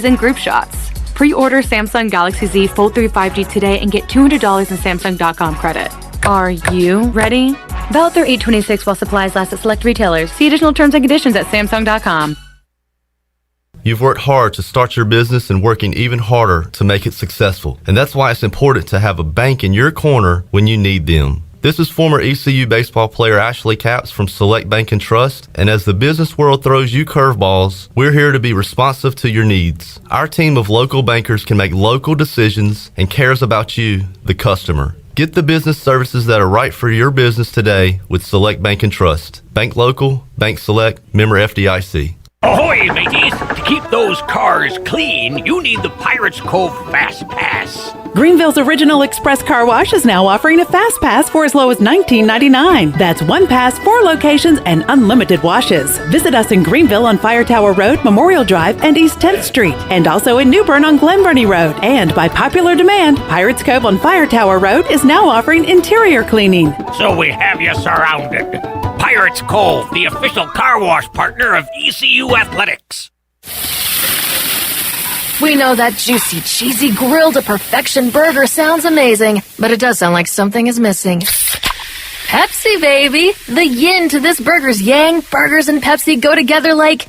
and group shots. Pre-order Samsung Galaxy Z Fold 3 5G today and get $200 in Samsung.com credit. Are you ready? Valid through 8/26 while supplies last at select retailers. See additional terms and conditions at Samsung.com. You've worked hard to start your business and working even harder to make it successful. And that's why it's important to have a bank in your corner when you need them. This is former ECU baseball player Ashley Capps from Select Bank and Trust. And as the business world throws you curveballs, we're here to be responsive to your needs. Our team of local bankers can make local decisions and cares about you, the customer. Get the business services that are right for your business today with Select Bank and Trust. Bank local, bank select, member FDIC. Ahoy, mateys! To keep those cars clean, you need the Pirates Cove Fast Pass. Greenville's original express car wash is now offering a fast pass for as low as $19.99. That's one pass, 4 locations, and unlimited washes. Visit us in Greenville on Fire Tower Road, Memorial Drive, and East 10th Street, and also in New Bern on Glen Burnie Road. And by popular demand, Pirates Cove on Fire Tower Road is now offering interior cleaning. So we have you surrounded. Pirates Cove, the official car wash partner of ECU Athletics. We know that juicy, cheesy, grilled to perfection burger sounds amazing, but it does sound like something is missing. Pepsi, baby! The yin to this burger's yang. Burgers and Pepsi go together like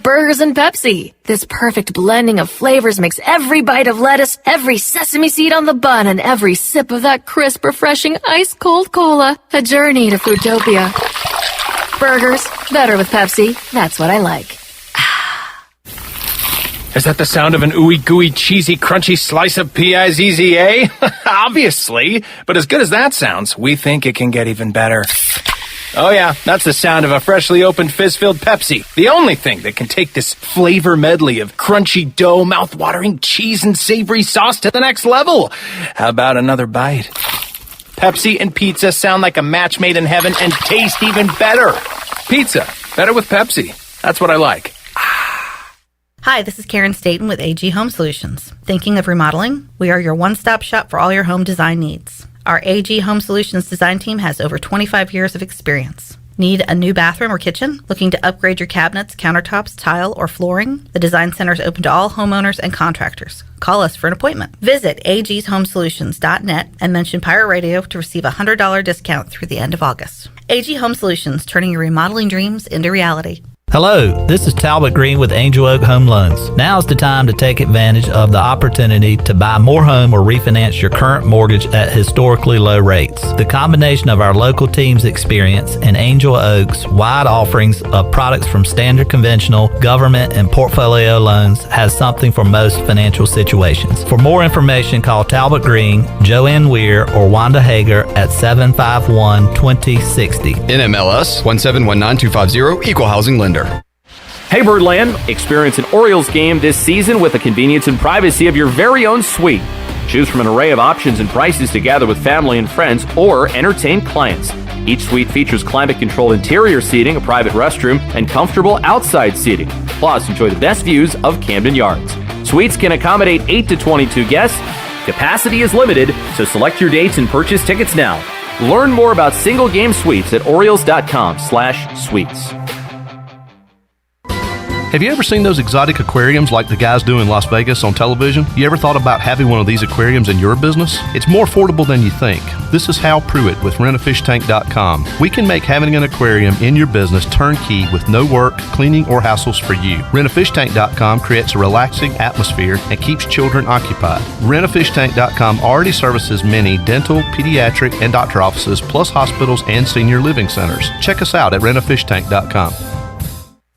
burgers and Pepsi. This perfect blending of flavors makes every bite of lettuce, every sesame seed on the bun, and every sip of that crisp, refreshing, ice-cold cola a journey to Foodtopia. Burgers, better with Pepsi. That's what I like. Is that the sound of an ooey gooey cheesy crunchy slice of P-I-Z-Z-A? Obviously, but as good as that sounds, we think it can get even better. Oh yeah, that's the sound of a freshly opened fizz-filled Pepsi. The only thing that can take this flavor medley of crunchy dough, mouth-watering cheese, and savory sauce to the next level. How about another bite? Pepsi and pizza sound like a match made in heaven and taste even better. Pizza, better with Pepsi. That's what I like. Hi, this is Karen Staten with AG Home Solutions. Thinking of remodeling? We are your one-stop shop for all your home design needs. Our AG Home Solutions design team has over 25 years of experience. Need a new bathroom or kitchen? Looking to upgrade your cabinets, countertops, tile, or flooring? The Design Center is open to all homeowners and contractors. Call us for an appointment. Visit agshomesolutions.net and mention Pirate Radio to receive a $100 discount through the end of August. AG Home Solutions, turning your remodeling dreams into reality. Hello, this is Talbot Green with Angel Oak Home Loans. Now's the time to take advantage of the opportunity to buy more home or refinance your current mortgage at historically low rates. The combination of our local team's experience and Angel Oak's wide offerings of products from standard conventional, government, and portfolio loans has something for most financial situations. For more information, call Talbot Green, Joanne Weir, or Wanda Hager at 751-2060. NMLS 1719250, Equal Housing Lender. Hey Birdland, experience an Orioles game this season with the convenience and privacy of your very own suite. Choose from an array of options and prices to gather with family and friends or entertain clients. Each suite features climate-controlled interior seating, a private restroom, and comfortable outside seating. Plus, enjoy the best views of Camden Yards. Suites can accommodate 8 to 22 guests. Capacity is limited, so select your dates and purchase tickets now. Learn more about single-game suites at Orioles.com/suites. Have you ever seen those exotic aquariums like the guys do in Las Vegas on television? You ever thought about having one of these aquariums in your business? It's more affordable than you think. This is Hal Pruitt with rentafishtank.com. We can make having an aquarium in your business turnkey with no work, cleaning, or hassles for you. Rentafishtank.com creates a relaxing atmosphere and keeps children occupied. Rentafishtank.com already services many dental, pediatric, and doctor offices, plus hospitals and senior living centers. Check us out at rentafishtank.com.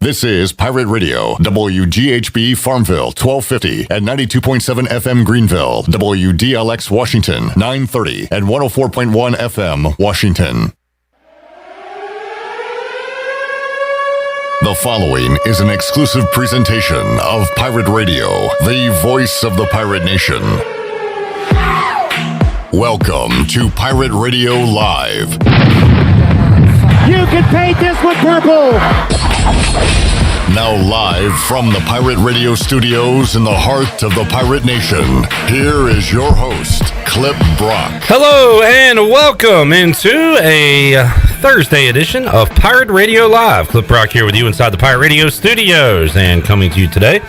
This is Pirate Radio, WGHB Farmville, 1250 and 92.7 FM Greenville, WDLX Washington, 930 and 104.1 FM Washington. The following is an exclusive presentation of Pirate Radio, the voice of the pirate nation. Welcome to Pirate Radio Live. You can paint this with purple! Now live from the Pirate Radio studios in the heart of the Pirate Nation, here is your host, Clip Brock. Hello and welcome into a Thursday edition of Pirate Radio Live. Clip Brock here with you inside the Pirate Radio studios and coming to you today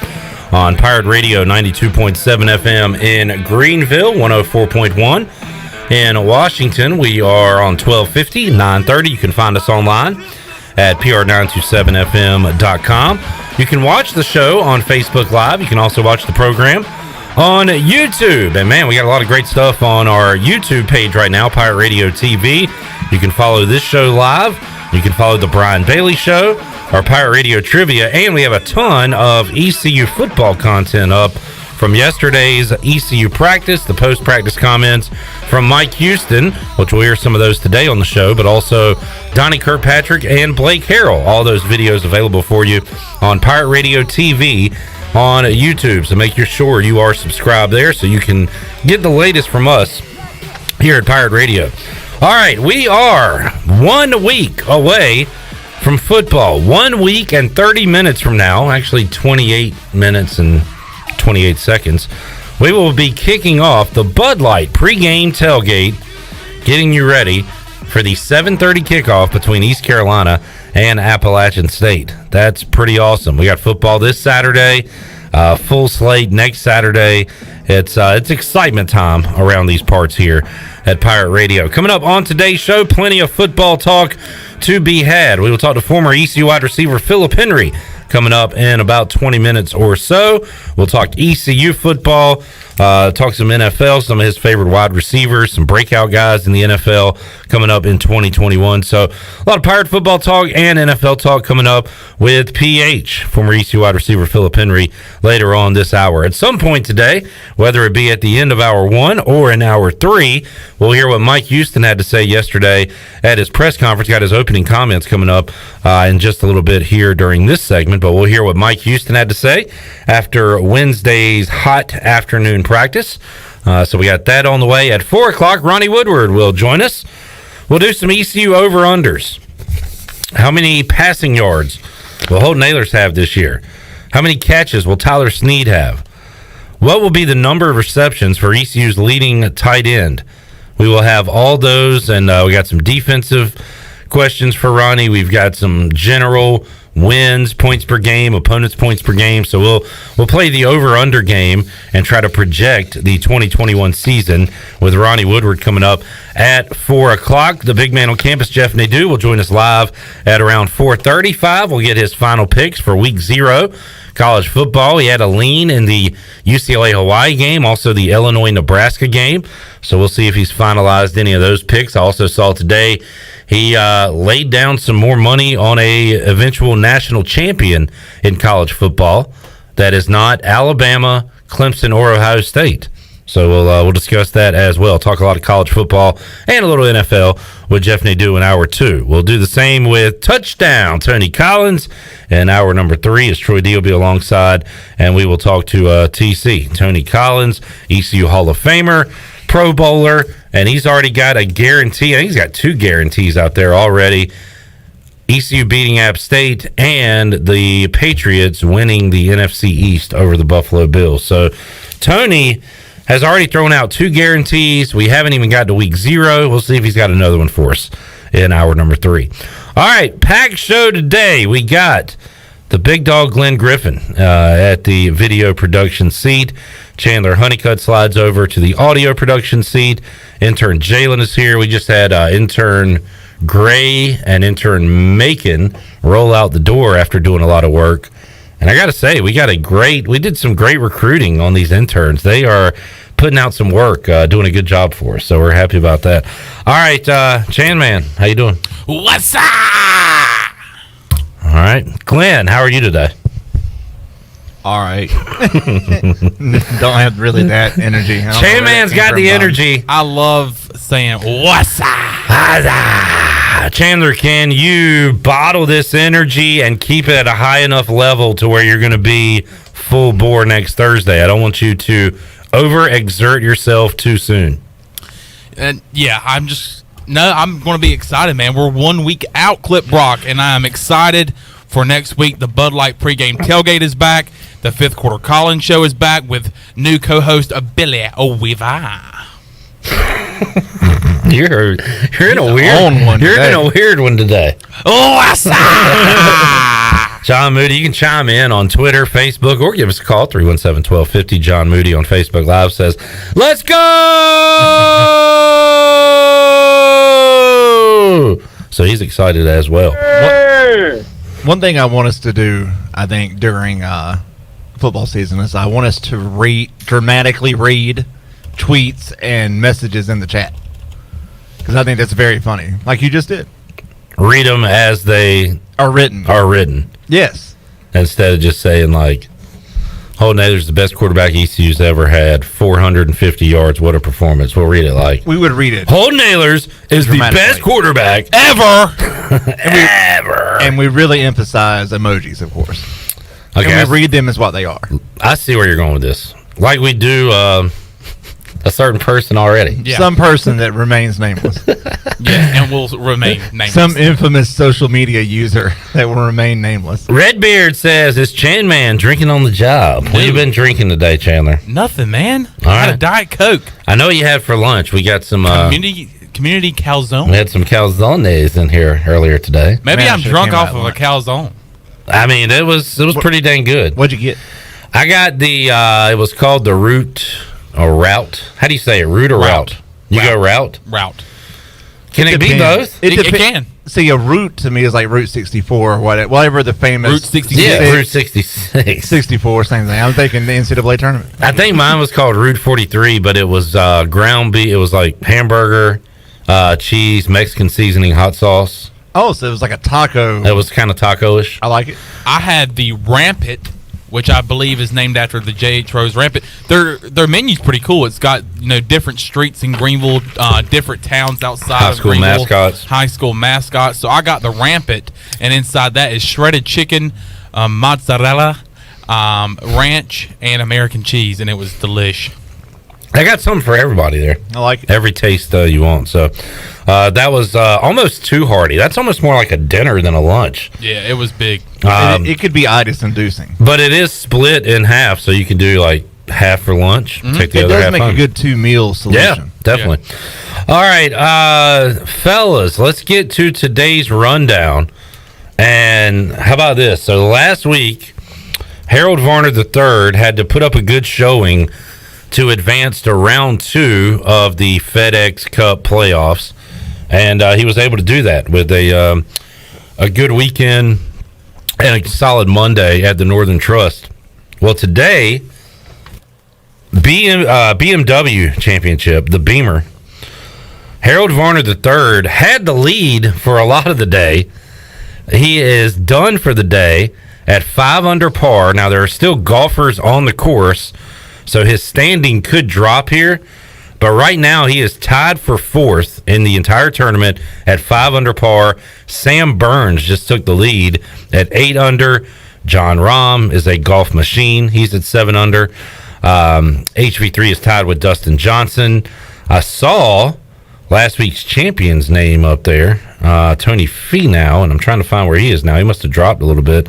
on Pirate Radio 92.7 FM in Greenville, 104.1 in Washington. We are on 1250, 930. You can find us online at pr927fm.com. You can watch the show on Facebook Live. You can also watch the program on YouTube. And man, we got a lot of great stuff on our YouTube page right now, Pirate Radio TV. You can follow this show live. You can follow the Brian Bailey Show, our Pirate Radio Trivia, and we have a ton of ECU football content up from yesterday's ECU practice, the post-practice comments from Mike Houston, which we'll hear some of those today on the show, but also Donnie Kirkpatrick and Blake Harrell. All those videos available for you on Pirate Radio TV on YouTube. So make sure you are subscribed there so you can get the latest from us here at Pirate Radio. All right, we are 1 week away from football. 1 week and 30 minutes from now, actually 28 minutes and 28 seconds, we will be kicking off the Bud Light pregame tailgate, getting you ready for the 7:30 kickoff between East Carolina and Appalachian State. That's pretty awesome. We got football this Saturday, full slate next Saturday. It's excitement time around these parts here at Pirate Radio. Coming up on today's show, plenty of football talk to be had. We will talk to former ECU wide receiver Phillip Henry coming up in about 20 minutes or so. We'll talk ECU football, talk some NFL, some of his favorite wide receivers, some breakout guys in the NFL coming up in 2021. So a lot of Pirate football talk and NFL talk coming up with PH, former ECU wide receiver Phillip Henry, later on this hour. At some point today, whether it be at the end of hour 1 or in hour 3, we'll hear what Mike Houston had to say yesterday at his press conference. Got his opening comments coming up in just a little bit here during this segment, but we'll hear what Mike Houston had to say after Wednesday's hot afternoon practice. So we got that on the way. At 4 o'clock, Ronnie Woodward will join us. We'll do some ECU over-unders. How many passing yards will Holton Ahlers have this year? How many catches will Tyler Snead have? What will be the number of receptions for ECU's leading tight end? We will have all those, and we got some defensive questions for Ronnie. We've got some general wins, points per game, opponents' points per game. So we'll play the over-under game and try to project the 2021 season with Ronnie Woodward coming up at 4 o'clock. The big man on campus, Jeff Nadu, will join us live at around 4:35. We'll get his final picks for Week 0 college football. He had a lean in the UCLA-Hawaii game, also the Illinois-Nebraska game. So we'll see if he's finalized any of those picks. I also saw today he laid down some more money on a eventual national champion in college football that is not Alabama, Clemson, or Ohio State. So we'll discuss that as well. Talk a lot of college football and a little NFL with Jeff Nadu in hour 2. We'll do the same with Touchdown Tony Collins. And hour number 3 is Troy D will be alongside, and we will talk to TC. Tony Collins, ECU Hall of Famer, Pro Bowler, and he's already got a guarantee. I think he's got 2 guarantees out there already. ECU beating App State and the Patriots winning the NFC East over the Buffalo Bills. So Tony has already thrown out 2 guarantees. We haven't even got to Week 0. We'll see if he's got another one for us in hour number 3. All right, packed show today. We got the big dog Glenn Griffin at the video production seat. Chandler Honeycutt slides over to the audio production seat. Intern Jalen is here. We just had intern Gray and intern Macon roll out the door after doing a lot of work. And I got to say, we did some great recruiting on these interns. They are putting out some work, doing a good job for us. So we're happy about that. All right, Chan Man, how you doing? What's up? All right. Glenn, how are you today? All right. Don't have really that energy. Chan Man's got the energy. I love saying, what's up? Chandler, can you bottle this energy and keep it at a high enough level to where you're going to be full bore next Thursday? I don't want you to overexert yourself too soon. And yeah, I'm going to be excited, man. We're 1 week out, Clip Brock, and I am excited for next week. The Bud Light pregame tailgate is back. The Fifth Quarter Collins show is back with new co-host Billy O'Weaver. You're in a weird one today. Oh, I saw. John Moody, you can chime in on Twitter, Facebook, or give us a call, 317-1250. John Moody on Facebook Live says, let's go! So he's excited as well. One thing I want us to do, I think, during football season is I want us to dramatically read tweets and messages in the chat. Because I think that's very funny, like you just did. Read them as they are written. Yes. Instead of just saying, like, Holden Naylor's the best quarterback ECU's ever had, 450 yards, what a performance. We'll read it like. We would read it. Holden Naylor's is the best quarterback ever. ever. And we really emphasize emojis, of course. Okay. And we read them as what they are. I see where you're going with this. Like we do a certain person already. Yeah. Some person that remains nameless. Yeah, and will remain nameless. Some infamous social media user that will remain nameless. Redbeard says, it's Chan Man drinking on the job. What have you been drinking today, Chandler? Nothing, man. All I had right. a Diet Coke. I know you had for lunch. We got some Community calzone. We had some calzones in here earlier today. Maybe I'm drunk off of a calzone. I mean, it was pretty dang good. What'd you get? I got the it was called the route. How do you say it? Route or route? You go route? Route. Can it be both? It can. See, a route to me is like Route 64 or whatever the famous Route 66. Yeah, Route 66. 64, same thing. I'm thinking the NCAA tournament. I think mine was called Route 43, but it was ground beef. It was like hamburger, cheese, Mexican seasoning, hot sauce. Oh, so it was like a taco. It was kind of taco-ish. I like it. I had the Rampant, which I believe is named after the J.H. Rose Rampant. Their menu's pretty cool. It's got different streets in Greenville, different towns outside of Greenville. High school mascots. So I got the Rampant, and inside that is shredded chicken, mozzarella, ranch, and American cheese, and it was delish. I got something for everybody there. I like it. Every taste you want. So that was almost too hearty. That's almost more like a dinner than a lunch. Yeah, it was big. It could be itis-inducing. But it is split in half, so you can do like half for lunch. Take the other half make home. a good two-meal solution. Yeah, definitely. Yeah. All right, fellas, let's get to today's rundown. And how about this? So last week, Harold Varner III had to put up a good showing to advance to round 2 of the FedEx Cup playoffs, and he was able to do that with a good weekend and a solid Monday at the Northern Trust. Well, today, BMW Championship, the Beamer, Harold Varner III had the lead for a lot of the day. He is done for the day at 5 under par. Now, there are still golfers on the course, so his standing could drop here, but right now he is tied for 4th in the entire tournament at 5 under par. Sam Burns just took the lead at 8 under. John Rahm is a golf machine. He's at 7 under. HV3 is tied with Dustin Johnson. I saw last week's champion's name up there, Tony Finau, and I'm trying to find where he is now. He must have dropped a little bit.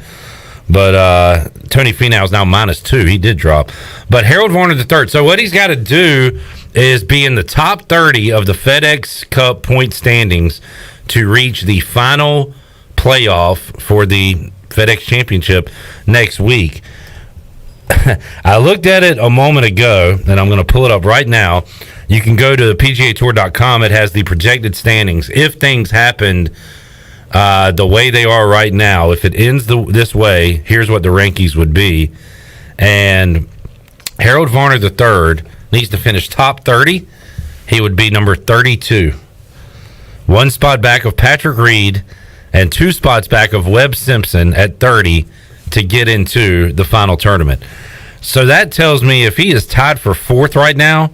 But Tony Finau is now -2. He did drop. But Harold Varner III. So what he's got to do is be in the top 30 of the FedEx Cup point standings to reach the final playoff for the FedEx Championship next week. I looked at it a moment ago, and I'm going to pull it up right now. You can go to PGAtour.com. It has the projected standings. If things happened the way they are right now, if it ends this way, here's what the rankings would be. And Harold Varner III needs to finish top 30. He would be number 32. 1 spot back of Patrick Reed and 2 spots back of Webb Simpson at 30 to get into the final tournament. So that tells me if he is tied for 4th right now,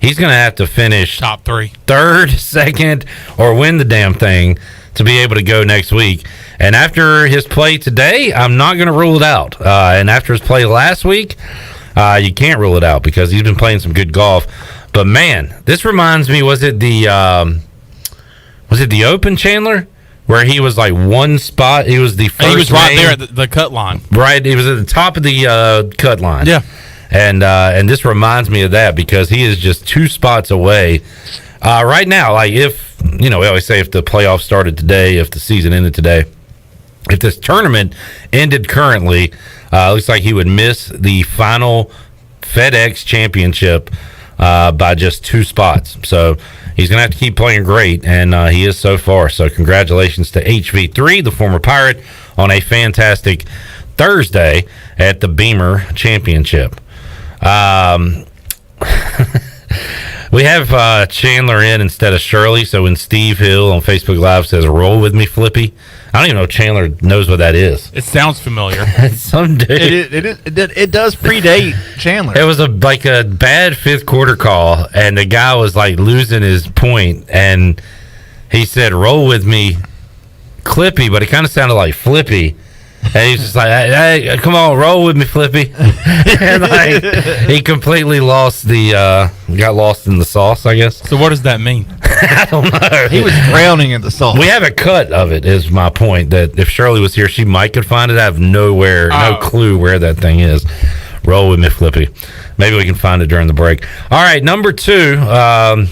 he's going to have to finish top 3, 3rd, 2nd, or win the damn thing to be able to go next week. And after his play today, I'm not going to rule it out. And after his play last week, you can't rule it out because he's been playing some good golf. But man, this reminds me, was it the Open, Chandler, where he was like 1 spot? He was the first. He was right there at the cut line. Right, he was at the top of the cut line. Yeah, and this reminds me of that because he is just 2 spots away Right now, like if, we always say if the playoffs started today, if the season ended today, if this tournament ended currently, looks like he would miss the final FedEx championship by just 2 spots. So he's going to have to keep playing great, and he is so far. So congratulations to HV3, the former Pirate, on a fantastic Thursday at the Beamer Championship. We have Chandler in instead of Shirley. So when Steve Hill on Facebook Live says, "Roll with me, Flippy," I don't even know if Chandler knows what that is. It sounds familiar. Some dude. It does predate Chandler. It was a bad 5th quarter call, and the guy was like losing his point, and he said, "Roll with me, Clippy," but it kind of sounded like Flippy. And he's just like, "Hey, come on, roll with me, Flippy." And like, he completely got lost in the sauce, I guess. So what does that mean? I don't know. He was drowning in the sauce. We have a cut of it, is my point, that if Shirley was here, she might could find it. I have no clue where that thing is. Roll with me, Flippy. Maybe we can find it during the break. All right, number 2.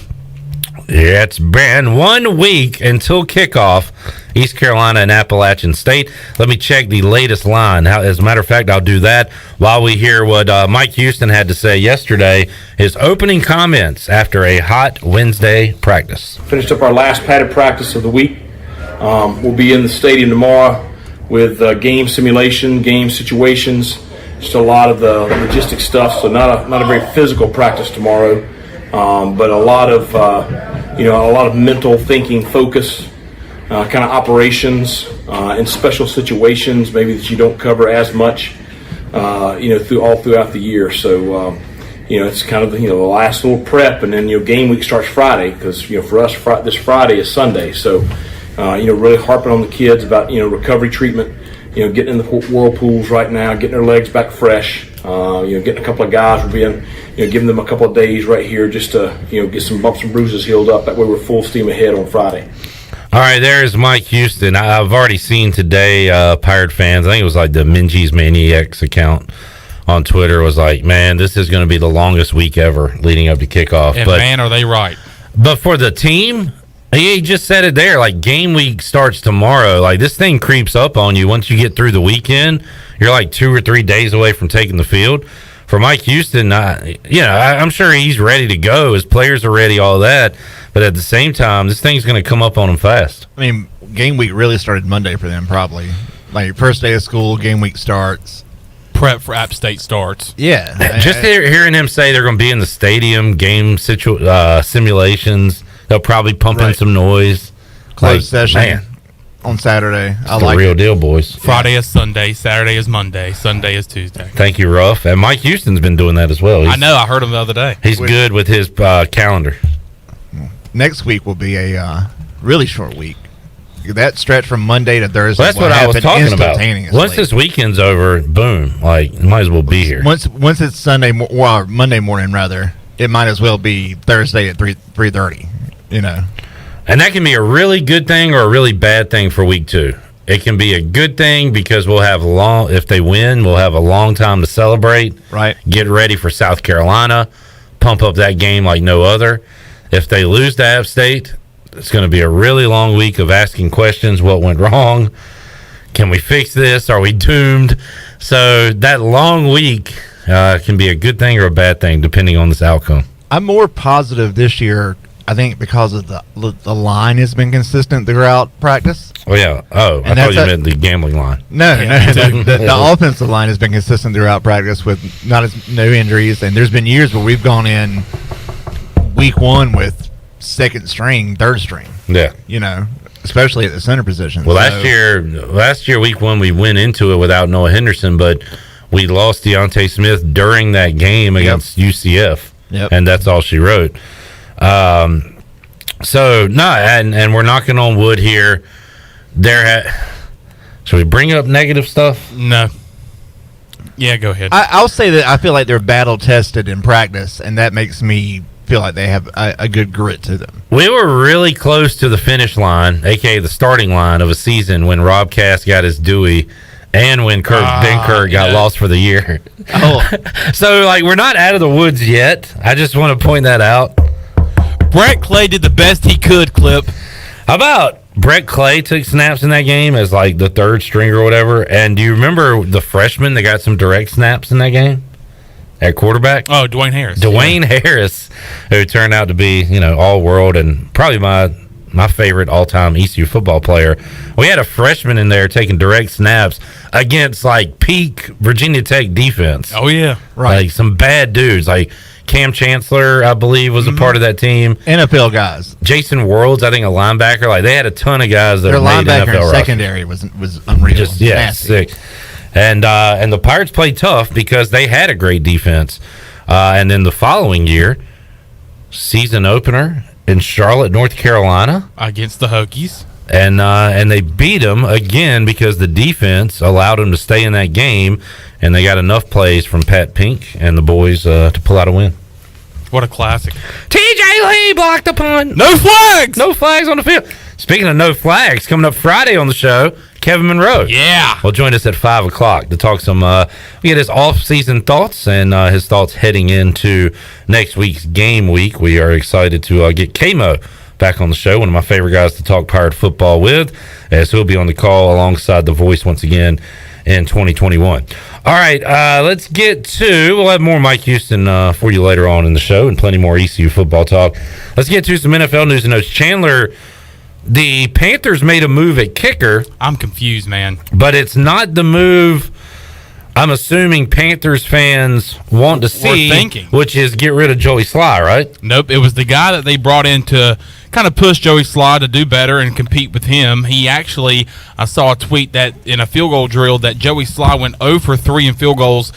It's been 1 week until kickoff, East Carolina and Appalachian State. Let me check the latest line. As a matter of fact, I'll do that while we hear what Mike Houston had to say yesterday, his opening comments after a hot Wednesday practice. Finished up our last padded practice of the week. We'll be in the stadium tomorrow with game simulation, game situations, just a lot of the logistic stuff. So not a very physical practice tomorrow, but a lot of mental thinking, focus, kind of operations in special situations, maybe that you don't cover as much, throughout the year. So, it's kind of the last little prep, and then game week starts Friday because for us this Friday is Sunday. So, really harping on the kids about recovery treatment, getting in the whirlpools right now, getting their legs back fresh. Getting a couple of guys, we're giving them a couple of days right here just to get some bumps and bruises healed up. That way we're full steam ahead on Friday. All right, there's Mike Houston. I've already seen today, Pirate fans, I think it was like the Minji's Maniacs account on Twitter was like, man, this is going to be the longest week ever leading up to kickoff. And man, are they right. But for the team, he just said it there, like game week starts tomorrow. Like this thing creeps up on you once you get through the weekend. You're like 2 or 3 days away from taking the field. For Mike Houston, I'm sure he's ready to go. His players are ready, all that. But at the same time, this thing's going to come up on him fast. I mean, game week really started Monday for them, probably. Like, first day of school, game week starts. Prep for App State starts. Yeah. Just hearing him say they're going to be in the stadium, game simulations, they'll probably pump in some noise. Closed session. Man. On Saturday. It's the real deal, boys. Friday is Sunday, Saturday is Monday, Sunday is Tuesday. Thank you, Ruff. And Mike Houston's been doing that as well. I know. I heard him the other day. He's good with his calendar. Next week will be a really short week. That stretch from Monday to Thursday. Well, that's what I was talking about. Once this weekend's over, boom, like you might as well be here. Once it's Monday morning rather, it might as well be Thursday at 3:30. And that can be a really good thing or a really bad thing for week 2. It can be a good thing because we'll have if they win, we'll have a long time to celebrate. Right. Get ready for South Carolina, pump up that game like no other. If they lose to App State, it's going to be a really long week of asking questions. What went wrong? Can we fix this? Are we doomed? So that long week can be a good thing or a bad thing depending on this outcome. I'm more positive this year, I think, because of the line has been consistent throughout practice. Oh, yeah. Oh, I thought you meant the gambling line. No. The offensive line has been consistent throughout practice with no injuries. And there's been years where we've gone in week 1 with second string, third string. Yeah. Especially at the center position. Well, last year, week 1, we went into it without Noah Henderson, but we lost Deontay Smith during that game against UCF. Yep. And that's all she wrote. And we're knocking on wood here. Should we bring up negative stuff? No. Yeah, go ahead. I'll say that I feel like they're battle tested in practice, and that makes me feel like they have a good grit to them. We were really close to the finish line, aka the starting line of a season when Rob Cass got his Dewey and when Ben Kerr got lost for the year. Oh. So we're not out of the woods yet. I just want to point that out. Brett Clay did the best he could, Clip. How about Brett Clay took snaps in that game as like the third stringer or whatever? And do you remember the freshman that got some direct snaps in that game at quarterback? Oh, Dwayne Harris. Dwayne Harris, who turned out to be, all world and probably my favorite all-time ECU football player. We had a freshman in there taking direct snaps against like peak Virginia Tech defense. Oh yeah, right. Like some bad dudes, like Cam Chancellor, I believe, was a part of that team. NFL guys. Jason Worlds, I think, a linebacker. Like they had a ton of guys that their made linebacker NFL in secondary was unreal. Just nasty. sick. And the Pirates played tough because they had a great defense. And then the following year, season opener in Charlotte, North Carolina, against the Hokies, and they beat them again because the defense allowed them to stay in that game, and they got enough plays from Pat Pink and the boys to pull out a win. What a classic! TJ Lee blocked the punt. No flags. No flags on the field. Speaking of no flags, coming up Friday on the show, Kevin Monroe. Yeah. Will join us at 5 o'clock to talk some, we get his off-season thoughts and his thoughts heading into next week's game week. We are excited to get K-Mo back on the show, one of my favorite guys to talk Pirate football with, as he'll be on the call alongside the voice once again in 2021. All right, let's get to, we'll have more Mike Houston for you later on in the show and plenty more ECU football talk. Let's get to some NFL news and notes. Chandler, the Panthers made a move at kicker. I'm confused, man. But it's not the move I'm assuming Panthers fans want to see, which is get rid of Joey Sly, right? Nope, it was the guy that they brought in to kind of push Joey Sly to do better and compete with him. He actually, I saw a tweet that in a field goal drill that Joey Sly went 0 for 3 in field goals.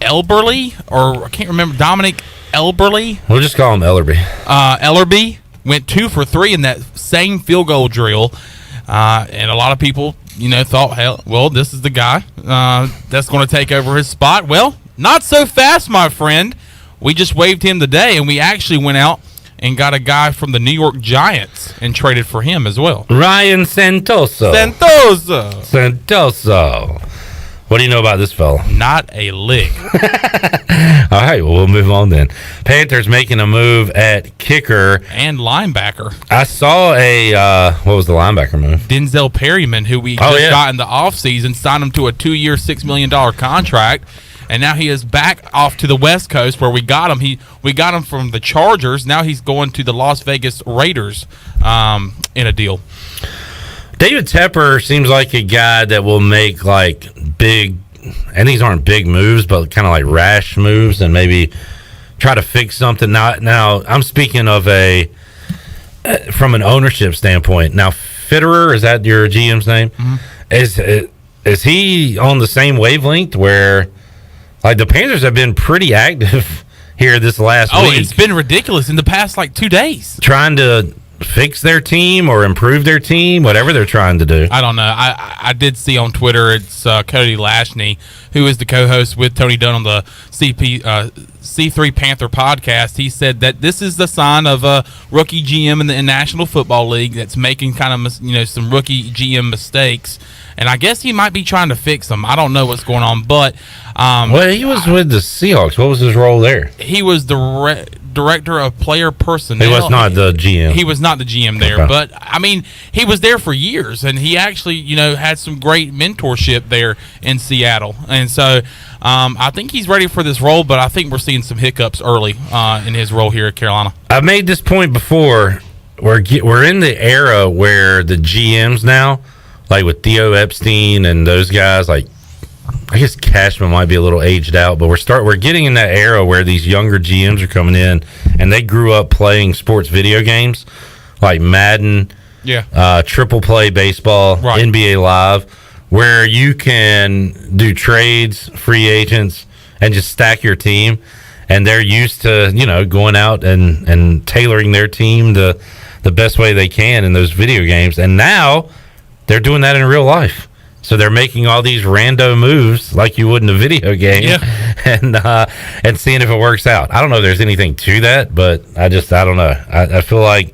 Elberly, or I can't remember, Dominic Elberly? We'll just call him Ellerby. Ellerby went 2 for 3 in that same field goal drill. And a lot of people, thought, hell, well, this is the guy that's going to take over his spot. Well, not so fast, my friend. We just waived him today, and we actually went out and got a guy from the New York Giants and traded for him as well. Ryan Santoso. What do you know about this fella? Not a lick. All right, well, we'll move on then. Panthers making a move at kicker. And linebacker. I saw what was the linebacker move? Denzel Perryman, who we just got in the offseason, signed him to a 2-year, $6 million contract. And now he is back off to the West Coast where we got him. We got him from the Chargers. Now he's going to the Las Vegas Raiders in a deal. David Tepper seems like a guy that will make like big, and these aren't big moves, but kind of like rash moves and maybe try to fix something. Now I'm speaking of from an ownership standpoint. Now Fitterer, is that your GM's name? Mm-hmm. Is he on the same wavelength where like the Panthers have been pretty active here this last week? Oh, it's been ridiculous in the past 2 days. Trying to fix their team or improve their team, whatever they're trying to do. I don't know. I did see on Twitter, it's Cody Lashney, who is the co-host with Tony Dunn on the C3 Panther podcast. He said that this is the sign of a rookie GM in the National Football League that's making kind of some rookie GM mistakes, and I guess he might be trying to fix them. I don't know what's going on, but well, he was with the Seahawks. What was his role there? He was the director of player personnel. He was not the GM. He was not the GM there, but I mean, he was there for years, and he actually, had some great mentorship there in Seattle, and so I think he's ready for this role. But I think we're seeing some hiccups early in his role here at Carolina. I've made this point before. We're in the era where the GMs now, like with Theo Epstein and those guys, like I guess Cashman might be a little aged out, but we're getting in that era where these younger GMs are coming in and they grew up playing sports video games like Madden, triple play baseball, NBA Live, where you can do trades, free agents, and just stack your team. And they're used to, going out and tailoring their team the best way they can in those video games. And now they're doing that in real life. So they're making all these rando moves like you would in a video game, and seeing if it works out. I don't know if there's anything to that, but I don't know. I feel like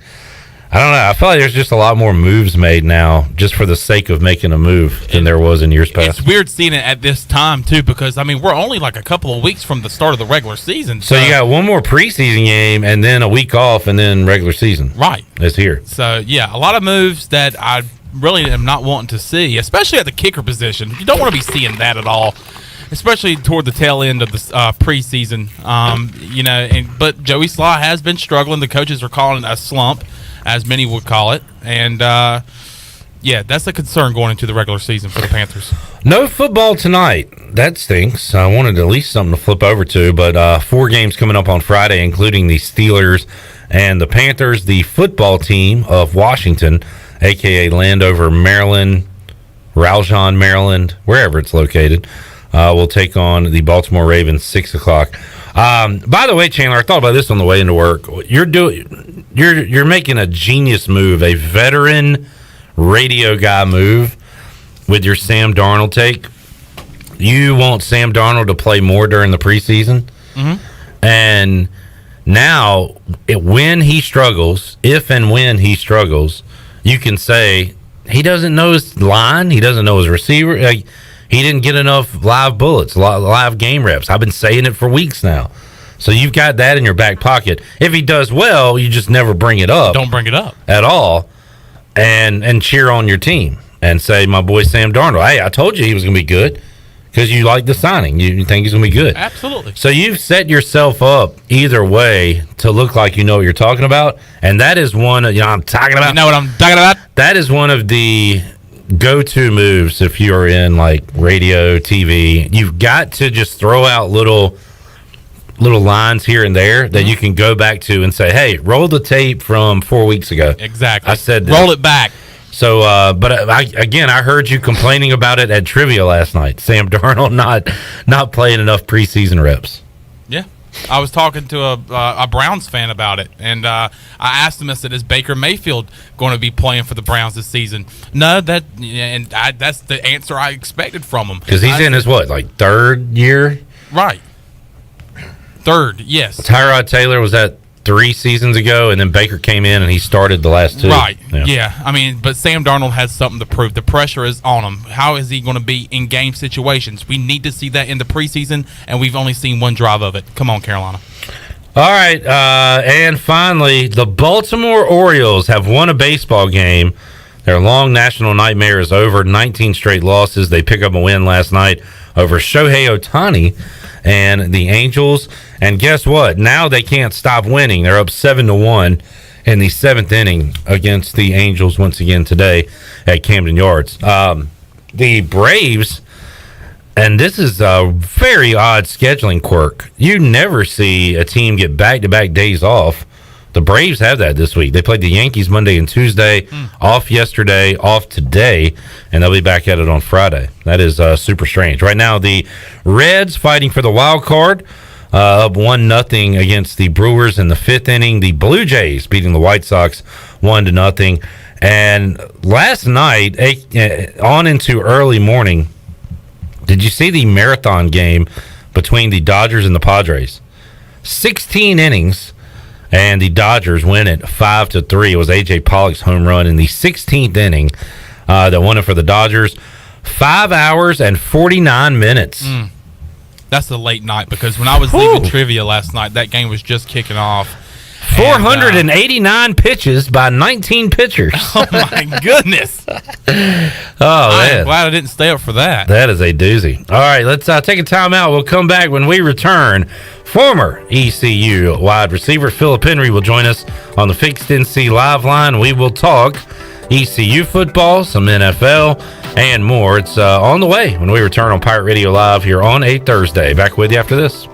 I don't know. I feel like there's just a lot more moves made now just for the sake of making a move than there was in years past. It's weird seeing it at this time, too, because, I mean, we're only like a couple of weeks from the start of the regular season. So you got one more preseason game and then a week off and then regular season. Right. It's here. So, yeah, a lot of moves that I really am not wanting to see, especially at the kicker position. You don't want to be seeing that at all, especially toward the tail end of the preseason. But Joey Sly has been struggling. The coaches are calling it a slump, as many would call it. And, that's a concern going into the regular season for the Panthers. No football tonight. That stinks. I wanted at least something to flip over to, but 4 games coming up on Friday, including the Steelers and the Panthers. The football team of Washington, a.k.a. Landover, Maryland, Raljon, Maryland, wherever it's located, will take on the Baltimore Ravens, 6 o'clock. By the way, Chandler, I thought about this on the way into work. You're making a genius move, a veteran radio guy move with your Sam Darnold take. You want Sam Darnold to play more during the preseason, and now when he struggles, if and when he struggles, you can say he doesn't know his line, he doesn't know his receiver. Like, he didn't get enough live bullets, live game reps. I've been saying it for weeks now. So you've got that in your back pocket. If he does well, you just never bring it up. Don't bring it up at all, and cheer on your team and say, my boy Sam Darnold, hey, I told you he was going to be good because you like the signing. You think he's going to be good. Absolutely. So you've set yourself up either way to look like you know what you're talking about, and that is one of, I'm talking about. You know what I'm talking about? That is one of the go-to moves if you're in like radio, TV. You've got to just throw out little lines here and there that you can go back to and say, hey, roll the tape from 4 weeks ago. Exactly. I said roll it back. So, but I heard you complaining about it at trivia last night. Sam Darnold not playing enough preseason reps. Yeah. I was talking to a Browns fan about it, and I asked him, I said, is Baker Mayfield going to be playing for the Browns this season? No, that's the answer I expected from him. Because he's in his, third year? Right. Third, yes. Tyrod Taylor was that 3 seasons ago, and then Baker came in and he started the last 2. Right, yeah. I mean, but Sam Darnold has something to prove. The pressure is on him. How is he going to be in game situations? We need to see that in the preseason, and we've only seen one drive of it. Come on, Carolina. All right, and finally, the Baltimore Orioles have won a baseball game. Their long national nightmare is over. 19 straight losses. They pick up a win last night over Shohei Ohtani and the Angels. And guess what? Now they can't stop winning. They're up 7-1 in the 7th inning against the Angels once again today at Camden Yards. The Braves, and this is a very odd scheduling quirk. You never see a team get back-to-back days off. The Braves have that this week. They played the Yankees Monday and Tuesday, off yesterday, off today, and they'll be back at it on Friday. That is super strange. Right now, the Reds fighting for the wild card, up 1-0 against the Brewers in the 5th inning. The Blue Jays beating the White Sox 1-0. And last night, on into early morning, did you see the marathon game between the Dodgers and the Padres? 16 innings. And the Dodgers win it 5-3. It was A.J. Pollock's home run in the 16th inning that won it for the Dodgers. 5 hours and 49 minutes. That's a late night because when I was leaving trivia last night, that game was just kicking off. 489 pitches by 19 pitchers. Oh, my goodness. I'm glad I didn't stay up for that. That is a doozy. All right, let's take a time out. We'll come back when we return. Former ECU wide receiver Phillip Henry will join us on the Fixed NC Live line. We will talk ECU football, some NFL, and more. It's on the way when we return on Pirate Radio Live here on a Thursday. Back with you after this.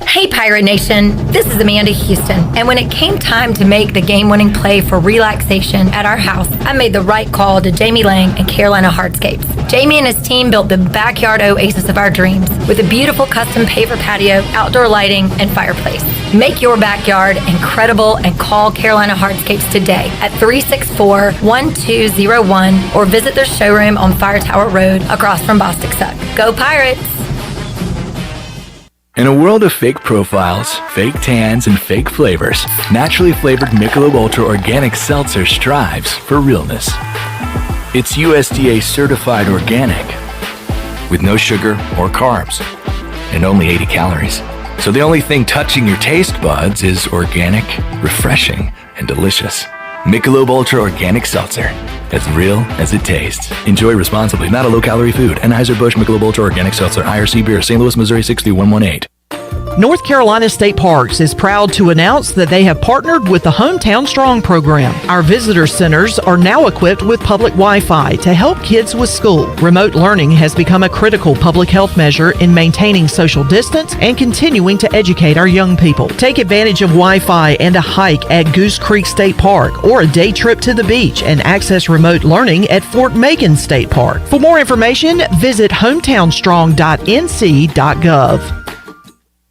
Hey Pirate Nation, this is Amanda Houston, and when it came time to make the game-winning play for relaxation at our house, I made the right call to Jamie Lang and Carolina Hardscapes. Jamie and his team built the backyard oasis of our dreams with a beautiful custom paver patio, outdoor lighting, and fireplace. Make your backyard incredible and call Carolina Hardscapes today at 364-1201 or visit their showroom on Fire Tower Road across from Bostic Suck. Go Pirates! In a world of fake profiles, fake tans, and fake flavors, naturally flavored Michelob Ultra Organic Seltzer strives for realness. It's USDA certified organic, with no sugar or carbs, and only 80 calories. So the only thing touching your taste buds is organic, refreshing, and delicious. Michelob Ultra Organic Seltzer, as real as it tastes. Enjoy responsibly, not a low-calorie food. Anheuser-Busch Michelob Ultra Organic Seltzer, IRC Beer, St. Louis, Missouri 63118. North Carolina State Parks is proud to announce that they have partnered with the Hometown Strong program. Our visitor centers are now equipped with public Wi-Fi to help kids with school. Remote learning has become a critical public health measure in maintaining social distance and continuing to educate our young people. Take advantage of Wi-Fi and a hike at Goose Creek State Park or a day trip to the beach and access remote learning at Fort Macon State Park. For more information, visit hometownstrong.nc.gov.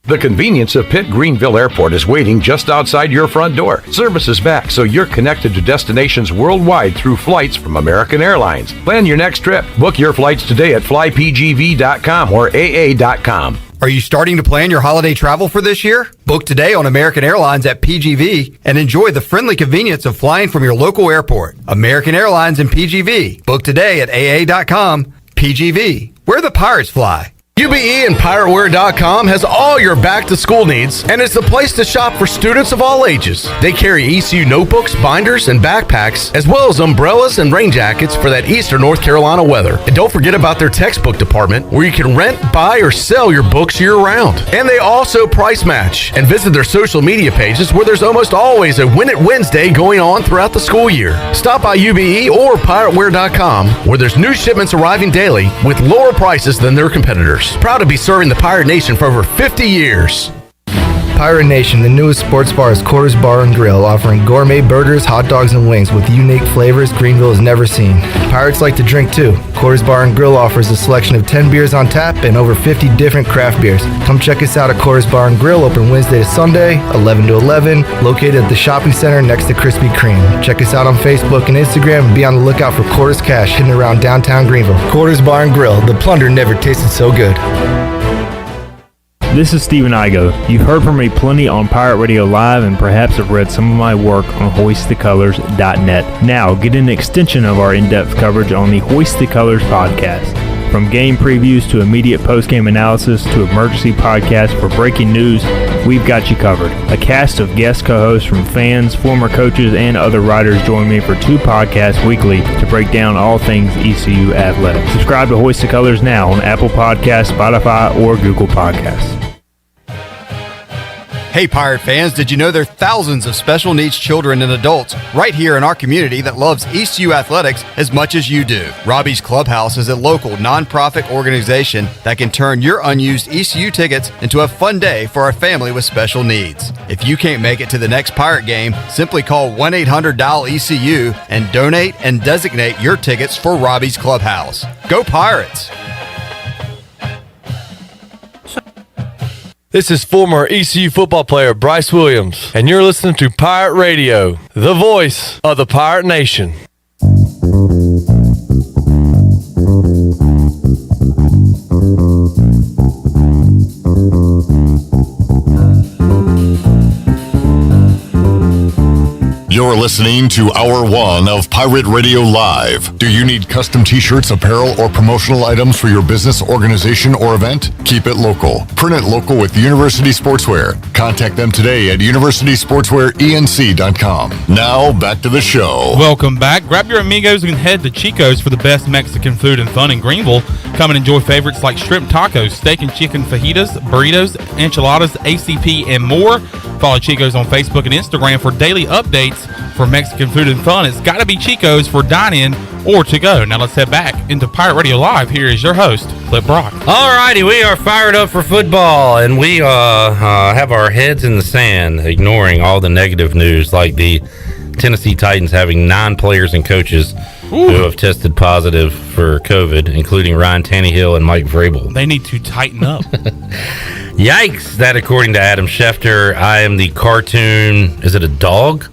The convenience of Pitt Greenville Airport is waiting just outside your front door. Service is back, so you're connected to destinations worldwide through flights from American Airlines. Plan your next trip. Book your flights today at flypgv.com or aa.com. Are you starting to plan your holiday travel for this year? Book today on American Airlines at PGV and enjoy the friendly convenience of flying from your local airport. American Airlines and PGV. Book today at aa.com. PGV, where the pirates fly. UBE and PirateWear.com has all your back-to-school needs, and it's the place to shop for students of all ages. They carry ECU notebooks, binders, and backpacks, as well as umbrellas and rain jackets for that eastern North Carolina weather. And don't forget about their textbook department, where you can rent, buy, or sell your books year-round. And they also price match. And visit their social media pages, where there's almost always a Win It Wednesday going on throughout the school year. Stop by UBE or PirateWear.com, where there's new shipments arriving daily with lower prices than their competitors. Proud to be serving the Pirate Nation for over 50 years. Pirate Nation, the newest sports bar is Quarters Bar and Grill, offering gourmet burgers, hot dogs, and wings with unique flavors Greenville has never seen. Pirates like to drink too. Quarters Bar and Grill offers a selection of 10 beers on tap and over 50 different craft beers. Come check us out at Quarters Bar and Grill, open Wednesday to Sunday, 11 to 11, located at the shopping center next to Krispy Kreme. Check us out on Facebook and Instagram and be on the lookout for Quarters Cash hidden around downtown Greenville. Quarters Bar and Grill, the plunder never tasted so good. This is Stephen Igo. You've heard from me plenty on Pirate Radio Live and perhaps have read some of my work on hoistthecolors.net. Now, get an extension of our in-depth coverage on the Hoist the Colors podcast. From game previews to immediate post-game analysis to emergency podcasts for breaking news, we've got you covered. A cast of guest co-hosts from fans, former coaches, and other writers join me for 2 podcasts weekly to break down all things ECU athletics. Subscribe to Hoist the Colors now on Apple Podcasts, Spotify, or Google Podcasts. Hey Pirate fans, did you know there are thousands of special needs children and adults right here in our community that loves ECU athletics as much as you do? Robbie's Clubhouse is a local nonprofit organization that can turn your unused ECU tickets into a fun day for a family with special needs. If you can't make it to the next Pirate game, simply call 1-800-DIAL-ECU and donate and designate your tickets for Robbie's Clubhouse. Go Pirates! This is former ECU football player Bryce Williams, and you're listening to Pirate Radio, the voice of the Pirate Nation. You're listening to Hour 1 of Pirate Radio Live. Do you need custom t-shirts, apparel, or promotional items for your business, organization, or event? Keep it local. Print it local with University Sportswear. Contact them today at universitysportswearenc.com. Now, back to the show. Welcome back. Grab your amigos and head to Chico's for the best Mexican food and fun in Greenville. Come and enjoy favorites like shrimp tacos, steak and chicken fajitas, burritos, enchiladas, ACP, and more. Follow Chico's on Facebook and Instagram for daily updates for Mexican food and fun. It's got to be Chico's for dine-in or to go. Now let's head back into Pirate Radio Live. Here is your host, Flip Brock. All righty, we are fired up for football, and we have our heads in the sand, ignoring all the negative news, like the Tennessee Titans having 9 players and coaches who have tested positive for COVID, including Ryan Tannehill and Mike Vrabel. They need to tighten up. Yikes, that according to Adam Schefter. I am the cartoon, is it a dog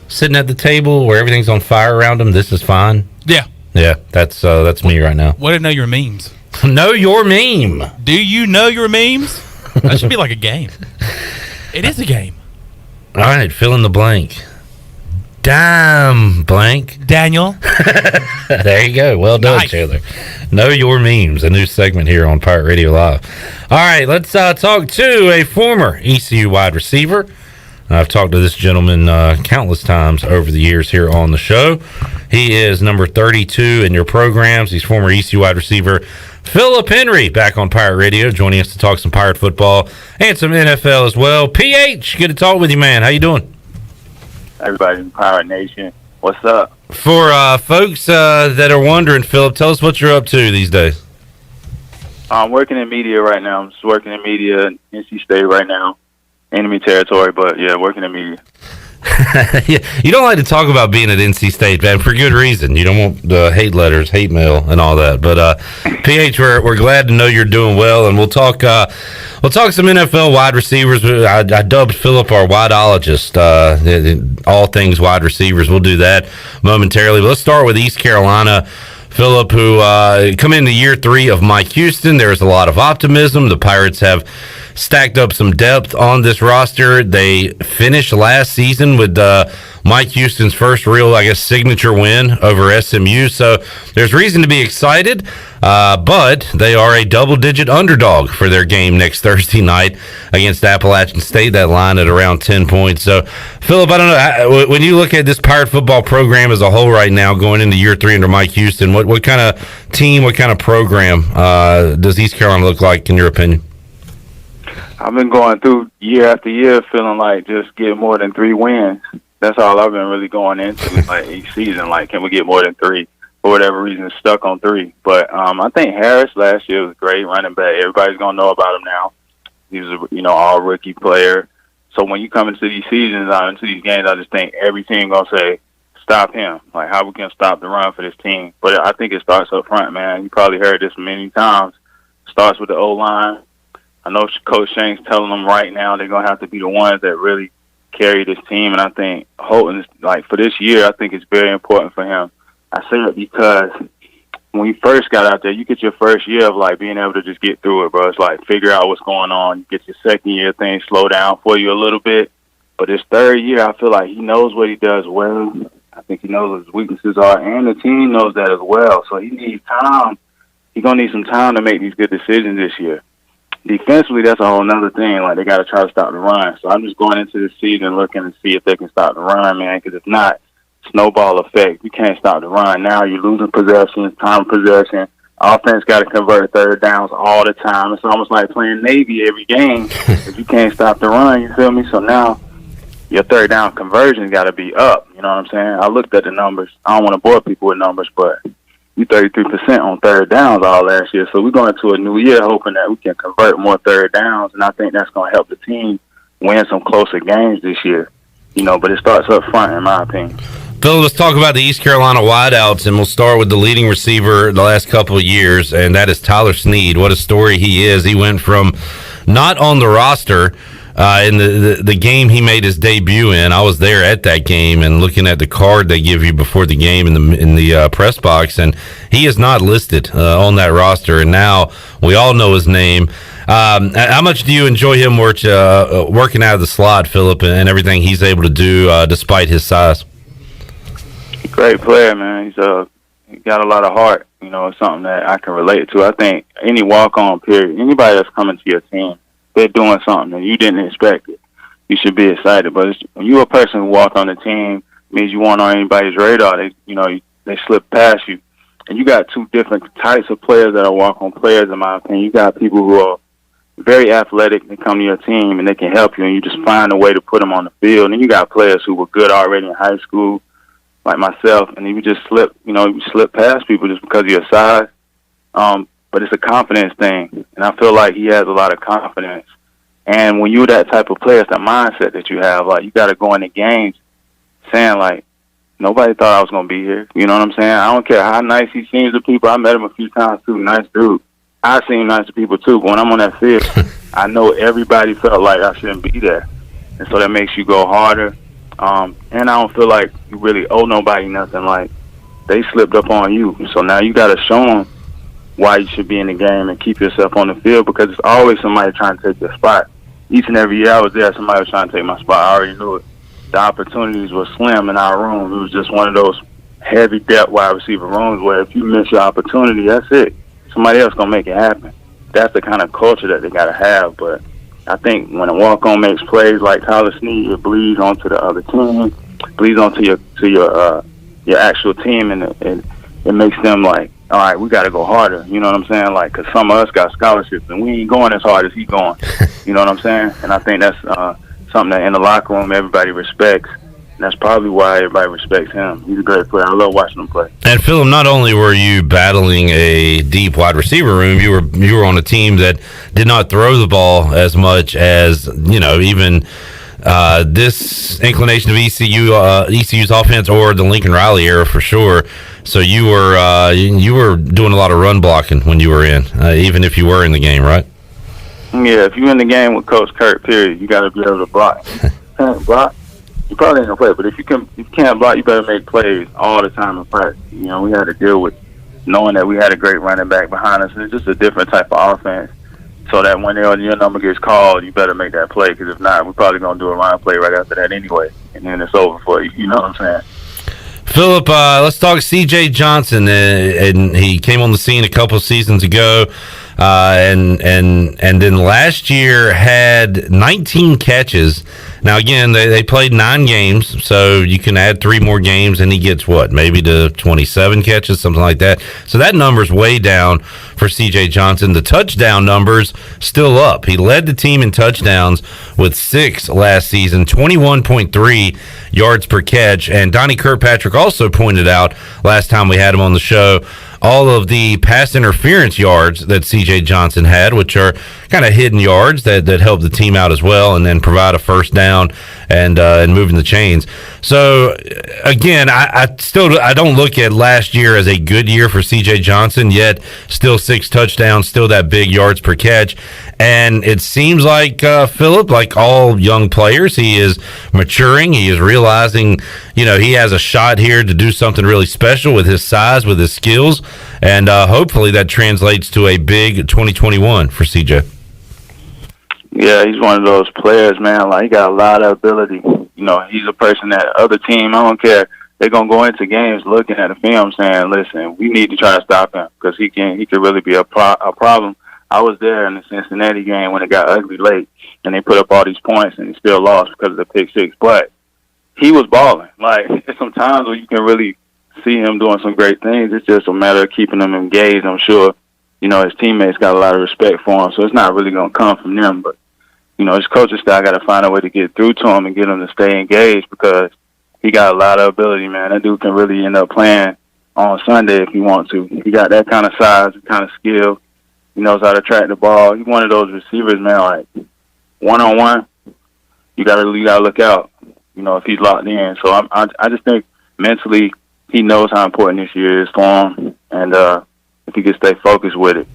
sitting at the table where everything's on fire around him? This is fine. Yeah. Yeah, that's me right now. What do you know your memes? Know your meme. Do you know your memes? That should be like a game. It is a game. All right, fill in the blank. Dime blank. Daniel. There you go. Well done, Nice. Taylor. Know your memes, a new segment here on Pirate Radio Live. All right, let's talk to a former ECU wide receiver. I've talked to this gentleman countless times over the years here on the show. He is number 32 in your programs. He's former ECU wide receiver Phillip Henry, back on Pirate Radio, joining us to talk some Pirate football and some NFL as well. PH, good to talk with you, man. How you doing? Everybody in Pirate Nation, what's up? For folks that are wondering, Phillip, tell us what you're up to these days. I'm working in media right now. I'm just working in media in NC State right now. Enemy territory, but yeah, working in media. Yeah, you don't like to talk about being at NC State, man, for good reason. You don't want the hate letters, hate mail, and all that. But PH, we're glad to know you're doing well, and we'll talk some NFL wide receivers. I dubbed Phillip our wideologist, all things wide receivers. We'll do that momentarily. But let's start with East Carolina. Phillip, who come into year 3 of Mike Houston. There's a lot of optimism. The Pirates have stacked up some depth on this roster. They finished last season with Mike Houston's first real, signature win over SMU. So there's reason to be excited, but they are a double-digit underdog for their game next Thursday night against Appalachian State. That line at around 10 points. So, Phillip, I don't know, when you look at this Pirate football program as a whole right now, going into year 3 under Mike Houston, what kind of team, what kind of program does East Carolina look like, in your opinion? I've been going through year after year feeling like just get more than 3 wins. That's all I've been really going into like each season. Like, can we get more than 3? For whatever reason, stuck on 3. But I think Harris last year was great running back. Everybody's gonna know about him now. He was a all rookie player. So when you come into these seasons, into these games, I just think every team gonna say stop him. Like, how we can stop the run for this team. But I think it starts up front, man. You probably heard this many times. Starts with the O-line. I know Coach Shank's telling them right now they're going to have to be the ones that really carry this team. And I think Holton, for this year, I think it's very important for him. I say it because when you first got out there, you get your first year of, being able to just get through it, bro. It's figure out what's going on. You get your second year, things slow down for you a little bit. But his third year, I feel like he knows what he does well. I think he knows what his weaknesses are, and the team knows that as well. So he needs time. He's going to need some time to make these good decisions this year. Defensively, that's a whole nother thing. They got to try to stop the run. So I'm just going into this season looking to see if they can stop the run, man, because if not, snowball effect. You can't stop the run. Now you're losing possessions, time of possession. Offense got to convert third downs all the time. It's almost like playing Navy every game if you can't stop the run, you feel me? So now your third down conversion got to be up. You know what I'm saying? I looked at the numbers. I don't want to bore people with numbers, but we 33% on third downs all last year. So we're going into a new year hoping that we can convert more third downs, and I think that's going to help the team win some closer games this year. But it starts up front, in my opinion. Phil, let's talk about the East Carolina wideouts, and we'll start with the leading receiver the last couple of years, and that is Tyler Snead. What a story he is. He went from not on the roster in the game he made his debut in. I was there at that game and looking at the card they give you before the game in the press box, and he is not listed on that roster. And now we all know his name. How much do you enjoy him working out of the slot, Phillip, and everything he's able to do despite his size? Great player, man. He's got a lot of heart. It's something that I can relate to. I think any walk-on period, anybody that's coming to your team, they're doing something and you didn't expect it. You should be excited. But when you're a person who walk on the team, it means you weren't on anybody's radar. They slip past you. And you got 2 different types of players that are walk-on players, in my opinion. You got people who are very athletic. They come to your team and they can help you, and you just find a way to put them on the field. And you got players who were good already in high school, like myself, and you just slip past people just because of your size. But it's a confidence thing, and I feel like he has a lot of confidence. And when you're that type of player, it's the mindset that you have. You got to go into games saying, nobody thought I was going to be here. You know what I'm saying? I don't care how nice he seems to people. I met him a few times, too. Nice dude. I seem nice to people, too. But when I'm on that field, I know everybody felt like I shouldn't be there. And so that makes you go harder. And I don't feel like you really owe nobody nothing. They slipped up on you. So now you got to show them why you should be in the game and keep yourself on the field, because it's always somebody trying to take your spot. Each and every year I was there, somebody was trying to take my spot. I already knew it. The opportunities were slim in our room. It was just one of those heavy depth wide receiver rooms where if you miss your opportunity, that's it. Somebody else going to make it happen. That's the kind of culture that they got to have. But I think when a walk-on makes plays like Tyler Snead, it bleeds onto the other team, bleeds onto your actual team, and it makes them like, all right, we got to go harder. You know what I'm saying? Like, because some of us got scholarships, and we ain't going as hard as he's going. You know what I'm saying? And I think that's something that in the locker room everybody respects. And that's probably why everybody respects him. He's a great player. I love watching him play. And Phillip, not only were you battling a deep wide receiver room, you were on a team that did not throw the ball as much as, even this inclination of ECU's offense or the Lincoln Riley era for sure. So you were doing a lot of run blocking when you were in, even if you were in the game, right? Yeah, if you're in the game with Coach Kirk, period, you got to be able to block. Block. You probably ain't gonna play, but if you can't block, you better make plays all the time in practice. We had to deal with knowing that we had a great running back behind us, and it's just a different type of offense. So that when your number gets called, you better make that play, because if not, we're probably gonna do a line play right after that anyway, and then it's over for you. You know what I'm saying? Phillip, let's talk C.J. Johnson, and he came on the scene a couple of seasons ago, and then last year had 19 catches. Now, again, they played 9 games, so you can add 3 more games, and he gets maybe to 27 catches, something like that. So that number's way down for C.J. Johnson. The touchdown number's still up. He led the team in touchdowns with 6 last season, 21.3 yards per catch. And Donnie Kirkpatrick also pointed out last time we had him on the show all of the pass interference yards that C.J. Johnson had, which are kind of hidden yards that help the team out as well, and then provide a first down and moving the chains. So again, I don't look at last year as a good year for C.J. Johnson, yet still 6 touchdowns, still that big yards per catch. And it seems like Phillip, like all young players, he is maturing. He is realizing, he has a shot here to do something really special with his size, with his skills, and hopefully that translates to a big 2021 for CJ. Yeah, he's one of those players, man. Like, he got a lot of ability. He's a person that other team, I don't care, they're gonna go into games looking at the film saying, "Listen, we need to try to stop him because he could really be a problem." I was there in the Cincinnati game when it got ugly late, and they put up all these points, and he still lost because of the pick six. But he was balling. Like, there's some times where you can really see him doing some great things. It's just a matter of keeping him engaged. I'm sure, his teammates got a lot of respect for him, so it's not really going to come from them. But, his coaching staff got to find a way to get through to him and get him to stay engaged because he got a lot of ability, man. That dude can really end up playing on Sunday if he wants to. He got that kind of size, kind of skill. He knows how to track the ball. He's one of those receivers, man, like, one-on-one, you gotta look out, if he's locked in. So I just think mentally he knows how important this year is for him, and if he can stay focused with it,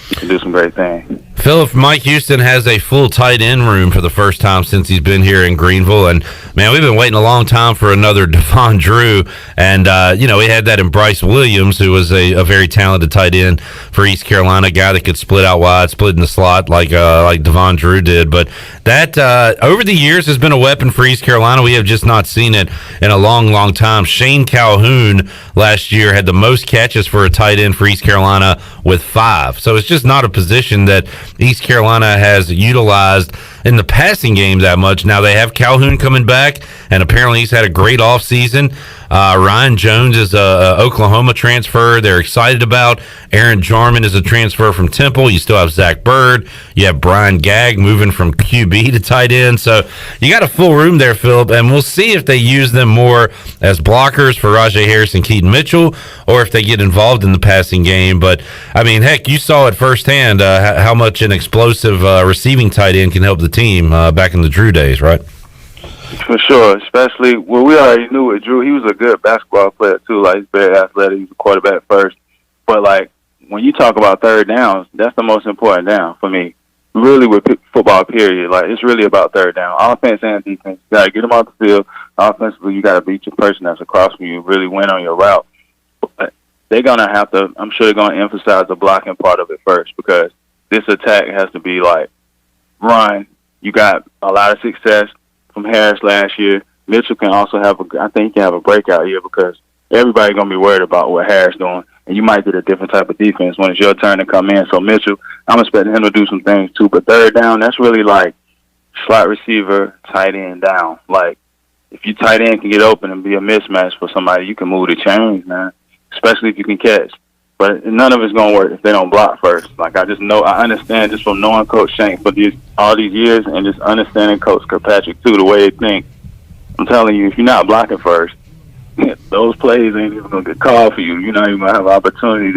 he can do some great things. Phillip, Mike Houston has a full tight end room for the first time since he's been here in Greenville. And, man, we've been waiting a long time for another Devon Drew. And, we had that in Bryce Williams, who was a very talented tight end for East Carolina, a guy that could split out wide, split in the slot like Devon Drew did. But that, over the years, has been a weapon for East Carolina. We have just not seen it in a long, long time. Shane Calhoun last year had the most catches for a tight end for East Carolina with 5. So it's just not a position that East Carolina has utilized in the passing game that much. Now they have Calhoun coming back, and apparently he's had a great offseason. Ryan Jones is a Oklahoma transfer they're excited about. Aaron Jarman is a transfer from Temple. You still have Zach Bird. You have Brian Gagg moving from QB to tight end. So you got a full room there, Phillip, and we'll see if they use them more as blockers for Rajay Harris and Keaton Mitchell, or if they get involved in the passing game. But, I mean, heck, you saw it firsthand how much an explosive receiving tight end can help the team back in the Drew days, right? For sure, especially, well, we already knew with Drew, he was a good basketball player, too. Like, he's very athletic. He's a quarterback first. But, like, when you talk about third downs, that's the most important down for me. Really, with football, period. Like, it's really about third down. Offense and defense, you got to get them off the field. Offensively, you got to beat your person that's across from you, really win on your route. But they're going to have to, I'm sure they're going to emphasize the blocking part of it first, because this attack has to be like run. You got a lot of success from Harris last year. Mitchell can also I think he can have a breakout year, because everybody's going to be worried about what Harris doing, and you might get a different type of defense when it's your turn to come in. So Mitchell, I'm expecting him to do some things too, but third down, that's really like slot receiver, tight end down. Like, if your tight end can get open and be a mismatch for somebody, you can move the chains, man, especially if you can catch. But none of it's going to work if they don't block first. Like, I understand just from knowing Coach Shank for all these years, and just understanding Coach Kirkpatrick, too, the way they think. I'm telling you, if you're not blocking first, those plays ain't even going to get called for you. You're not even going to have an opportunity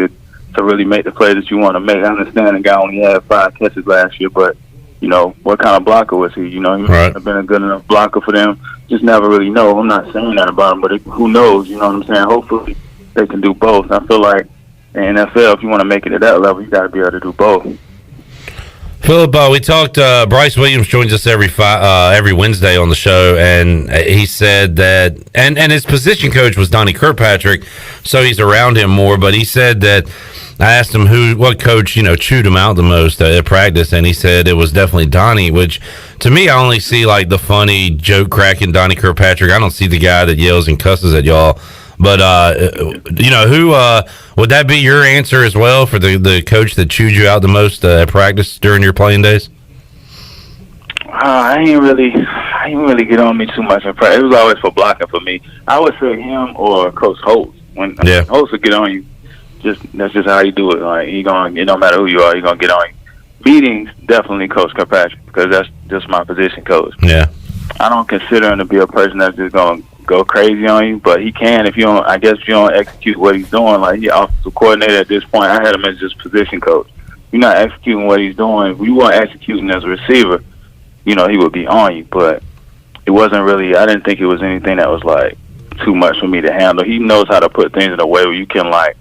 to really make the plays that you want to make. I understand the guy only had 5 catches last year, but, you know, what kind of blocker was he? You know, he might have been a good enough blocker for them. Just never really know. I'm not saying that about him, but who knows? You know what I'm saying? Hopefully they can do both. I feel like in the NFL, if you want to make it at that level, you got to be able to do both. Phillip, we talked. Bryce Williams joins us every Wednesday on the show, and he said that, and his position coach was Donnie Kirkpatrick, so he's around him more. But he said that I asked him what coach chewed him out the most at practice, and he said it was definitely Donnie. Which to me, I only see like the funny joke cracking Donnie Kirkpatrick. I don't see the guy that yells and cusses at y'all. But who would that be your answer as well for the coach that chewed you out the most at practice during your playing days? I ain't really get on me too much in practice. It was always for blocking for me. I would say him or Coach Holtz. When Holtz would get on you, that's just how you do it. Like, it don't matter who you are, he's gonna get on you. Meetings, definitely Coach Kirkpatrick, because that's just my position coach. Yeah, I don't consider him to be a person that's just gonna go crazy on you, but he can if you don't execute what he's doing. Like, he offensive coordinator at this point, I had him as just position coach. You're not executing what he's doing. If you weren't executing as a receiver, he would be on you. But it wasn't really, I didn't think it was anything that was like too much for me to handle. He knows how to put things in a way where you can like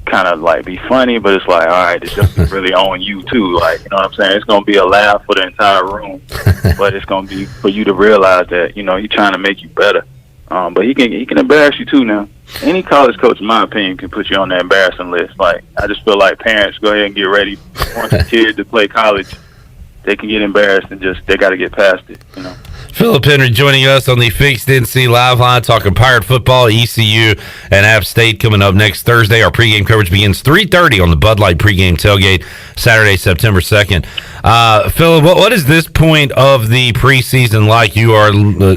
kind of like be funny, but it's like, all right, it's just really on you too. Like, you know what I'm saying? It's gonna be a laugh for the entire room, but it's gonna be for you to realize that he's trying to make you better. But he can embarrass you too now. Any college coach, in my opinion, can put you on the embarrassing list. Like, I just feel like parents, go ahead and get ready. Want your kid to play college, they can get embarrassed, and they got to get past it. Phillip Henry joining us on the Fixed NC Live Line, talking Pirate football, ECU, and App State coming up next Thursday. Our pregame coverage begins 3:30 on the Bud Light pregame tailgate, Saturday, September 2nd. Phillip, what is this point of the preseason like? You are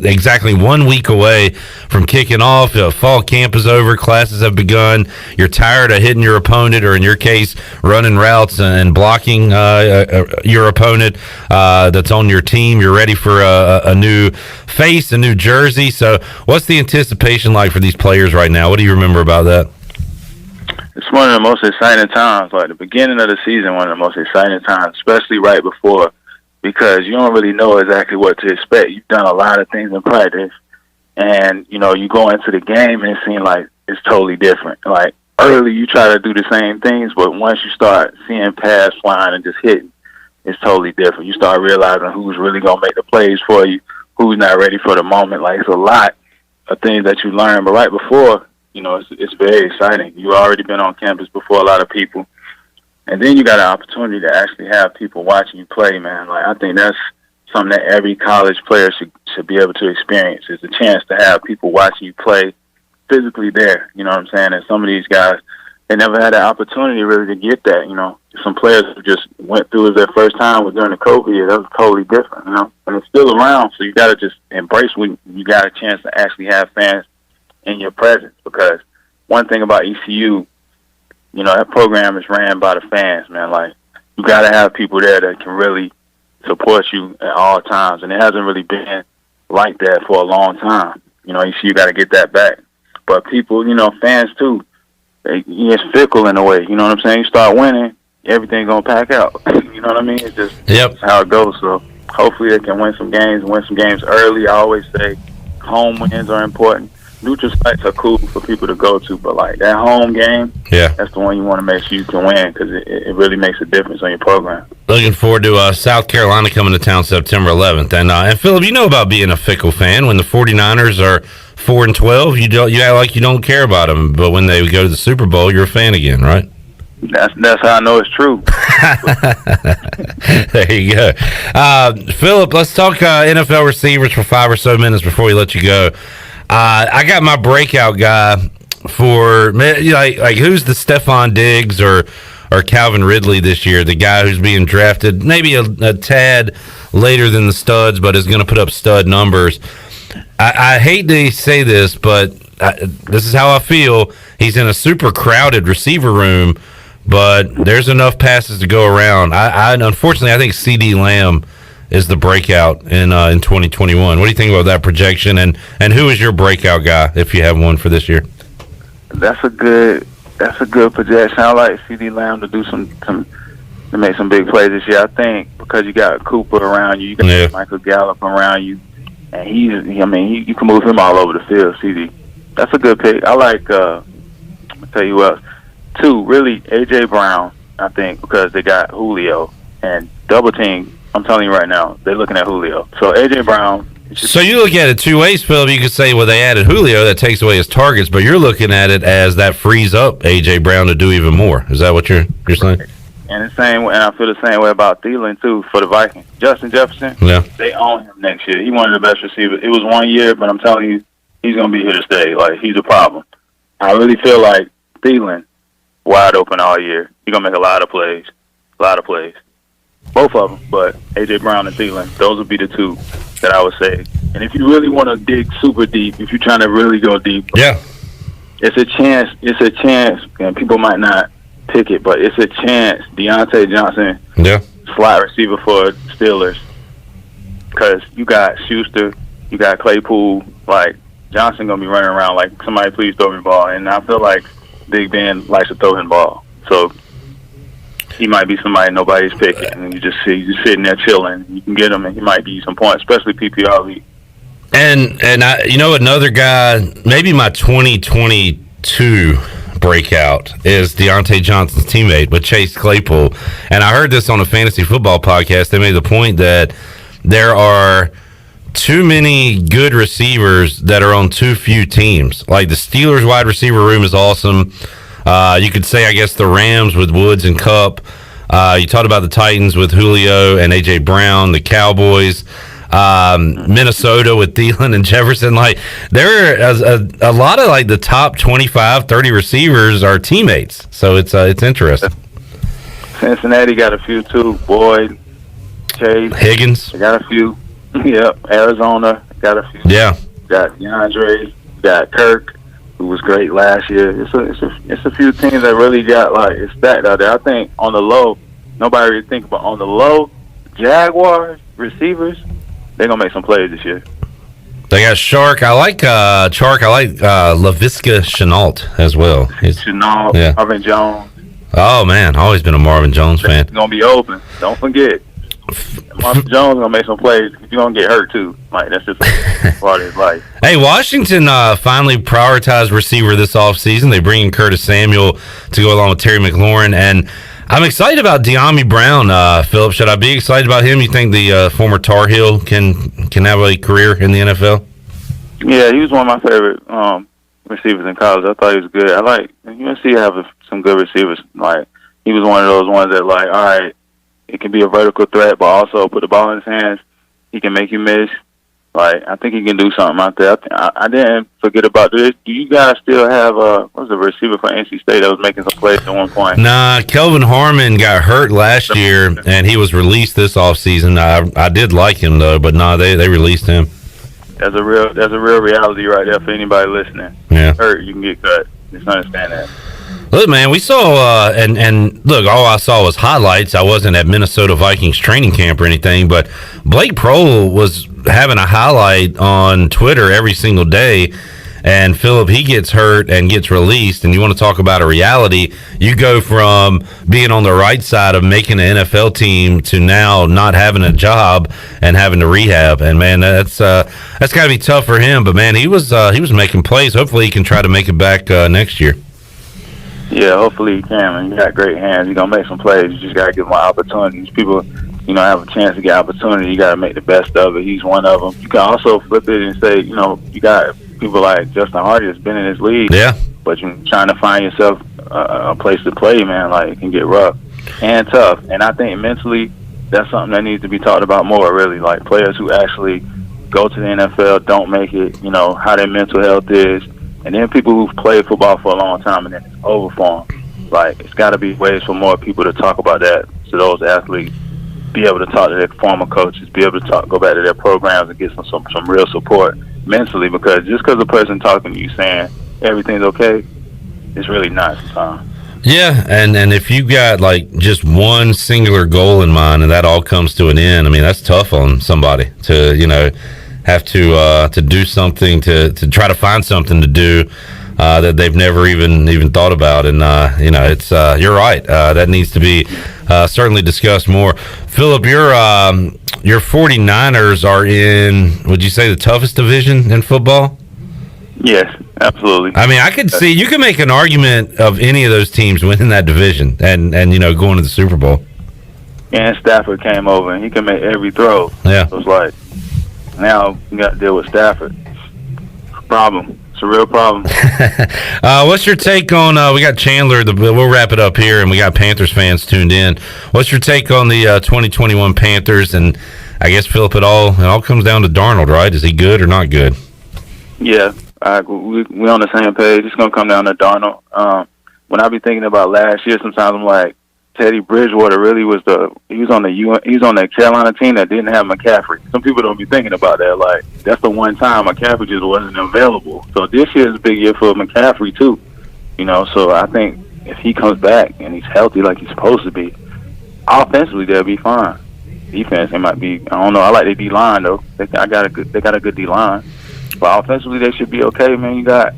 exactly 1 week away from kicking off. Fall camp is over. Classes have begun. You're tired of hitting your opponent, or in your case, running routes and blocking your opponent that's on your team. You're ready for a new face, a new jersey. So what's the anticipation like for these players right now? What do you remember about that? It's one of the most exciting times, like the beginning of the season, one of the most exciting times, especially right before, because you don't really know exactly what to expect. You've done a lot of things in practice, and, you go into the game and it seems like it's totally different. Like, early you try to do the same things, but once you start seeing pass flying and just hitting, it's totally different. You start realizing who's really going to make the plays for you, who's not ready for the moment. Like, it's a lot of things that you learn, but right before, it's very exciting. You've already been on campus before a lot of people, and then you got an opportunity to actually have people watching you play, man. Like, I think that's something that every college player should be able to experience, is a chance to have people watching you play physically there. You know what I'm saying? And some of these guys, they never had the opportunity really to get that. Some players who just went through it their first time during the COVID year. That was totally different, and it's still around. So you got to just embrace when you got a chance to actually have fans in your presence, because one thing about ECU, that program is ran by the fans, man. Like, you got to have people there that can really support you at all times, and it hasn't really been like that for a long time. ECU got to get that back. But people, fans too, it's fickle in a way. You know what I'm saying? You start winning, everything gonna pack out. You know what I mean? It's just That's how it goes. So hopefully they can win some games early. I always say home wins are important. Neutral sites are cool for people to go to, but like that home game, that's the one you want to make sure you can win, because it really makes a difference on your program. Looking forward to South Carolina coming to town September 11th. And Phillip, you know about being a fickle fan. When the 49ers are 4-12, you act like you don't care about them, but when they go to the Super Bowl, you're a fan again, right? That's how I know it's true. There you go. Phillip, let's talk NFL receivers for 5 or so minutes before we let you go. I got my breakout guy for, like who's the Stephon Diggs or Calvin Ridley this year, the guy who's being drafted maybe a tad later than the studs, but is going to put up stud numbers. I hate to say this, but this is how I feel. He's in a super crowded receiver room, but there's enough passes to go around. Unfortunately, I think CD Lamb is the breakout in 2021. What do you think about that projection? And who is your breakout guy if you have one for this year? That's a good projection. I like CD Lamb to do to make some big plays this year. I think because you got Cooper around you, you got Michael Gallup around you, and you can move him all over the field. CD, that's a good pick. I like. I'll tell you what. 2, really, AJ Brown. I think because they got Julio and double team. I'm telling you right now, they're looking at Julio. So AJ Brown. So you look at it two ways, Phillip. You could say, well, they added Julio, that takes away his targets, but you're looking at it as that frees up AJ Brown to do even more. Is that what you're saying? And the same, and I feel the same way about Thielen too for the Vikings. Justin Jefferson, they own him next year. He's one of the best receivers. It was 1 year, but I'm telling you, he's going to be here to stay. Like, he's a problem. I really feel like Thielen, wide open all year. He's going to make a lot of plays. Both of them, but A.J. Brown and Thielen, those would be the 2 that I would say. And if you really want to dig super deep, if you're trying to really go deep, it's a chance, and people might not pick it, but it's a chance Deontay Johnson, slot receiver for Steelers, because you got Schuster, you got Claypool, like Johnson going to be running around like, somebody please throw me the ball, and I feel like Big Ben likes to throw him the ball. So he might be somebody nobody's picking, and you just sitting there chilling. You can get him, and he might give you some points, especially PPR league. And another guy, maybe my 2022 breakout is Deontay Johnson's teammate with Chase Claypool. And I heard this on a fantasy football podcast. They made the point that there are too many good receivers that are on too few teams. Like the Steelers wide receiver room is awesome. You could say, I guess, the Rams with Woods and Kupp. You talked about the Titans with Julio and A.J. Brown, the Cowboys, Minnesota with Thielen and Jefferson. Like, there are a lot of, like, the top 25, 30 receivers are teammates. So it's interesting. Cincinnati got a few, too. Boyd, Chase. Higgins. They got a few. Yep. Arizona got a few. Yeah. Got DeAndre. Got Kirk, who was great last year. It's a few teams that really got, like, it's stacked out there. I think on the low, nobody really think about on the low, Jaguars receivers, they're gonna make some plays this year. They got Shark. I like Chark. I like Laviska Shenault as well. Shenault, Marvin Jones. Oh man, always been a Marvin Jones fan. It's gonna be open. Don't forget. Marvin Jones gonna make some plays. You're gonna get hurt too. Like, that's just part of his life. Hey, Washington finally prioritized receiver this offseason. They bring in Curtis Samuel to go along with Terry McLaurin, and I'm excited about De'Ami Brown. Phillip, should I be excited about him? You think the former Tar Heel can have a career in the NFL? Yeah, he was one of my favorite receivers in college. I thought he was good. I like UNC have some good receivers. Like, he was one of those ones that, like, all right, it can be a vertical threat, but also put the ball in his hands. He can make you miss. Like, I think he can do something out there. I didn't forget about this. Do you guys still have what was the receiver for NC State that was making some plays at one point? Nah, Kelvin Harmon got hurt last year, and he was released this offseason. I did like him though, but they released him. That's a real reality right there for anybody listening. Yeah, hurt, you can get cut. Just understand that. Look, man, we saw, and look, all I saw was highlights. I wasn't at Minnesota Vikings training camp or anything, but Blake Prohl was having a highlight on Twitter every single day, and Phillip, he gets hurt and gets released, and you want to talk about a reality, you go from being on the right side of making an NFL team to now not having a job and having to rehab, and man, that's got to be tough for him, but man, he was making plays. Hopefully he can try to make it back next year. Yeah, hopefully he can, man. You got great hands. You're going to make some plays. You just got to give him opportunities. People, have a chance to get opportunity. You got to make the best of it. He's one of them. You can also flip it and say, you got people like Justin Hardy that's been in this league. Yeah. But you're trying to find yourself a place to play, man. Like, it can get rough and tough. And I think mentally, that's something that needs to be talked about more, really. Like, players who actually go to the NFL, don't make it, you know, how their mental health is. And then people who've played football for a long time and then it's over for them. Like, it's got to be ways for more people to talk about that to those athletes, be able to talk to their former coaches, be able to go back to their programs and get some real support mentally, because just because a person talking to you saying everything's okay, it's really not sometimes. Yeah, and if you got like just one singular goal in mind and that all comes to an end, I mean, that's tough on somebody to, you know, have to do something to try to find something to do that they've never even thought about. And you know, it's you're right, that needs to be certainly discussed more. Phillip, your 49ers are in, would you say, the toughest division in football? Yes, absolutely. I mean, I could see, you can make an argument of any of those teams winning that division and you know, going to the Super Bowl. And Stafford came over and he can make every throw. Yeah. So it's like, now you got to deal with Stafford. Problem. It's a real problem. What's your take on, we got Chandler, we'll wrap it up here, and we got Panthers fans tuned in. What's your take on the 2021 Panthers? And I guess, Phillip, it all comes down to Darnold, right? Is he good or not good? Yeah, we're on the same page. It's going to come down to Darnold. When I be thinking about last year, sometimes I'm like, Teddy Bridgewater really was he was on the Carolina team that didn't have McCaffrey. Some people don't be thinking about that. Like, that's the one time McCaffrey just wasn't available. So this year is a big year for McCaffrey too. You know, so I think if he comes back and he's healthy like he's supposed to be, offensively they'll be fine. Defense, they might be. I don't know. I like their D line though. They got a good D line. But offensively they should be okay, man. You got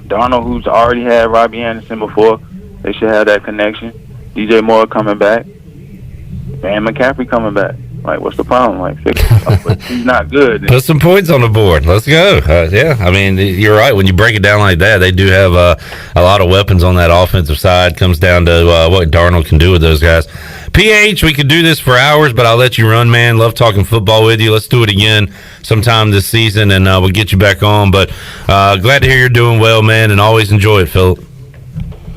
Darnold, who's already had Robbie Anderson before. They should have that connection. DJ Moore coming back, and McCaffrey coming back. Like, what's the problem? Like, fix it up. But he's not good. Put some points on the board. Let's go. Yeah, I mean, you're right. When you break it down like that, they do have a lot of weapons on that offensive side. Comes down to what Darnold can do with those guys. PH, we could do this for hours, but I'll let you run, man. Love talking football with you. Let's do it again sometime this season, and we'll get you back on. But glad to hear you're doing well, man, and always enjoy it, Phillip.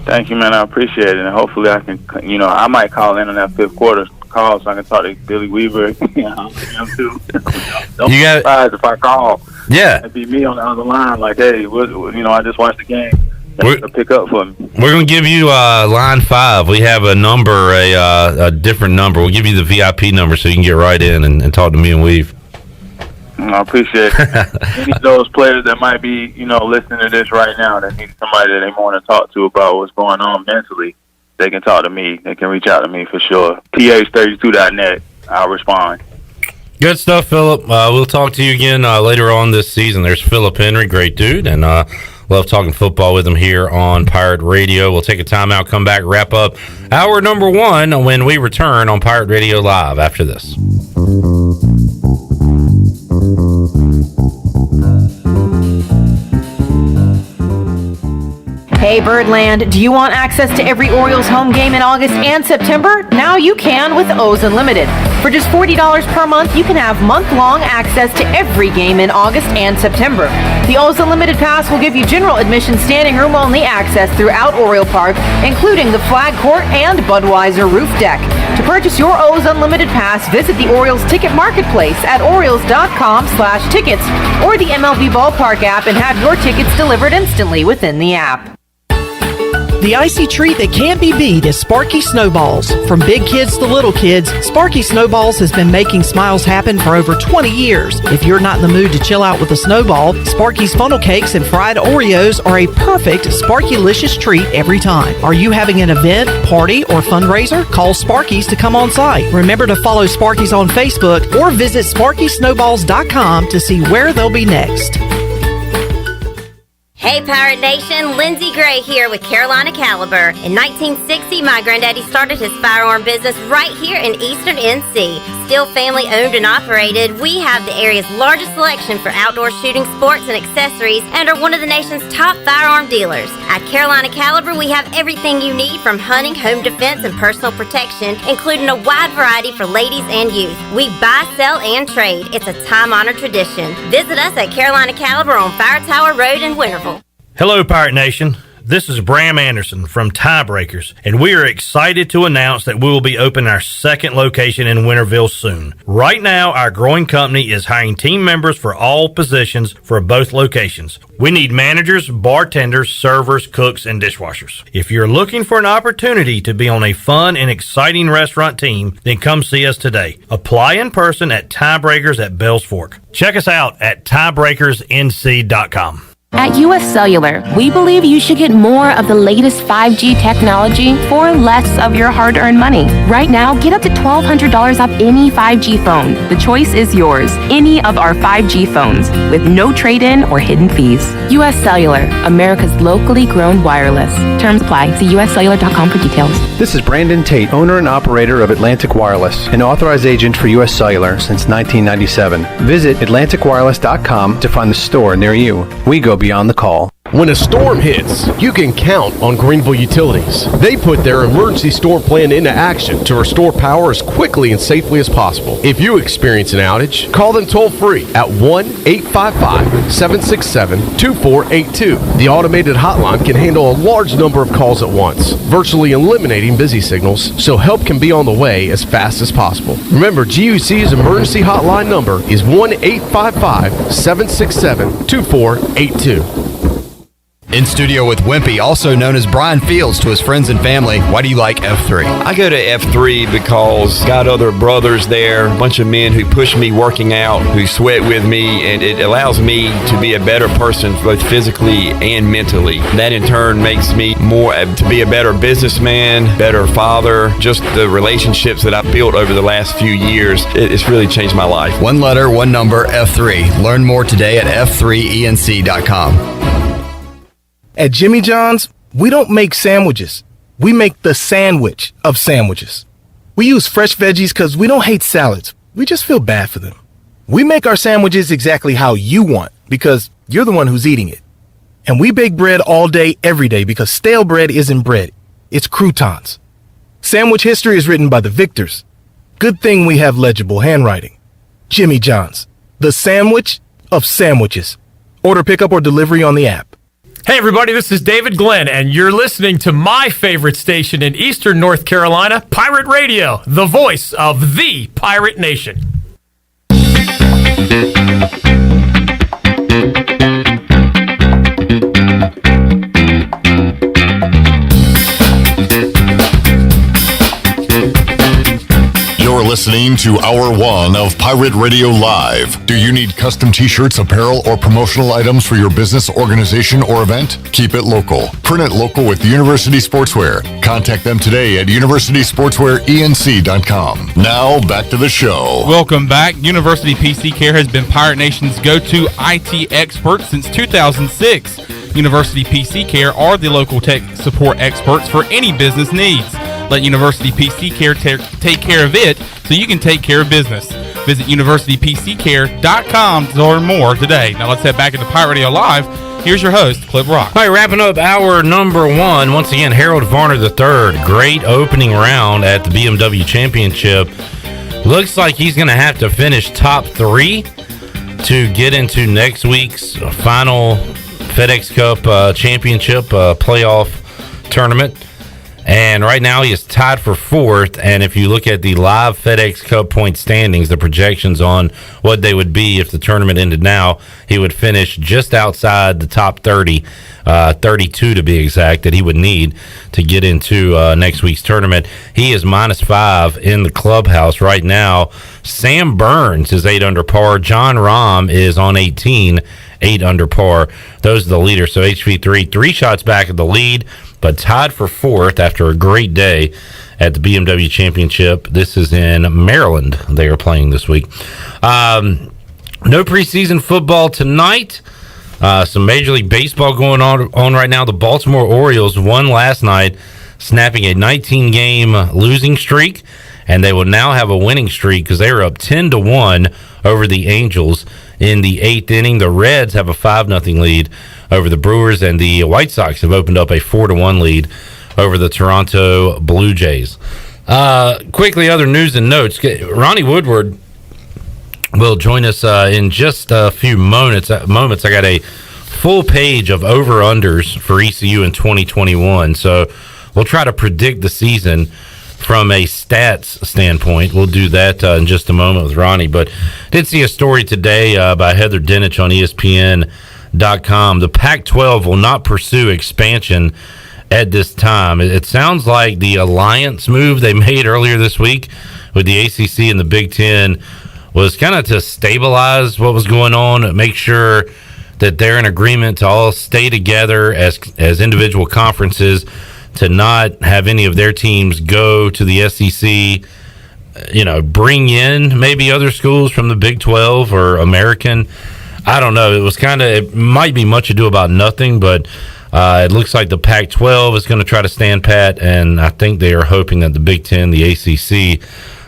Thank you, man. I appreciate it. And hopefully I can, you know, I might call in on that fifth quarter call so I can talk to Billy Weaver. You know, him too. Don't be surprised if I call. Yeah. It'd be me on the other line, like, hey, you know, I just watched the game. Pick up for me. We're going to give you line 5. We have a number, a different number. We'll give you the VIP number so you can get right in and talk to me and Weave. I appreciate it. Any of those players that might be, you know, listening to this right now that need somebody that they want to talk to about what's going on mentally, they can talk to me. They can reach out to me for sure. ph32.net. I'll respond. Good stuff, Phillip. We'll talk to you again later on this season. There's Phillip Henry, great dude, and love talking football with him here on Pirate Radio. We'll take a timeout, come back, wrap up hour number 1 when we return on Pirate Radio Live after this. Hey Birdland, do you want access to every Orioles home game in August and September? Now you can with O's Unlimited. For just $40 per month, you can have month-long access to every game in August and September. The O's Unlimited Pass will give you general admission standing room only access throughout Oriole Park, including the Flag Court and Budweiser roof deck. To purchase your O's Unlimited Pass, visit the Orioles Ticket Marketplace at Orioles.com/tickets or the MLB Ballpark app and have your tickets delivered instantly within the app. The icy treat that can't be beat is Sparky Snowballs. From big kids to little kids, Sparky Snowballs has been making smiles happen for over 20 years. If you're not in the mood to chill out with a snowball, Sparky's funnel cakes and fried Oreos are a perfect Sparky-licious treat every time. Are you having an event, party, or fundraiser? Call Sparky's to come on site. Remember to follow Sparky's on Facebook or visit SparkySnowballs.com to see where they'll be next. Hey Pirate Nation, Lindsey Gray here with Carolina Caliber. In 1960, my granddaddy started his firearm business right here in Eastern NC. Still family owned and operated, we have the area's largest selection for outdoor shooting sports and accessories and are one of the nation's top firearm dealers. At Carolina Caliber, we have everything you need from hunting, home defense, and personal protection, including a wide variety for ladies and youth. We buy, sell, and trade. It's a time-honored tradition. Visit us at Carolina Caliber on Fire Tower Road in Winterville. Hello, Pirate Nation. This is Bram Anderson from Tiebreakers, and we are excited to announce that we will be opening our second location in Winterville soon. Right now, our growing company is hiring team members for all positions for both locations. We need managers, bartenders, servers, cooks, and dishwashers. If you're looking for an opportunity to be on a fun and exciting restaurant team, then come see us today. Apply in person at Tiebreakers at Bells Fork. Check us out at tiebreakersnc.com. At US Cellular, we believe you should get more of the latest 5G technology for less of your hard-earned money. Right now, get up to $1,200 off any 5G phone. The choice is yours. Any of our 5G phones with no trade-in or hidden fees. US Cellular, America's locally grown wireless. Terms apply. See uscellular.com for details. This is Brandon Tate, owner and operator of Atlantic Wireless, an authorized agent for US Cellular since 1997. Visit atlanticwireless.com to find the store near you. We go beyond the call. When a storm hits, you can count on Greenville Utilities. They put their emergency storm plan into action to restore power as quickly and safely as possible. If you experience an outage, call them toll-free at 1-855-767-2482. The automated hotline can handle a large number of calls at once, virtually eliminating busy signals, so help can be on the way as fast as possible. Remember, GUC's emergency hotline number is 1-855-767-2482. In studio with Wimpy, also known as Brian Fields to his friends and family. Why do you like F3? I go to F3 because got other brothers there, a bunch of men who push me working out, who sweat with me, and it allows me to be a better person both physically and mentally. That in turn makes me more to be a better businessman, better father. Just the relationships that I've built over the last few years, it's really changed my life. One letter, one number, F3. Learn more today at f3enc.com. At Jimmy John's, we don't make sandwiches. We make the sandwich of sandwiches. We use fresh veggies because we don't hate salads. We just feel bad for them. We make our sandwiches exactly how you want because you're the one who's eating it. And we bake bread all day, every day because stale bread isn't bread. It's croutons. Sandwich history is written by the victors. Good thing we have legible handwriting. Jimmy John's, the sandwich of sandwiches. Order pickup or delivery on the app. Hey everybody, this is David Glenn, and you're listening to my favorite station in Eastern North Carolina, Pirate Radio, the voice of the Pirate Nation. You're listening to Hour 1 of Pirate Radio Live. Do you need custom t-shirts, apparel, or promotional items for your business, organization, or event? Keep it local. Print it local with University Sportswear. Contact them today at universitysportswearenc.com. Now, back to the show. Welcome back. University PC Care has been Pirate Nation's go-to IT expert since 2006. University PC Care are the local tech support experts for any business needs. Let University PC Care take care of it so you can take care of business. Visit universitypccare.com to learn more today. Now let's head back into Pirate Radio Live. Here's your host, Clip Rock. All right, wrapping up hour number 1. Once again, Harold Varner III. Great opening round at the BMW Championship. Looks like he's going to have to finish top 3 to get into next week's final FedEx Cup Championship playoff tournament. And right now he is tied for 4th. And if you look at the live FedEx Cup point standings, the projections on what they would be if the tournament ended now, he would finish just outside the top 30, 32 to be exact, that he would need to get into next week's tournament. He is -5 in the clubhouse right now. Sam Burns is 8 under par. John Rahm is on 18, 8 under par. Those are the leaders. So HV3, 3 shots back at the lead, but tied for 4th after a great day at the BMW Championship. This is in Maryland. They are playing this week. No preseason football tonight. Some Major League Baseball going on right now. The Baltimore Orioles won last night, snapping a 19-game losing streak, and they will now have a winning streak because they were up 10-1 over the Angels in the 8th inning. The Reds have a 5-0 lead over the Brewers, and the White Sox have opened up a 4-1 lead over the Toronto Blue Jays. Quickly, other news and notes. Ronnie Woodward will join us in just a few moments. I got a full page of over-unders for ECU in 2021, so we'll try to predict the season from a stats standpoint. We'll do that in just a moment with Ronnie, but did see a story today by Heather Dinich on ESPN.com. The Pac-12 will not pursue expansion at this time. It sounds like the alliance move they made earlier this week with the ACC and the Big Ten was kind of to stabilize what was going on, make sure that they're in agreement to all stay together as individual conferences, to not have any of their teams go to the SEC, bring in maybe other schools from the Big 12 or American. I don't know. It might be much ado about nothing, but it looks like the Pac-12 is going to try to stand pat, and I think they are hoping that the Big Ten, the ACC,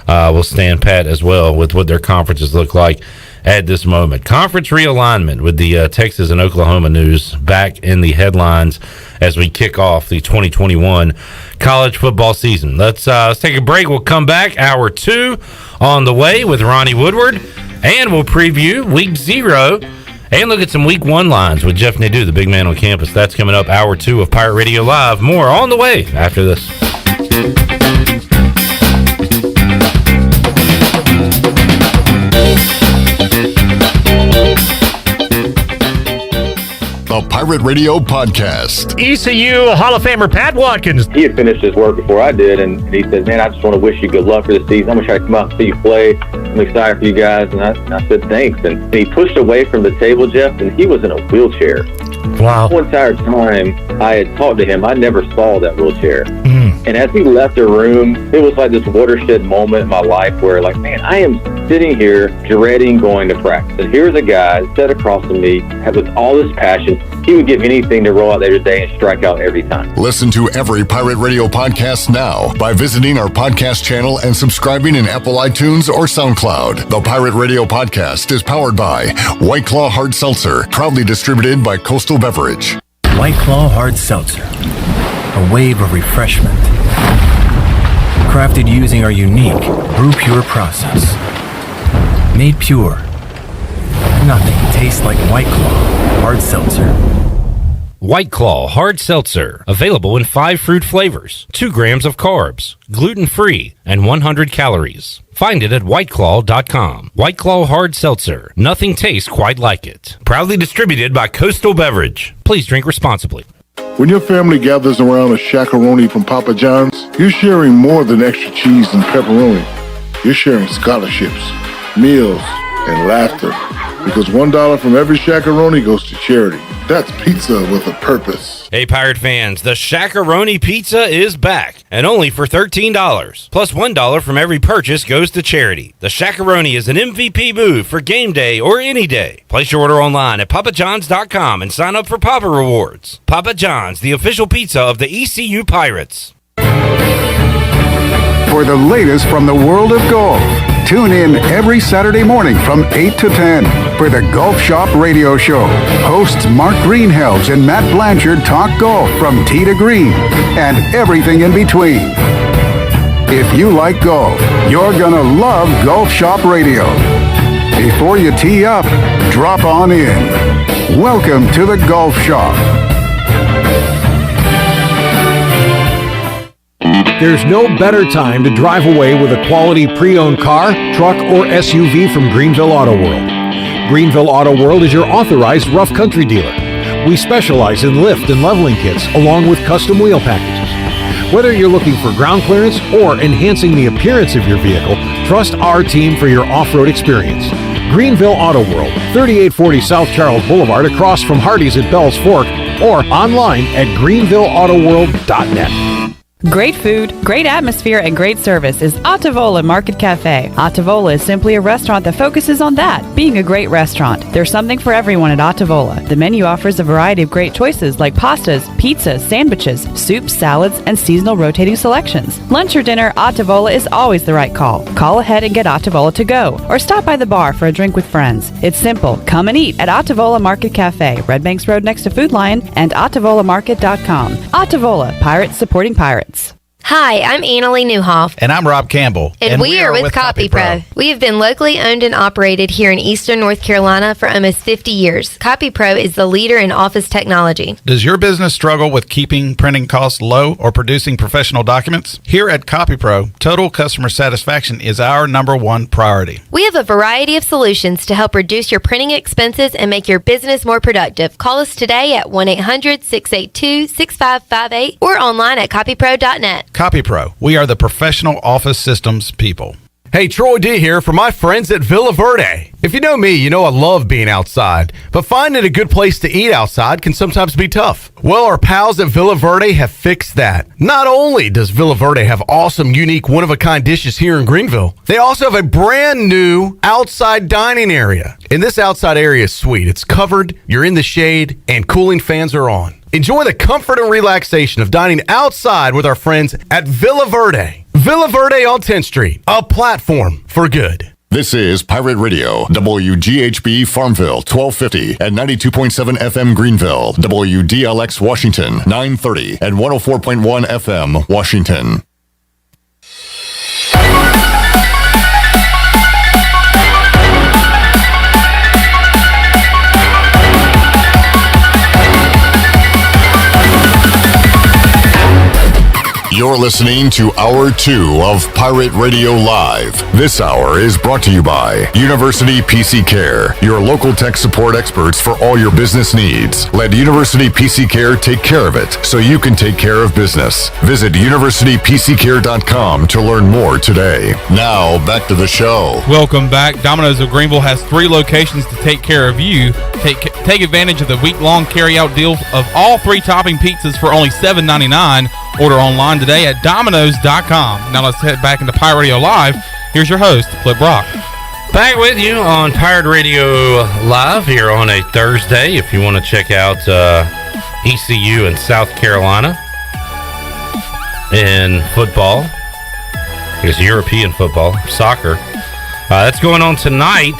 will stand pat as well with what their conferences look like at this moment. Conference realignment with the Texas and Oklahoma news back in the headlines as we kick off the 2021 college football season. Let's take a break. We'll come back. Hour 2 on the way with Ronnie Woodward, and we'll preview Week 0 and look at some Week 1 lines with Jeff Nadu, the big man on campus. That's coming up. Hour 2 of Pirate Radio Live. More on the way after this. The Pirate Radio Podcast. ECU Hall of Famer Pat Watkins. He had finished his work before I did, and he said, man, I just want to wish you good luck for the season. I'm going to try to come out and see you play. I'm excited for you guys. And I said, thanks. And he pushed away from the table, Jeff, and he was in a wheelchair. Wow. The whole entire time I had talked to him, I never saw that wheelchair. And as he left the room, it was like this watershed moment in my life where, like, man, I am sitting here dreading going to practice. And here's a guy sat across from me with all this passion. He would give anything to roll out there today and strike out every time. Listen to every Pirate Radio podcast now by visiting our podcast channel and subscribing in Apple iTunes or SoundCloud. The Pirate Radio Podcast is powered by White Claw Hard Seltzer, proudly distributed by Coastal Beverage. White Claw Hard Seltzer, a wave of refreshment. Crafted using our unique Brew Pure process. Made pure. Nothing tastes like White Claw Hard Seltzer. White Claw Hard Seltzer, available in 5 fruit flavors, 2 grams of carbs, gluten-free, and 100 calories. Find it at whiteclaw.com. White Claw Hard Seltzer, nothing tastes quite like it. Proudly distributed by Coastal Beverage. Please drink responsibly. When your family gathers around a shakaroni from Papa John's, you're sharing more than extra cheese and pepperoni. You're sharing scholarships, meals, and laughter. Because $1 from every shakaroni goes to charity. That's pizza with a purpose. Hey, Pirate fans, the Shakaroni Pizza is back, and only for $13. Plus $1 from every purchase goes to charity. The Shakaroni is an MVP move for game day or any day. Place your order online at papajohns.com and sign up for Papa Rewards. Papa John's, the official pizza of the ECU Pirates. For the latest from the world of golf, tune in every Saturday morning from 8 to 10 for the Golf Shop Radio Show. Hosts Mark Greenhelves and Matt Blanchard talk golf from tee to green and everything in between. If you like golf, you're gonna love Golf Shop Radio. Before you tee up, drop on in. Welcome to the Golf Shop. There's no better time to drive away with a quality pre-owned car, truck, or SUV from Greenville Auto World. Greenville Auto World is your authorized rough country dealer. We specialize in lift and leveling kits along with custom wheel packages. Whether you're looking for ground clearance or enhancing the appearance of your vehicle, trust our team for your off-road experience. Greenville Auto World, 3840 South Charles Boulevard across from Hardee's at Bell's Fork, or online at greenvilleautoworld.net. Great food, great atmosphere, and great service is Ottavola Market Cafe. Ottavola is simply a restaurant that focuses on that, being a great restaurant. There's something for everyone at Ottavola. The menu offers a variety of great choices like pastas, pizzas, sandwiches, soups, salads, and seasonal rotating selections. Lunch or dinner, Ottavola is always the right call. Call ahead and get Ottavola to go, or stop by the bar for a drink with friends. It's simple. Come and eat at Ottavola Market Cafe, Red Banks Road next to Food Lion, and OttavolaMarket.com. Ottavola, pirates supporting pirates. Hi, I'm Annalie Newhoff. And I'm Rob Campbell. And we are with CopyPro. We have been locally owned and operated here in Eastern North Carolina for almost 50 years. CopyPro is the leader in office technology. Does your business struggle with keeping printing costs low or producing professional documents? Here at CopyPro, total customer satisfaction is our #1 priority. We have a variety of solutions to help reduce your printing expenses and make your business more productive. Call us today at 1-800-682-6558 or online at copypro.net. CopyPro, we are the professional office systems people. Hey, Troy D here for my friends at Villa Verde. If you know me, you know I love being outside, but finding a good place to eat outside can sometimes be tough. Well, our pals at Villa Verde have fixed that. Not only does Villa Verde have awesome, unique, one-of-a-kind dishes here in Greenville, they also have a brand new outside dining area. And this outside area is sweet. It's covered, you're in the shade, and cooling fans are on. Enjoy the comfort and relaxation of dining outside with our friends at Villa Verde. Villa Verde on 10th Street, a platform for good. This is Pirate Radio, WGHB Farmville, 1250 and 92.7 FM Greenville, WDLX Washington, 930 and 104.1 FM Washington. You're listening to Hour 2 of Pirate Radio Live. This hour is brought to you by University PC Care, your local tech support experts for all your business needs. Let University PC Care take care of it so you can take care of business. Visit universitypccare.com to learn more today. Now, back to the show. Welcome back. Domino's of Greenville has 3 locations to take care of you. Take advantage of the week-long carry-out deal of all 3 topping pizzas for only $7.99. Order online today at Domino's.com. Now let's head back into Pirate Radio Live. Here's your host, Flip Brock. Back with you on Pirate Radio Live here on a Thursday. If you want to check out ECU in South Carolina in football, I guess European football, soccer. That's going on tonight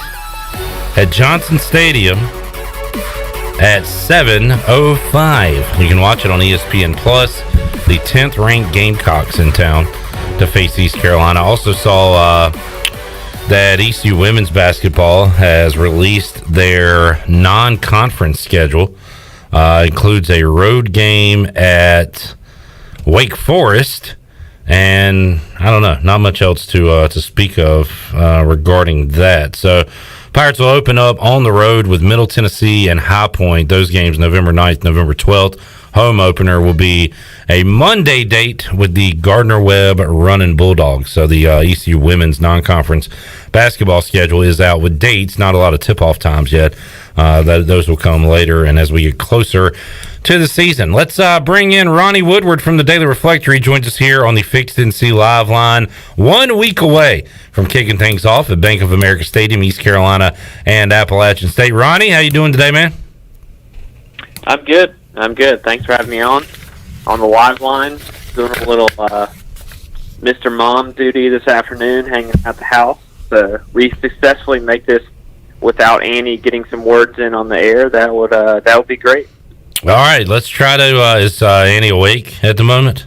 at Johnson Stadium at 7:05. You can watch it on ESPN Plus. The 10th ranked Gamecocks in town to face East Carolina. Also saw that ECU women's basketball has released their non-conference schedule. Includes a road game at Wake Forest, and I don't know, not much else to speak of regarding that. So Pirates will open up on the road with Middle Tennessee and High Point. Those games November 9th, November 12th. Home opener will be a Monday date with the Gardner-Webb Running Bulldogs. So the ECU women's non-conference basketball schedule is out with dates. Not a lot of tip-off times yet. Those will come later and as we get closer to the season. Let's bring in Ronnie Woodward from the Daily Reflector. He joins us here on the Fixed NC Live line 1 week away from kicking things off at Bank of America Stadium, East Carolina and Appalachian State. Ronnie, how you doing today, man? I'm good. Thanks for having me on the live line. Doing a little Mr. Mom duty this afternoon, hanging out the house. So we successfully make this without Annie getting some words in on the air. That would be great. All right, let's try to. Is Annie awake at the moment?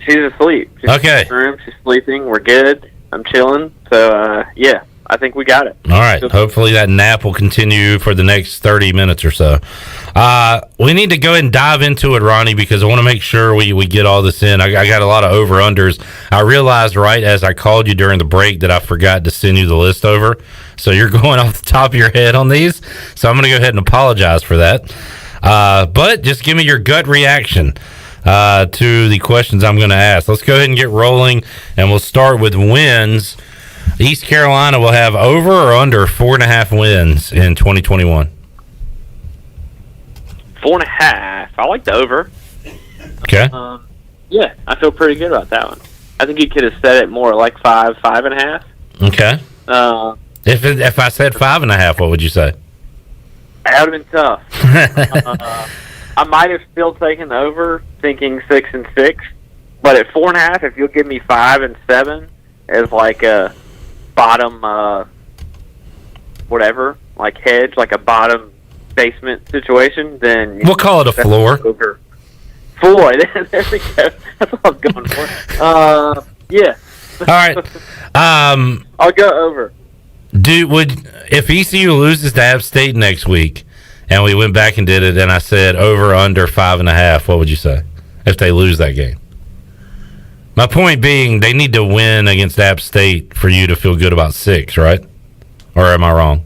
She's asleep. She's okay. In the room. She's sleeping. We're good. I'm chilling. So yeah, I think we got it. All right. Hopefully that nap will continue for the next 30 minutes or so. We need to go ahead and dive into it, Ronnie, because I want to make sure we get all this in. I got a lot of over-unders. I realized right as I called you during the break that I forgot to send you the list over. So you're going off the top of your head on these. So I'm going to go ahead and apologize for that. But just give me your gut reaction to the questions I'm going to ask. Let's go ahead and get rolling, and we'll start with wins. East Carolina will have over or under 4.5 wins in 2021. 4.5. I like the over. Okay. Yeah, I feel pretty good about that one. I think you could have said it more like 5.5. Okay. If I said 5.5, what would you say? That would have been tough. I might have still taken over, thinking 6 and 6. But at 4.5, if you'll give me 5 and 7 as like a bottom, whatever, like hedge, like a bottom basement situation, then we'll call it a floor. Over. Floor. There we go. That's what I was going for. Yeah. All right. I'll go over. If ECU loses to App State next week, and we went back and did it, and I said over under 5.5, what would you say if they lose that game? My point being, they need to win against App State for you to feel good about 6, right? Or am I wrong?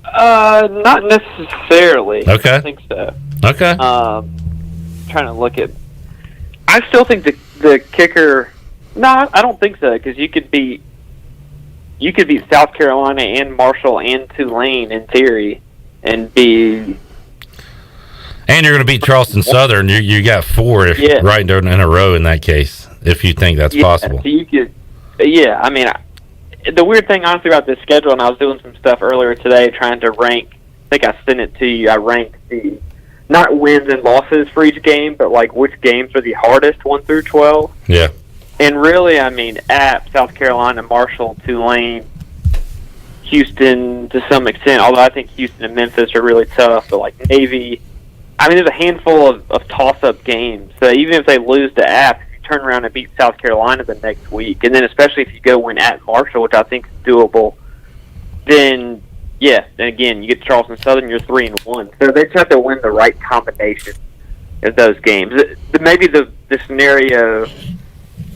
Not necessarily. Okay. I think so. Okay. Trying to look at. I still think the kicker. No, I don't think so, because you could beat South Carolina and Marshall and Tulane in theory, and be. And you're going to beat Charleston Southern. You got 4 right in a row in that case, if you think that's possible. So you could. Yeah, I mean, the weird thing, honestly, about this schedule, and I was doing some stuff earlier today trying to rank. I think I sent it to you. I ranked the not wins and losses for each game, but like which games are the hardest 1 through 12. Yeah. And really, I mean, App, South Carolina, Marshall, Tulane, Houston to some extent, although I think Houston and Memphis are really tough, but like Navy, I mean, there's a handful of toss-up games. So even if they lose to App, if you turn around and beat South Carolina the next week, and then especially if you go win at Marshall, which I think is doable, then, yeah, then again, you get Charleston Southern, you're 3-1. So they just have to win the right combination of those games. Maybe the scenario...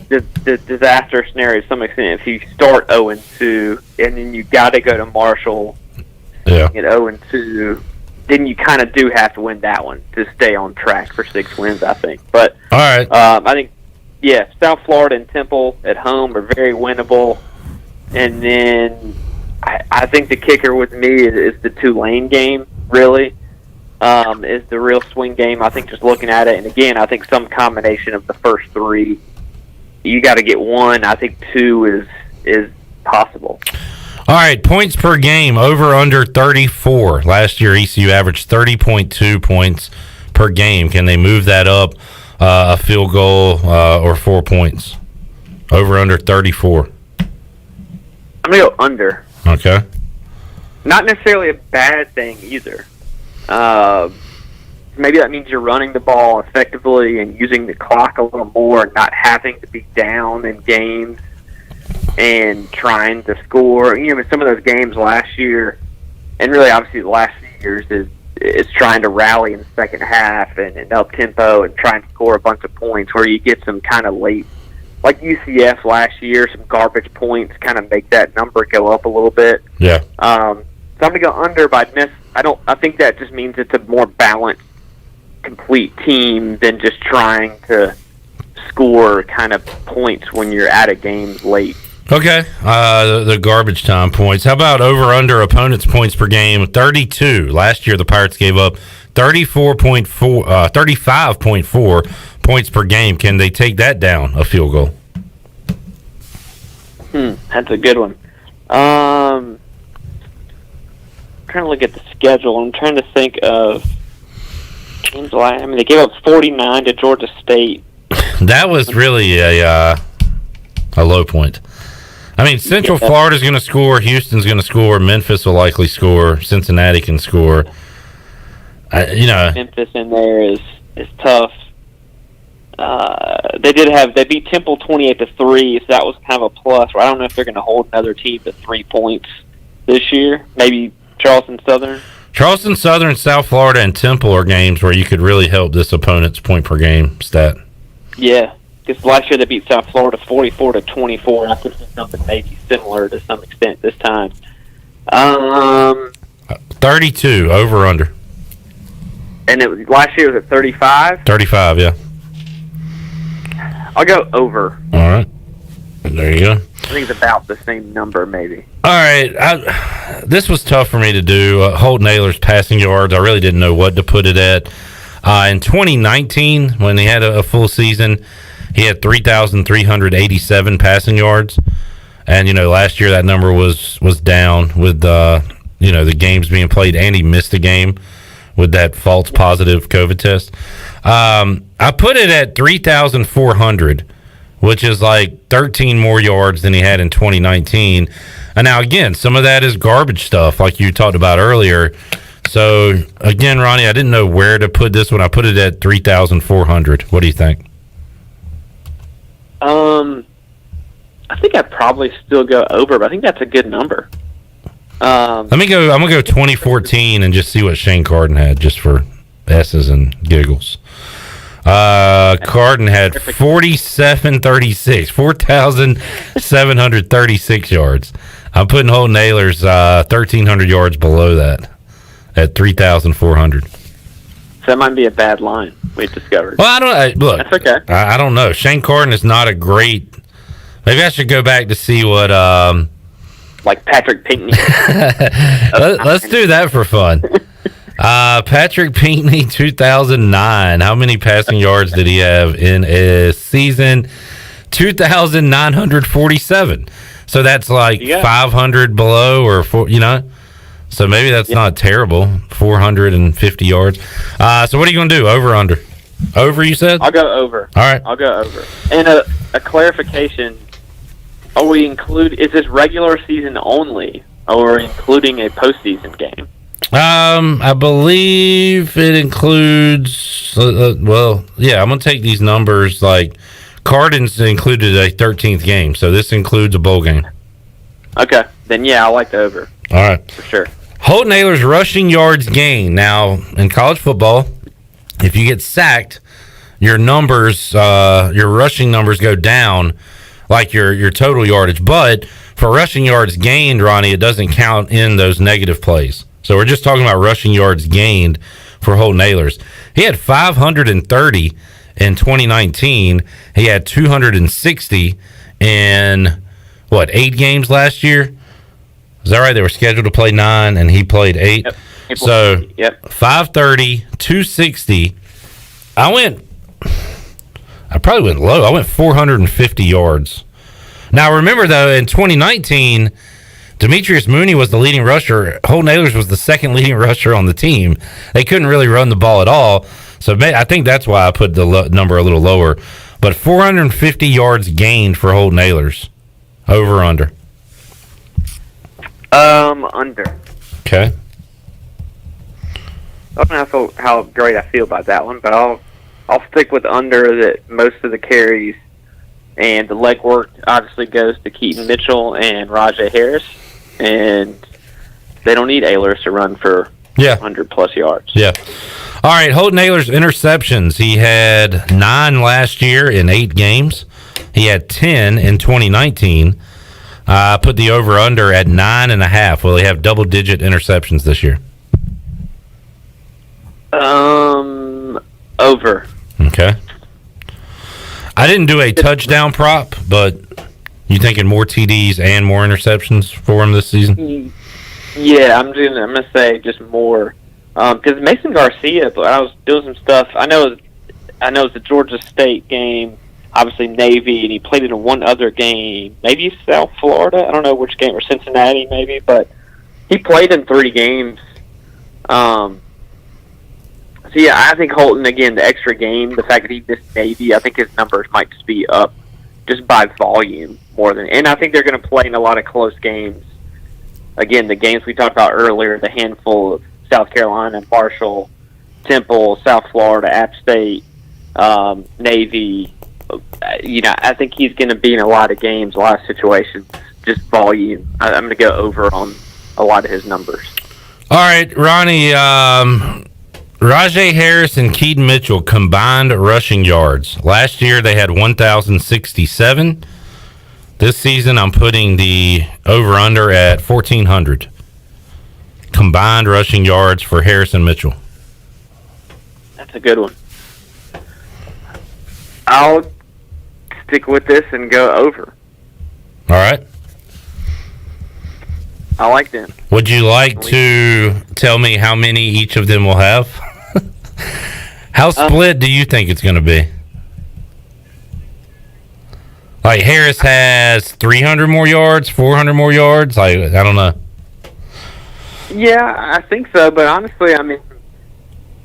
The disaster scenario to some extent, if you start 0-2 and then you got to go to Marshall at 0-2, then you kind of do have to win that one to stay on track for 6 wins, I think. But all right, I think South Florida and Temple at home are very winnable, and then I think the kicker with me is the Tulane game. Really, is the real swing game. I think just looking at it, and again, I think some combination of the first 3. You got to get 1. I think 2 is possible. All right, points per game, over under 34. Last year, ECU averaged 30.2 points per game. Can they move that up a field goal or 4 points? Over under 34. I'm going to go under. Okay. Not necessarily a bad thing either. Maybe that means you're running the ball effectively and using the clock a little more and not having to be down in games and trying to score. You know, in some of those games last year, and really obviously the last few years, is trying to rally in the second half and up-tempo and trying to score a bunch of points where you get some kind of late, like UCF last year, some garbage points kind of make that number go up a little bit. Yeah. So I'm going to go under, but I think that just means it's a more balanced, complete team than just trying to score kind of points when you're out of games late. Okay, the garbage time points. How about over under opponents' points per game? 32. Last year, the Pirates gave up 35.4 points per game. Can they take that down a field goal? That's a good one. I'm trying to look at the schedule. I'm trying to think of games. I mean, they gave up 49 to Georgia State. That was really a low point. I mean, Central Florida's going to score, Houston's going to score, Memphis will likely score, Cincinnati can score. Memphis in there is tough. They beat Temple 28-3, so that was kind of a plus. I don't know if they're going to hold another team to 3 points this year. Maybe Charleston Southern. Charleston Southern, South Florida, and Temple are games where you could really help this opponent's point per game stat. Yeah, because last year they beat South Florida 44-24. I could see something maybe similar to some extent this time. 32 over under. And last year was at 35. 35, yeah. I'll go over. All right, there you go. I think it's about the same number, maybe. All right, this was tough for me to do. Holt Naylor's passing yards, I really didn't know what to put it at. In 2019, when he had a full season, He had 3,387 passing yards. And, last year that number was down with, the games being played, and he missed a game with that false positive COVID test. I put it at 3,400, which is like 13 more yards than he had in 2019. And now, again, some of that is garbage stuff like you talked about earlier. So, again, Ronnie, I didn't know where to put this one. I put it at 3,400. What do you think? I think I'd probably still go over, but I think that's a good number. Let me go. I'm gonna go 2014 and just see what Shane Carden had, just for S's and giggles. Carden had 4,736 yards. I'm putting Holton Ahlers 1,300 yards below that at 3,400. So that might be a bad line we discovered. Well, I don't look. That's okay. I don't know. Shane Carden is not a great. Maybe I should go back to see what. Like Patrick Pinckney. Let's do that for fun. Patrick Pinckney, 2009. How many passing yards did he have in a season? 2,947. So that's like 500 below, or So maybe that's not terrible. 450 yards. So what are you going to do? Over or under? Over, you said? I'll go over. All right. I'll go over. And a clarification. Is this regular season only, or including a postseason game? I believe it includes. I'm going to take these numbers. Like Carden's included a 13th game, so this includes a bowl game. Okay, then I like the over. All right, for sure. Holton Ahlers rushing yards gain. Now in college football, if you get sacked, your numbers, your rushing numbers go down, like your total yardage. But for rushing yards gained, Ronnie, it doesn't count in those negative plays. So we're just talking about rushing yards gained for Holton Ahlers. He had 530 in 2019. He had 260 in 8 games last year? Is that right? They were scheduled to play 9 and he played 8. Yep. So 530, 260. I probably went low. I went 450 yards. Now remember though, in 2019, Demetrius Mooney was the leading rusher. Holton Ahlers was the second leading rusher on the team. They couldn't really run the ball at all. So I think that's why I put the number a little lower. But 450 yards gained for Holton Ahlers. Over or under? Under. Okay. I don't know how great I feel about that one, but I'll stick with under. That most of the carries and the leg work obviously goes to Keaton Mitchell and Rajay Harris, and they don't need Ahlers to run for 100+ yards. Yeah. All right, Holton Ahlers interceptions. He had 9 last year in 8 games. He had 10 in 2019. I put the over-under at 9.5. Will he have double-digit interceptions this year? Over. Okay. I didn't do a touchdown prop, but you thinking more TDs and more interceptions for him this season? Yeah, I'm gonna say just more, because Mason Garcia. But I was doing some stuff. I know it's the Georgia State game, obviously Navy, and he played in one other game, maybe South Florida. I don't know which game, or Cincinnati maybe, but he played in 3 games. So yeah, I think Holton, again, the extra game, the fact that he missed Navy, I think his numbers might just be up just by volume more than, and I think they're going to play in a lot of close games. Again, the games we talked about earlier, the handful of South Carolina, Marshall, Temple, South Florida, App State, Navy. I think he's going to be in a lot of games, a lot of situations, just volume. I'm going to go over on a lot of his numbers. All right, Ronnie, Rajay Harris and Keaton Mitchell combined rushing yards. Last year they had 1,067. This season I'm putting the over-under at 1,400. Combined rushing yards for Harris and Mitchell. That's a good one. I'll stick with this and go over. All right. I like them. Would you like to tell me how many each of them will have? How split do you think it's going to be? Like Harris has 300 more yards, 400 more yards. I don't know. Yeah, I think so. But honestly, I mean,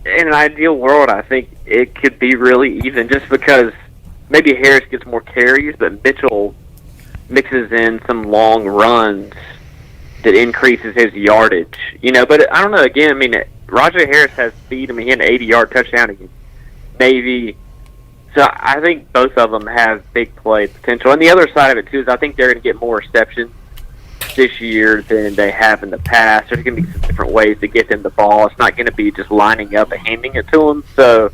in an ideal world, I think it could be really even, just because maybe Harris gets more carries, but Mitchell mixes in some long runs that increases his yardage. But I don't know. Again, I mean, Rajay Harris has speed. I mean, he had an 80-yard touchdown against Navy. So I think both of them have big play potential. And the other side of it, too, is I think they're going to get more receptions this year than they have in the past. There's going to be some different ways to get them the ball. It's not going to be just lining up and handing it to them. So,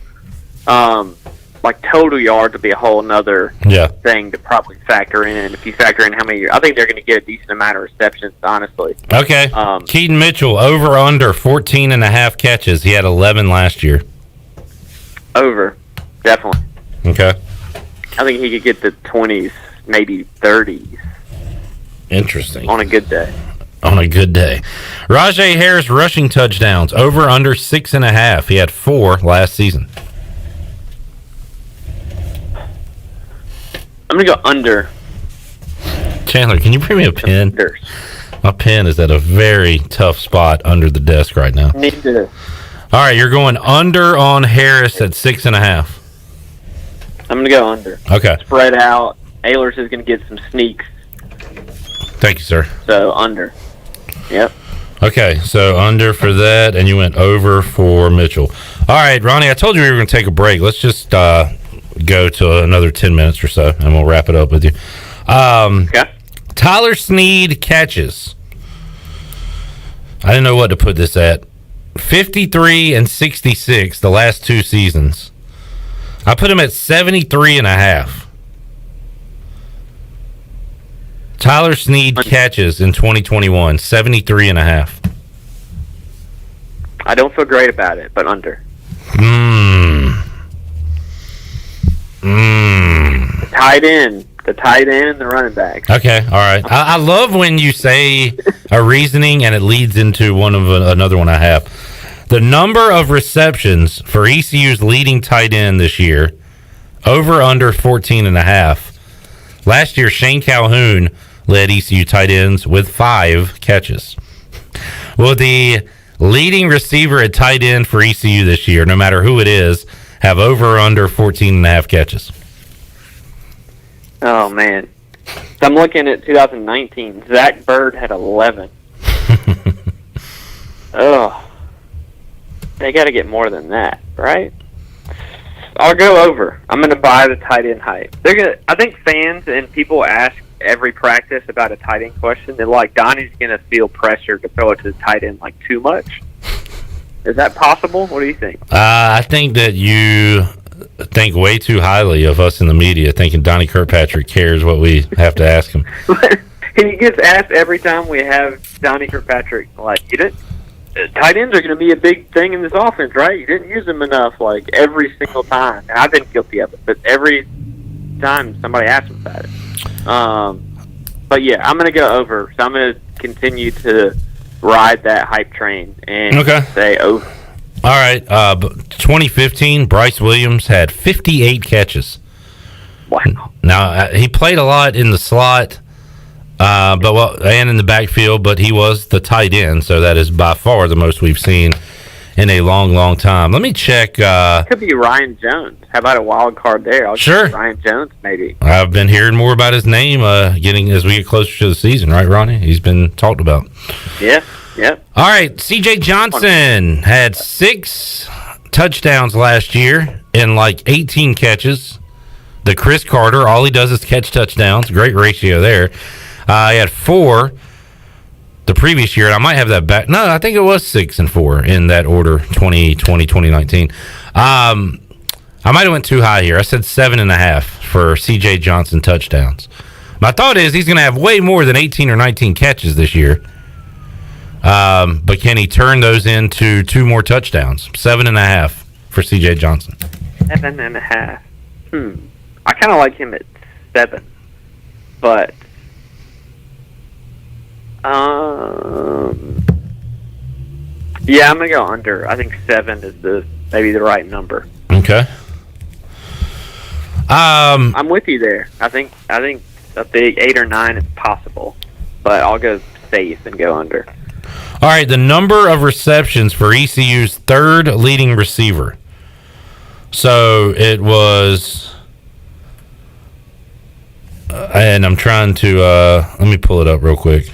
like, total yards will be a whole nother thing to probably factor in. If you factor in how many, I think they're going to get a decent amount of receptions, honestly. Okay. Keaton Mitchell, over under 14.5 catches. He had 11 last year. Over, definitely. Okay. I think he could get the 20s, maybe 30s. Interesting. On a good day. On a good day. Rajay Harris rushing touchdowns, over under 6.5. He had 4 last season. I'm going to go under. Chandler, can you bring me a pen? Under. My pen is at a very tough spot under the desk right now. Need to. All right, you're going under on Harris at 6.5. I'm going to go under. Okay. Spread out. Ehlers is going to get some sneaks. Thank you, sir. So, under. Yep. Okay, so under for that, and you went over for Mitchell. All right, Ronnie, I told you we were going to take a break. Let's just go to another 10 minutes or so, and we'll wrap it up with you. Okay. Tyler Snead catches. I didn't know what to put this at. 53 and 66 the last 2 seasons. I put him at 73.5. Tyler Snead catches in 2021, 73.5. I don't feel great about it, but under. The tight end and the running back. Okay, all right. I love when you say a reasoning and it leads into another one I have. The number of receptions for ECU's leading tight end this year, over under 14.5. Last year, Shane Calhoun led ECU tight ends with 5 catches. Will the leading receiver at tight end for ECU this year, no matter who it is, have over or under 14.5 catches? Oh, man. So I'm looking at 2019. Zach Bird had 11. Oh. They got to get more than that, right? I'll go over. I'm going to buy the tight end hype. I think fans and people ask every practice about a tight end question. They're like, Donnie's going to feel pressure to throw it to the tight end like too much. Is that possible? What do you think? I think that you think way too highly of us in the media, thinking Donnie Kirkpatrick cares what we have to ask him. He gets asked every time we have Donnie Kirkpatrick, like, tight ends are going to be a big thing in this offense, right? You didn't use them enough, like, every single time. And I've been guilty of it, but every time somebody asks me about it. But, yeah, I'm going to go over. So I'm going to continue to ride that hype train and say over. All right. 2015, Bryce Williams had 58 catches. Wow. Now, he played a lot in the slot. And in the backfield, but he was the tight end, so that is by far the most we've seen in a long, long time. Let me check. Could be Ryan Jones. How about a wild card there? Sure. Ryan Jones, maybe. I've been hearing more about his name getting as we get closer to the season, right, Ronnie? He's been talked about. Yeah. All right, C.J. Johnson had 6 touchdowns last year in like 18 catches. The Chris Carter, all he does is catch touchdowns. Great ratio there. He had 4 the previous year, and I might have that back. No, I think it was 6 and 4 in that order, 2020, 2019. I might have went too high here. I said 7.5 for C.J. Johnson touchdowns. My thought is he's going to have way more than 18 or 19 catches this year. But can he turn those into 2 more touchdowns? 7.5 for C.J. Johnson. 7.5. I kind of like him at 7, but yeah, I'm gonna go under. I think 7 is maybe the right number. Okay. I'm with you there. I think a big 8 or 9 is possible, but I'll go safe and go under. All right, the number of receptions for ECU's third leading receiver. So it was, and I'm trying to let me pull it up real quick.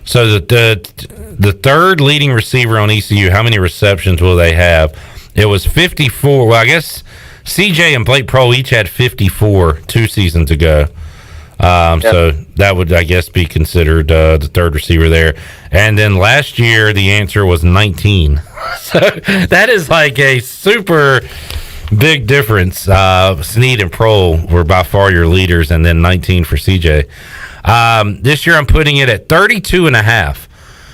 So the third leading receiver on ECU, how many receptions will they have? It was 54. Well, I guess CJ and Blake Prohl each had 54 2 seasons ago. So that would, I guess, be considered the third receiver there. And then last year, the answer was 19. So that is like a super big difference. Snead and Prohl were by far your leaders, and then 19 for CJ. This year, I'm putting it at 32.5.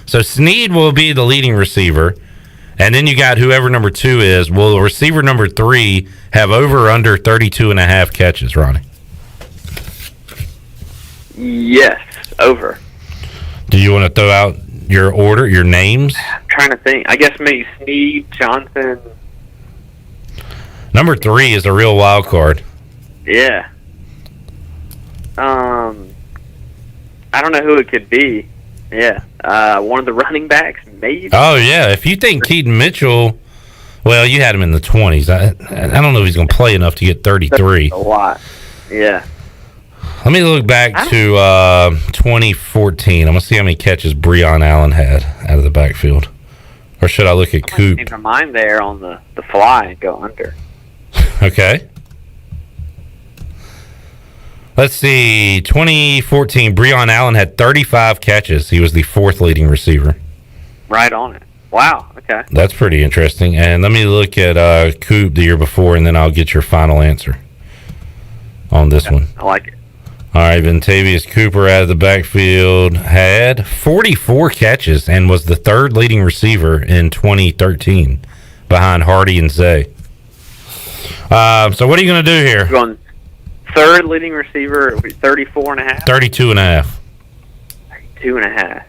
So Snead will be the leading receiver. And then you got whoever number 2 is. Will receiver number 3 have over or under 32.5 catches, Ronnie? Yes, over. Do you want to throw out your order, your names? I'm trying to think. I guess maybe Snead, Johnson. Number 3 is a real wild card. Yeah. I don't know who it could be. Yeah. One of the running backs, maybe. Oh, yeah. If you think Keaton Mitchell, well, you had him in the 20s. I don't know if he's going to play enough to get 33. A lot. Yeah. Let me look back to 2014. I'm going to see how many catches Breon Allen had out of the backfield. Or should I look at Coop? Change my mind there on the fly and go under. Okay. Let's see. 2014, Breon Allen had 35 catches. He was the 4th leading receiver. Right on it. Wow. Okay. That's pretty interesting. And let me look at Coop the year before, and then I'll get your final answer on this one. I like it. All right, Ventavious Cooper out of the backfield had 44 catches and was the 3rd leading receiver in 2013 behind Hardy and Zay. So what are you going to do here? You're going 3rd leading receiver, 34.5? 32.5. 32.5. I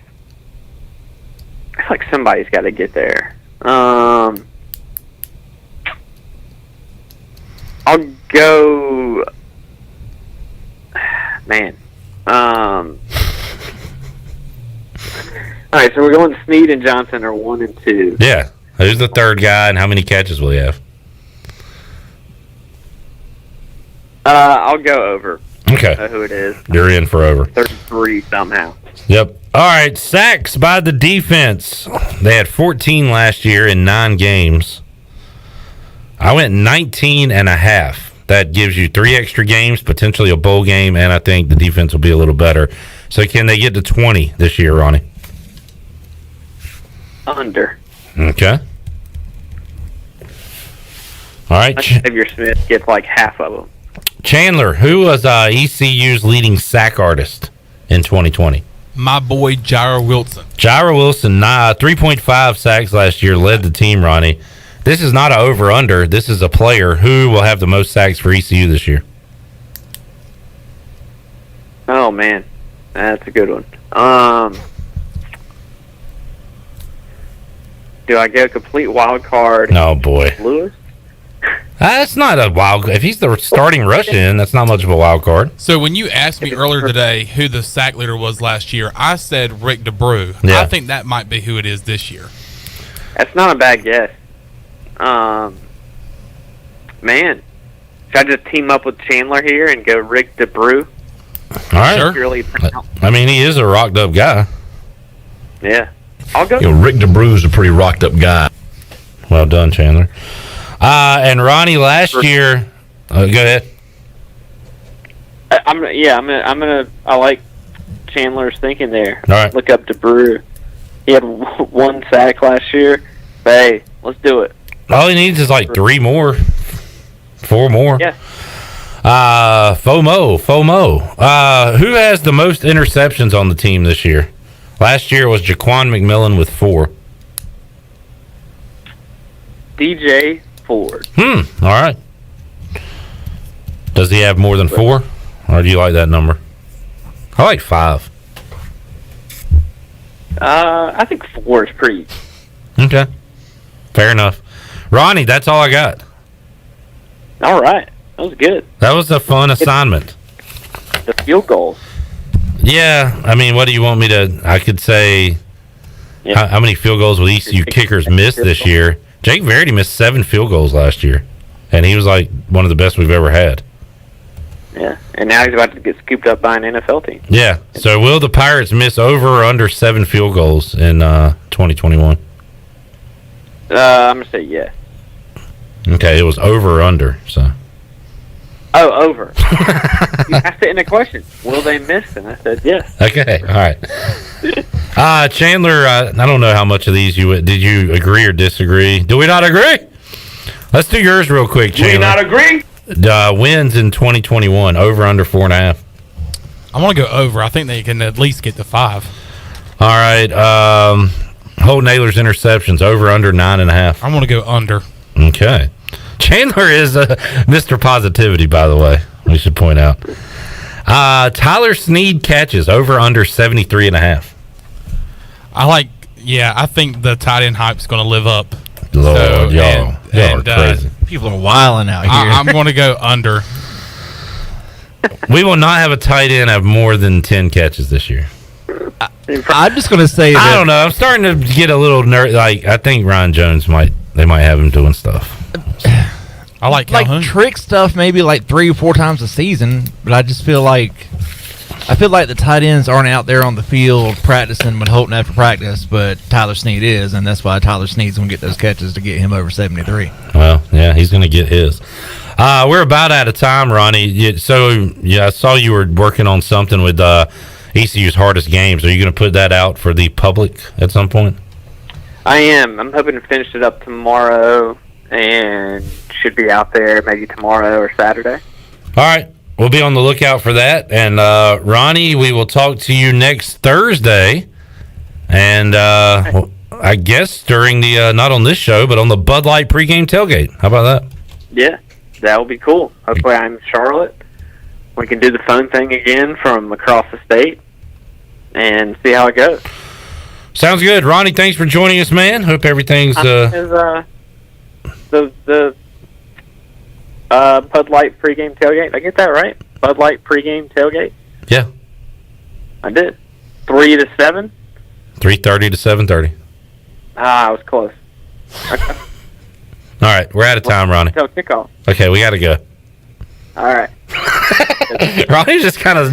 feel like somebody's got to get there. I'll go... Man. All right, so we're going Snead and Johnson are 1 and 2. Yeah. Who's the 3rd guy, and how many catches will he have? I'll go over. Okay. I know who it is. You're in for over. 33 somehow. Yep. All right, sacks by the defense. They had 14 last year in 9 games. I went 19.5. That gives you 3 extra games, potentially a bowl game, and I think the defense will be a little better. So can they get to 20 this year, Ronnie? Under. Okay. All right. Xavier Smith gets like half of them. Chandler, who was ECU's leading sack artist in 2020? My boy, Jair Wilson. Jair Wilson, 3.5 sacks last year, led the team, Ronnie. This is not an over-under. This is a player. Who will have the most sacks for ECU this year? Oh, man. That's a good one. Do I go complete wild card? No, boy. Lewis? That's not a wild card. If he's the starting rush-in, that's not much of a wild card. So when you asked me earlier today who the sack leader was last year, I said Rick DeBrew. Yeah. I think that might be who it is this year. That's not a bad guess. Man, should I just team up with Chandler here and go Rick DeBrew? All right. Sure. I mean, he is a rocked-up guy. Yeah. I'll go. Rick DeBrew's a pretty rocked-up guy. Well done, Chandler. And Ronnie, last year, go ahead. I like Chandler's thinking there. All right. Look up DeBrew. He had 1 sack last year. But hey, let's do it. All he needs is like 3 more, 4 more. Yeah. FOMO. Who has the most interceptions on the team this year? Last year was Jaquan McMillan with 4. DJ Ford. All right. Does he have more than 4? Or do you like that number? I like 5. I think 4 is pretty. Okay. Fair enough. Ronnie, that's all I got. All right. That was good. That was a fun assignment. The field goals. Yeah, I mean, what do you want me to? I could say how many field goals will ECU kickers miss this year? Jake Verity missed 7 field goals last year, and he was like one of the best we've ever had. Yeah, and now he's about to get scooped up by an NFL team. Yeah, so will the Pirates miss over or under 7 field goals in 2021? I'm going to say yes. Okay, it was over or under, so. Oh, over. You asked it in a question. Will they miss? And I said yes. Okay, all right. Chandler, I don't know how much of these did you agree or disagree? Do we not agree? Let's do yours real quick, Chandler. Do we not agree? Wins in 2021, over under 4.5. I want to go over. I think they can at least get to 5. All right. Holt Naylor's interceptions, over under 9.5. I want to go under. Okay. Chandler is Mr. Positivity, by the way. We should point out. Tyler Snead catches, over under 73.5. I think the tight end hype is going to live up. Lord, y'all are crazy. People are wilding out here. I'm going to go under. We will not have a tight end have more than 10 catches this year. I'm just going to say that. I don't know. I'm starting to get a little nervous. Like, I think Ryan Jones might have him doing stuff. I like trick stuff maybe like 3 or 4 times a season, but I just feel like the tight ends aren't out there on the field practicing with Holton after practice, but Tyler Snead is, and that's why Tyler Snead's going to get those catches to get him over 73. Well, yeah, he's going to get his. We're about out of time, Ronnie. I saw you were working on something with ECU's hardest games. Are you going to put that out for the public at some point? I am. I'm hoping to finish it up tomorrow and should be out there maybe tomorrow or Saturday. All right. We'll be on the lookout for that. And, Ronnie, we will talk to you next Thursday. And I guess during the, not on this show, but on the Bud Light pregame tailgate. How about that? Yeah, that will be cool. Hopefully I'm in Charlotte. We can do the phone thing again from across the state and see how it goes. Sounds good. Ronnie, thanks for joining us, man. Hope everything's... the Bud Light pregame tailgate. Did I get that right? Bud Light pregame tailgate? Yeah. I did. 3 to 7? 3:30 to 7:30. I was close. Okay. All right. We're out of time, Ronnie. Until kickoff. Okay, we got to go. All right. Ronnie's just kind of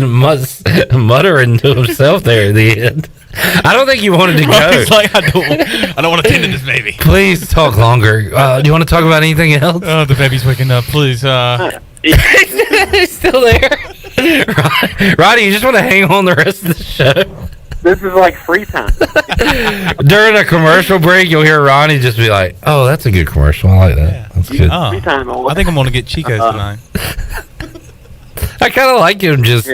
muttering to himself there at the end. I don't think you wanted to go. Ronnie's like, I don't want to tend to this baby. Please talk longer. Do you want to talk about anything else? Oh, the baby's waking up. Please. He's still there. Ronnie, you just want to hang on the rest of the show? This is like free time. During a commercial break, you'll hear Ronnie just be like, "Oh, that's a good commercial. I like that. Yeah. That's good." Free time. I think I'm going to get Chico's tonight. I kind of like him just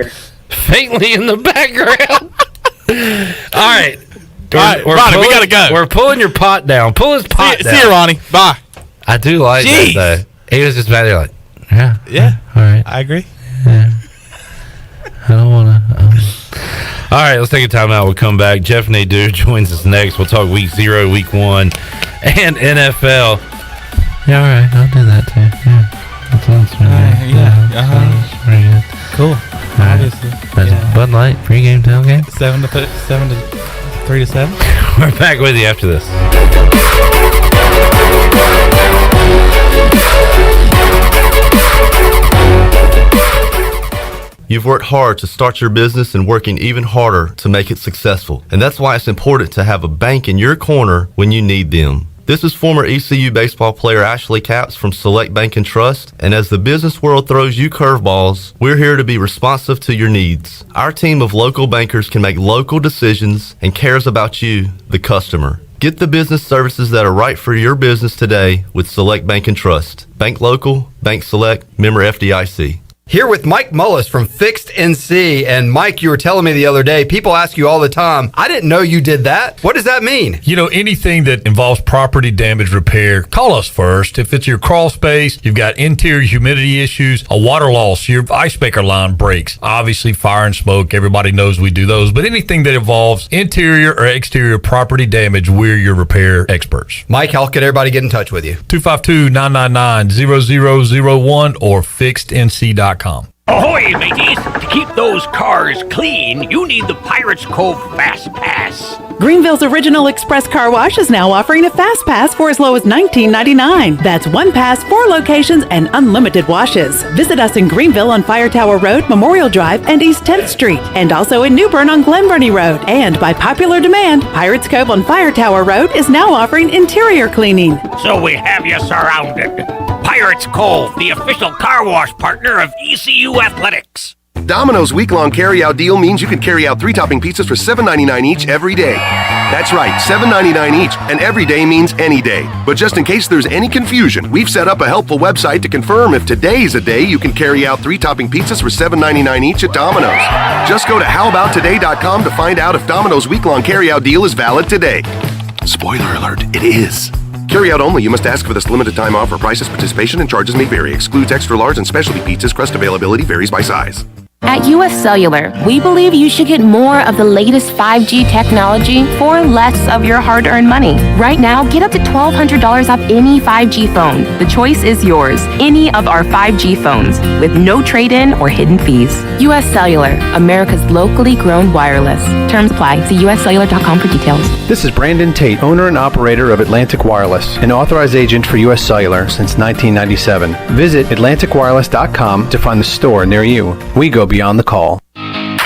faintly in the background. All right. Ronnie, we got to go. We're pulling your pot down. Pull his pot down. See you, Ronnie. Bye. I do like that, though. He was just back there like, yeah. All right. I agree. Yeah. I don't want to. All right, let's take a time out. We'll come back. Jeff Nadu joins us next. We'll talk week 0, week 1, and NFL. Yeah, all right. I'll do that, too. Yeah. That sounds pretty good. Cool. Obviously. Bud Light pregame tailgate. 3 to 7. We're back with you after this. You've worked hard to start your business and working even harder to make it successful. And that's why it's important to have a bank in your corner when you need them. This is former ECU baseball player Ashley Capps from Select Bank and Trust. And as the business world throws you curveballs, we're here to be responsive to your needs. Our team of local bankers can make local decisions and cares about you, the customer. Get the business services that are right for your business today with Select Bank and Trust. Bank local, bank select, member FDIC. Here with Mike Mullis from Fixed NC. And Mike, you were telling me the other day, people ask you all the time, I didn't know you did that. What does that mean? You know, anything that involves property damage repair, call us first. If it's your crawl space, you've got interior humidity issues, a water loss, your ice maker line breaks, obviously fire and smoke, everybody knows we do those. But anything that involves interior or exterior property damage, we're your repair experts. Mike, how can everybody get in touch with you? 252-999-0001 or fixednc.com. Ahoy, mateys! To keep those cars clean, you need the Pirates Cove Fast Pass. Greenville's original express car wash is now offering a fast pass for as low as $19.99. That's one pass, 4 locations, and unlimited washes. Visit us in Greenville on Fire Tower Road, Memorial Drive, and East 10th Street, and also in New Bern on Glen Burnie Road. And by popular demand, Pirates Cove on Fire Tower Road is now offering interior cleaning. So we have you surrounded. Pirates Cove, the official car wash partner of ECU Athletics. Domino's week-long carry-out deal means you can carry out 3-topping pizzas for $7.99 each every day. That's right, $7.99 each, and every day means any day. But just in case there's any confusion, we've set up a helpful website to confirm if today's a day you can carry out 3-topping pizzas for $7.99 each at Domino's. Just go to howaboutoday.com to find out if Domino's week-long carry-out deal is valid today. Spoiler alert, it is. Carry out only. You must ask for this limited time offer. Prices, participation, and charges may vary. Excludes extra large and specialty pizzas. Crust availability varies by size. At US Cellular, we believe you should get more of the latest 5G technology for less of your hard-earned money. Right now, get up to $1,200 off any 5G phone. The choice is yours. Any of our 5G phones with no trade-in or hidden fees. US Cellular, America's locally grown wireless. Terms apply. See uscellular.com for details. This is Brandon Tate, owner and operator of Atlantic Wireless, an authorized agent for US Cellular since 1997. Visit atlanticwireless.com to find the store near you. We go beyond the call.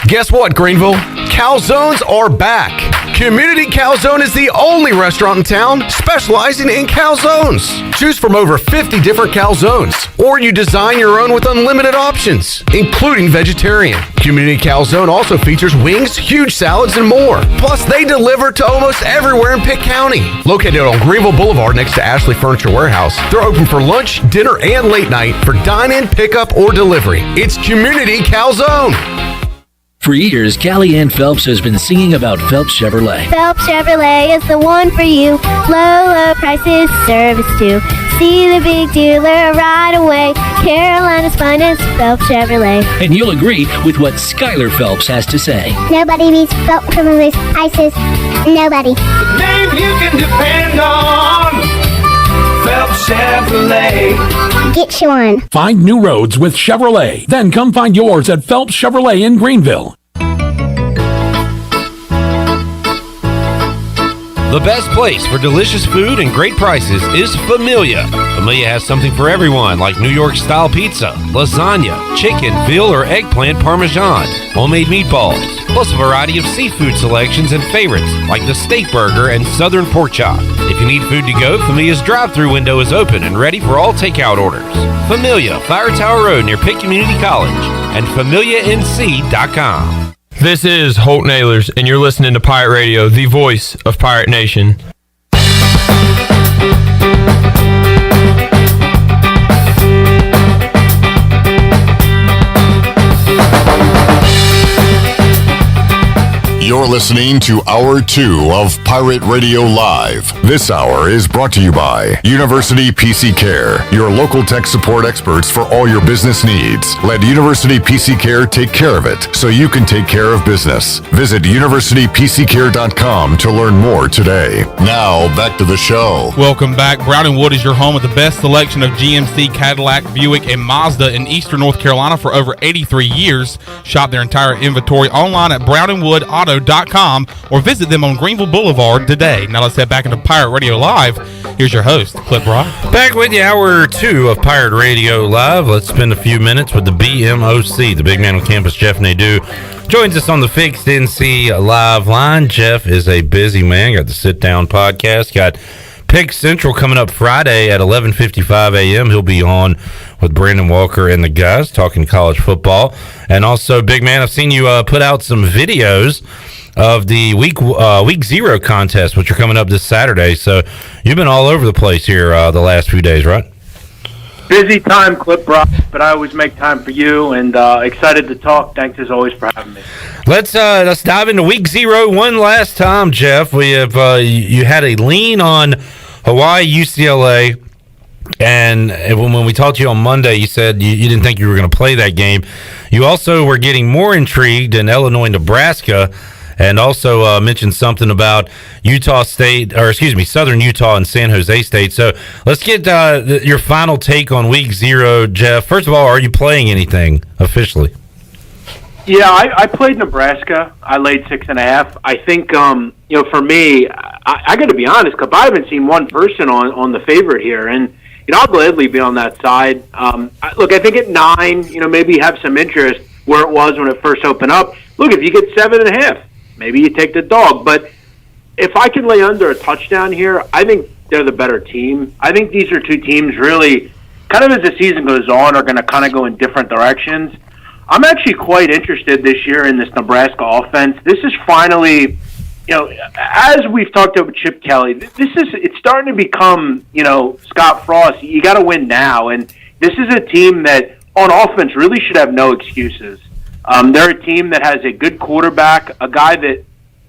Guess what, Greenville? Calzones are back. Community Calzone is the only restaurant in town specializing in calzones. Choose from over 50 different calzones, or you design your own with unlimited options, including vegetarian. Community Calzone also features wings, huge salads, and more. Plus, they deliver to almost everywhere in Pitt County. Located on Greenville Boulevard next to Ashley Furniture Warehouse, they're open for lunch, dinner, and late night for dine-in, pickup, or delivery. It's Community Calzone. For years, Callie Ann Phelps has been singing about Phelps Chevrolet. Phelps Chevrolet is the one for you. Low prices, service too. See the big dealer right away. Carolina's finest, Phelps Chevrolet. And you'll agree with what Skylar Phelps has to say. Nobody beats Phelps Chevrolet's prices. Nobody. The name you can depend on. Phelps Chevrolet. Get you one. Find new roads with Chevrolet. Then come find yours at Phelps Chevrolet in Greenville. The best place for delicious food and great prices is Familia. Familia has something for everyone, like New York-style pizza, lasagna, chicken, veal, or eggplant parmesan, homemade meatballs, plus a variety of seafood selections and favorites, like the steak burger and southern pork chop. If you need food to go, Familia's drive-thru window is open and ready for all takeout orders. Familia, Fire Tower Road near Pitt Community College, and FamiliaNC.com. This is Holt Nailers, and you're listening to Pirate Radio, the voice of Pirate Nation. You're listening to Hour 2 of Pirate Radio Live. This hour is brought to you by University PC Care, your local tech support experts for all your business needs. Let University PC Care take care of it so you can take care of business. Visit universitypccare.com to learn more today. Now, back to the show. Welcome back. Brown & Wood is your home with the best selection of GMC, Cadillac, Buick, and Mazda in Eastern North Carolina for over 83 years. Shop their entire inventory online at brownandwoodauto.com or visit them on Greenville Boulevard today. Now let's head back into Pirate Radio Live. Here's your host, Clip Brock. Back with you, Hour 2 of Pirate Radio Live. Let's spend a few minutes with the BMOC. The big man on campus, Jeff Nadu, joins us on the Fixed NC Live line. Jeff is a busy man. Got the Sit Down podcast. Got Pick Central coming up Friday at 11:55 a.m. He'll be on with Brandon Walker and the guys talking college football. And also, big man, I've seen you put out some videos of the week 0 contest, which are coming up this Saturday. So you've been all over the place here the last few days, right? Busy time, Clip Brock, but I always make time for you, and excited to talk. Thanks as always for having me. Let's dive into week 0 one last time, Jeff. We have you had a lean on Hawaii, UCLA, and when we talked to you on Monday, you said you didn't think you were going to play that game. You also were getting more intrigued in Illinois, Nebraska, and also mentioned something about Southern Utah and San Jose State. So let's get your final take on week 0, Jeff. First of all, are you playing anything officially? Yeah, I played Nebraska. I laid 6.5. I think, for me, I got to be honest, because I haven't seen one person on the favorite here, and I'll gladly be on that side. Look, I think at 9, maybe you have some interest where it was when it first opened up. Look, if you get 7.5, maybe you take the dog. But if I can lay under a touchdown here, I think they're the better team. I think these are two teams really, kind of as the season goes on, are going to kind of go in different directions. I'm actually quite interested this year in this Nebraska offense. This is finally, as we've talked about Chip Kelly, it's starting to become, Scott Frost, you got to win now. And this is a team that on offense really should have no excuses. They're a team that has a good quarterback, a guy that,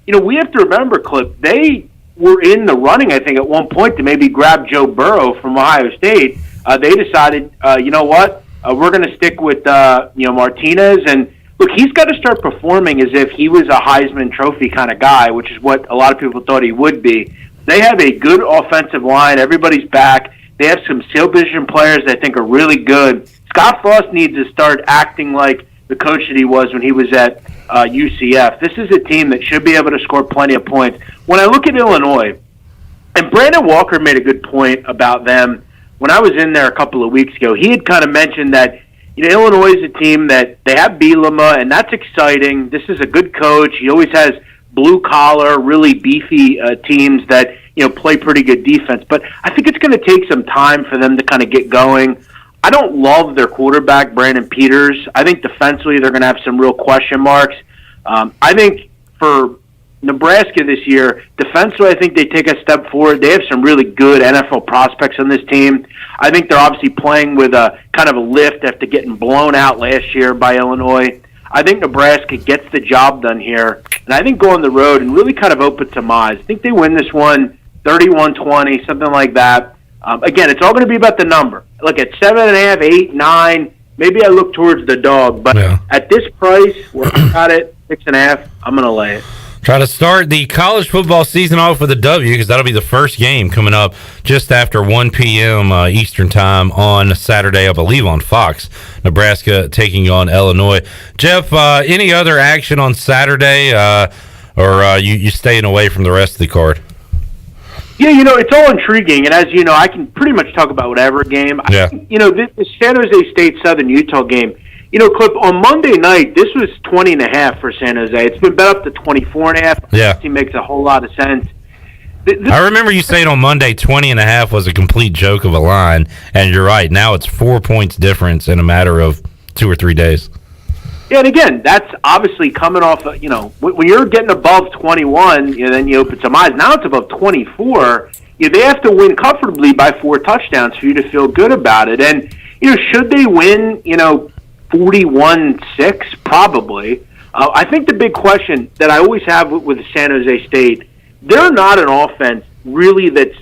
we have to remember, Clip, they were in the running, I think, at one point to maybe grab Joe Burrow from Ohio State. They decided, you know what? We're going to stick with, Martinez. And, look, he's got to start performing as if he was a Heisman Trophy kind of guy, which is what a lot of people thought he would be. They have a good offensive line. Everybody's back. They have some skill position players that I think are really good. Scott Frost needs to start acting like the coach that he was when he was at UCF. This is a team that should be able to score plenty of points. When I look at Illinois, and Brandon Walker made a good point about them, when I was in there a couple of weeks ago, he had kind of mentioned that Illinois is a team that they have Bielema, and that's exciting. This is a good coach. He always has blue-collar, really beefy teams that play pretty good defense. But I think it's going to take some time for them to kind of get going. I don't love their quarterback, Brandon Peters. I think defensively they're going to have some real question marks. I think for Nebraska this year, defensively, I think they take a step forward. They have some really good NFL prospects on this team. I think they're obviously playing with a kind of a lift after getting blown out last year by Illinois. I think Nebraska gets the job done here, and I think go on the road and really kind of open some eyes. I think they win this one 31-20, something like that. Again, it's all going to be about the number. Look, at 7.5, 8, 9, maybe I look towards the dog, but at this price, where I got it, 6.5, I'm going to lay it. Try to start the college football season off with a W, because that'll be the first game coming up just after 1 p.m. Eastern time on Saturday, I believe, on Fox. Nebraska taking on Illinois. Jeff, any other action on Saturday, or you staying away from the rest of the card? Yeah, it's all intriguing, and as you know, I can pretty much talk about whatever game. Yeah. The San Jose State Southern Utah game, Clip, on Monday night, this was 20.5 for San Jose. It's been bet up to 24.5. Yeah. It makes a whole lot of sense. I remember you saying on Monday 20.5 was a complete joke of a line, and you're right. Now it's 4 points difference in a matter of 2 or 3 days. Yeah, and again, that's obviously coming off, when you're getting above 21, then you open some eyes. Now it's above 24. They have to win comfortably by 4 touchdowns for you to feel good about it. And, should they win, 41-6? Probably. I think the big question that I always have with San Jose State, they're not an offense really that's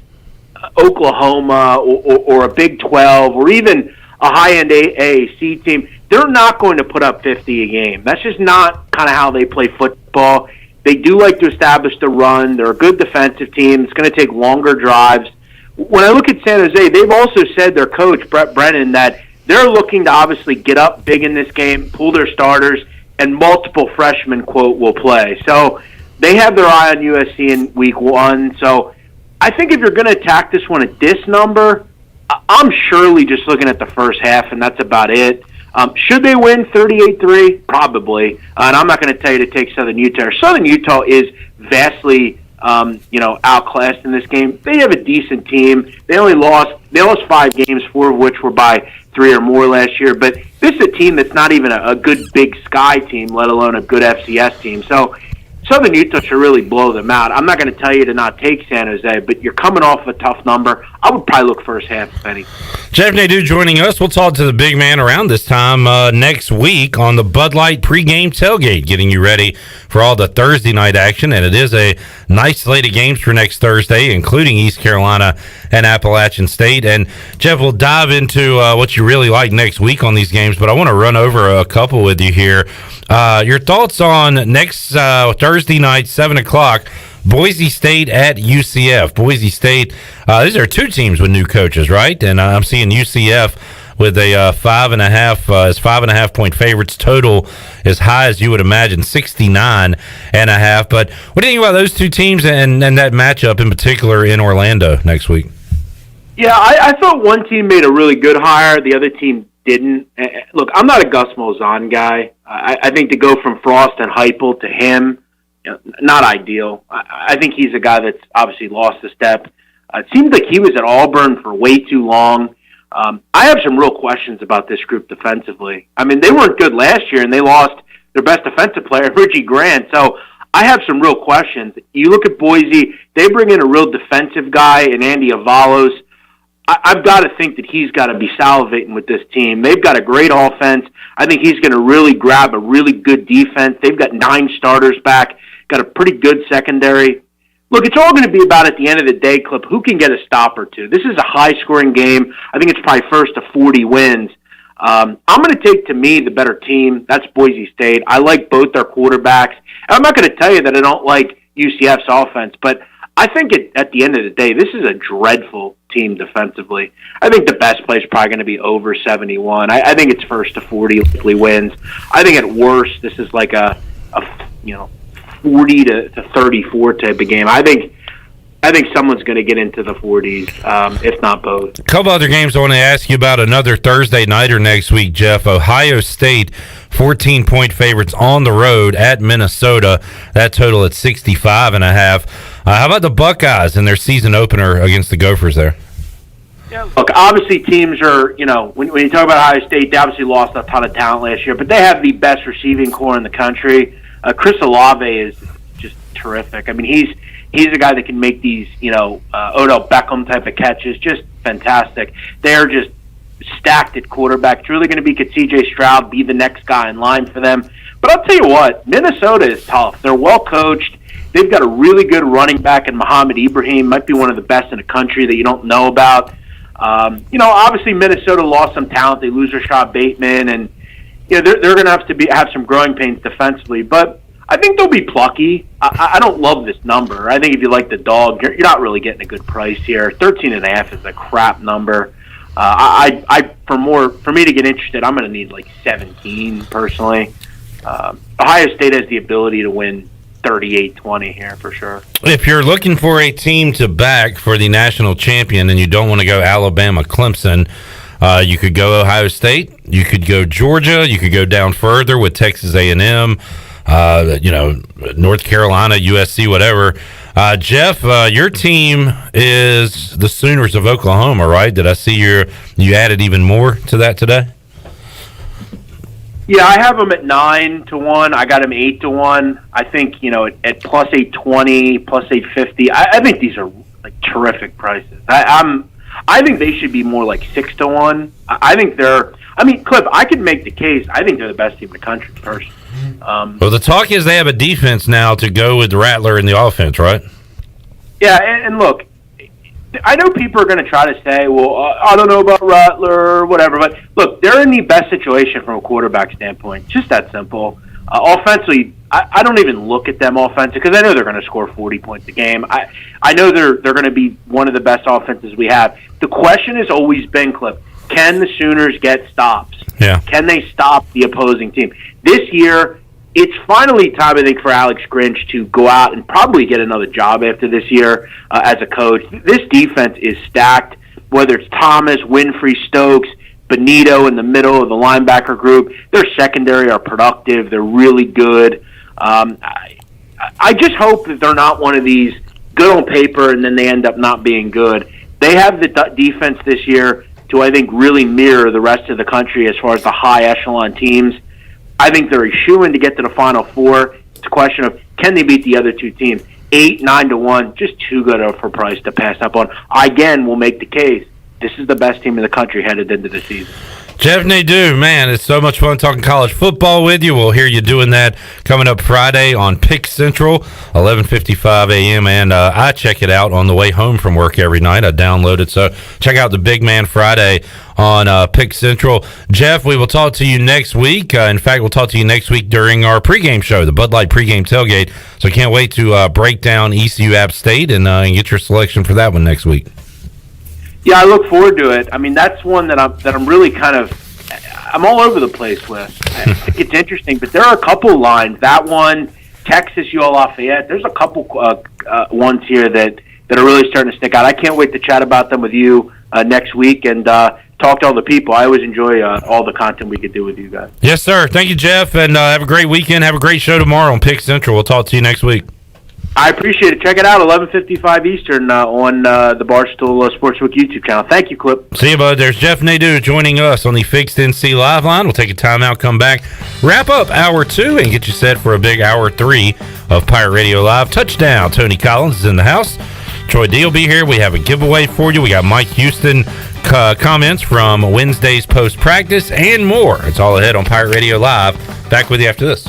Oklahoma or a Big 12 or even a high-end AAC team. They're not going to put up 50 a game. That's just not kind of how they play football. They do like to establish the run. They're a good defensive team. It's going to take longer drives. When I look at San Jose, they've also said, their coach, Brett Brennan, that they're looking to obviously get up big in this game, pull their starters, and multiple freshmen, quote, will play. So they have their eye on USC in week 1. So I think if you're going to attack this one at this number, I'm surely just looking at the first half, and that's about it. Should they win 38-3? Probably. And I'm not going to tell you to take Southern Utah. Southern Utah is vastly, outclassed in this game. They have a decent team. They lost 5 games, 4 of which were by 3 or more last year. But this is a team that's not even a good Big Sky team, let alone a good FCS team. So Southern Utah should really blow them out. I'm not going to tell you to not take San Jose, but you're coming off a tough number. I would probably look first half, if any. Jeff Nadu joining us. We'll talk to the big man around this time next week on the Bud Light pregame tailgate, getting you ready for all the Thursday night action. And it is a nice slate of games for next Thursday, including East Carolina and Appalachian State. And Jeff, we'll dive into what you really like next week on these games, but I want to run over a couple with you here. Your thoughts on next Thursday night, 7 o'clock, Boise State at UCF. Boise State, these are two teams with new coaches, right? And I'm seeing UCF with a 5.5 point favorites, total as high as you would imagine, 69.5. But what do you think about those two teams and that matchup in particular in Orlando next week? Yeah, I thought one team made a really good hire. The other team didn't. Look, I'm not a Gus Malzahn guy. I think to go from Frost and Heupel to him, not ideal. I think he's a guy that's obviously lost a step. It seems like he was at Auburn for way too long. I have some real questions about this group defensively. I mean, they weren't good last year, and they lost their best defensive player, Richie Grant. So I have some real questions. You look at Boise, they bring in a real defensive guy in Andy Avalos. I've got to think that he's got to be salivating with this team. They've got a great offense. I think he's going to really grab a really good defense. They've got 9 starters back, got a pretty good secondary. Look, it's all going to be about, at the end of the day, Clip, who can get a stop or two. This is a high-scoring game. I think it's probably first to 40 wins. I'm going to take, to me, the better team. That's Boise State. I like both their quarterbacks. And I'm not going to tell you that I don't like UCF's offense, but I think at the end of the day, this is a dreadful team defensively. I think the best play is probably going to be over 71. I think it's first to 40 likely wins. I think at worst, this is like a 40 to 34 type of game. I think someone's going to get into the 40s, if not both. A couple other games I want to ask you about. Another Thursday nighter next week, Jeff. Ohio State, 14-point favorites on the road at Minnesota. That total at 65.5. How about the Buckeyes and their season opener against the Gophers there? Yeah, look, obviously teams are, when you talk about Ohio State, they obviously lost a ton of talent last year, but they have the best receiving core in the country. Chris Olave is just terrific. I mean, he's a guy that can make these, Odell Beckham type of catches, just fantastic. They're just stacked at quarterback. It's really going to be, could C.J. Stroud be the next guy in line for them? But I'll tell you what, Minnesota is tough. They're well coached. They've got a really good running back in Muhammad Ibrahim, might be one of the best in the country that you don't know about. Obviously Minnesota lost some talent. They lose Rashad Bateman, and they're going to have some growing pains defensively. But I think they'll be plucky. I don't love this number. I think if you like the dog, you're not really getting a good price here. 13.5 is a crap number. For me to get interested, I'm going to need like 17 personally. Ohio State has the ability to win 38-20 here for sure. If you're looking for a team to back for the national champion and you don't want to go Alabama, Clemson, you could go Ohio State, you could go Georgia, you could go down further with Texas A&M, North Carolina, USC, whatever. Jeff, your team is the Sooners of Oklahoma, right? Did I see you added even more to that today? Yeah, I have them at 9-1. I got them 8-1. I think at plus 820, plus 850. I think these are like terrific prices. I think they should be more like 6-1. I think they're. I mean, Clip, I could make the case. I think they're the best team in the country first. Well, the talk is they have a defense now to go with Rattler in the offense, right? Yeah, and look, I know people are going to try to say, well, I don't know about Rattler or whatever, but look, they're in the best situation from a quarterback standpoint. Just that simple. Offensively, I don't even look at them offensively because I know they're going to score 40 points a game. I know they're going to be one of the best offenses we have. The question has always been, Cliff, can the Sooners get stops? Yeah. Can they stop the opposing team? This year, it's finally time, I think, for Alex Grinch to go out and probably get another job after this year as a coach. This defense is stacked, whether it's Thomas, Winfrey, Stokes, Benito in the middle of the linebacker group. Their secondary are productive. They're really good. I just hope that they're not one of these good on paper and then they end up not being good. They have the defense this year to, I think, really mirror the rest of the country as far as the high echelon teams. I think they're a shoo-in to get to the Final Four. It's a question of, Can they beat the other two teams? 8, 9 to 1, just too good of a price to pass up on. I, again, will make the case. This is the best team in the country headed into the season. Jeff Nadu, man, it's so much fun talking college football with you. We'll hear you doing that coming up Friday on Pick Central, 11:55 a.m. And I check it out on the way home from work every night. I download it. So check out the Big Man Friday on Pick Central. Jeff, we will talk to you next week. In fact, we'll talk to you next week during our pregame show, the Bud Light pregame tailgate. So can't wait to break down ECU App State and get your selection for that one next week. Yeah, I look forward to it. I mean, that's one that I'm really I'm all over the place with. I think it's interesting, but there are a couple lines. That one, Texas, UL Lafayette. There's a couple ones here that are really starting to stick out. I can't wait to chat about them with you next week and talk to all the people. I always enjoy all the content we could do with you guys. Yes, sir. Thank you, Jeff, and have a great weekend. Have a great show tomorrow on Pick Central. We'll talk to you next week. I appreciate it. Check it out, 11:55 Eastern on the Barstool Sportsbook YouTube channel. Thank you, Clip. See you, bud. There's Jeff Nadu joining us on the Fixed NC Live Line. We'll take a timeout, come back, wrap up Hour 2, and get you set for a big Hour 3 of Pirate Radio Live. Touchdown. Tony Collins is in the house. Troy D will be here. We have a giveaway for you. We got Mike Houston comments from Wednesday's post-practice and more. It's all ahead on Pirate Radio Live. Back with you after this.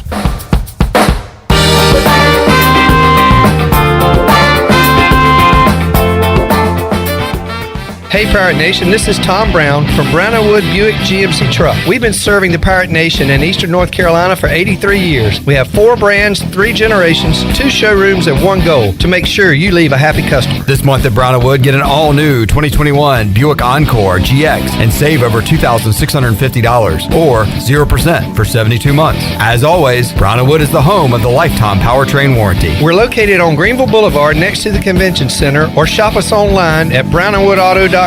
Hey Pirate Nation, this is Tom Brown from Brown & Wood Buick GMC Truck. We've been serving the Pirate Nation in Eastern North Carolina for 83 years. We have 4 brands, 3 generations, 2 showrooms, and 1 goal to make sure you leave a happy customer. This month at Brown & Wood, get an all-new 2021 Buick Encore GX and save over $2,650 or 0% for 72 months. As always, Brown & Wood is the home of the lifetime powertrain warranty. We're located on Greenville Boulevard next to the Convention Center, or shop us online at brownandwoodauto.com.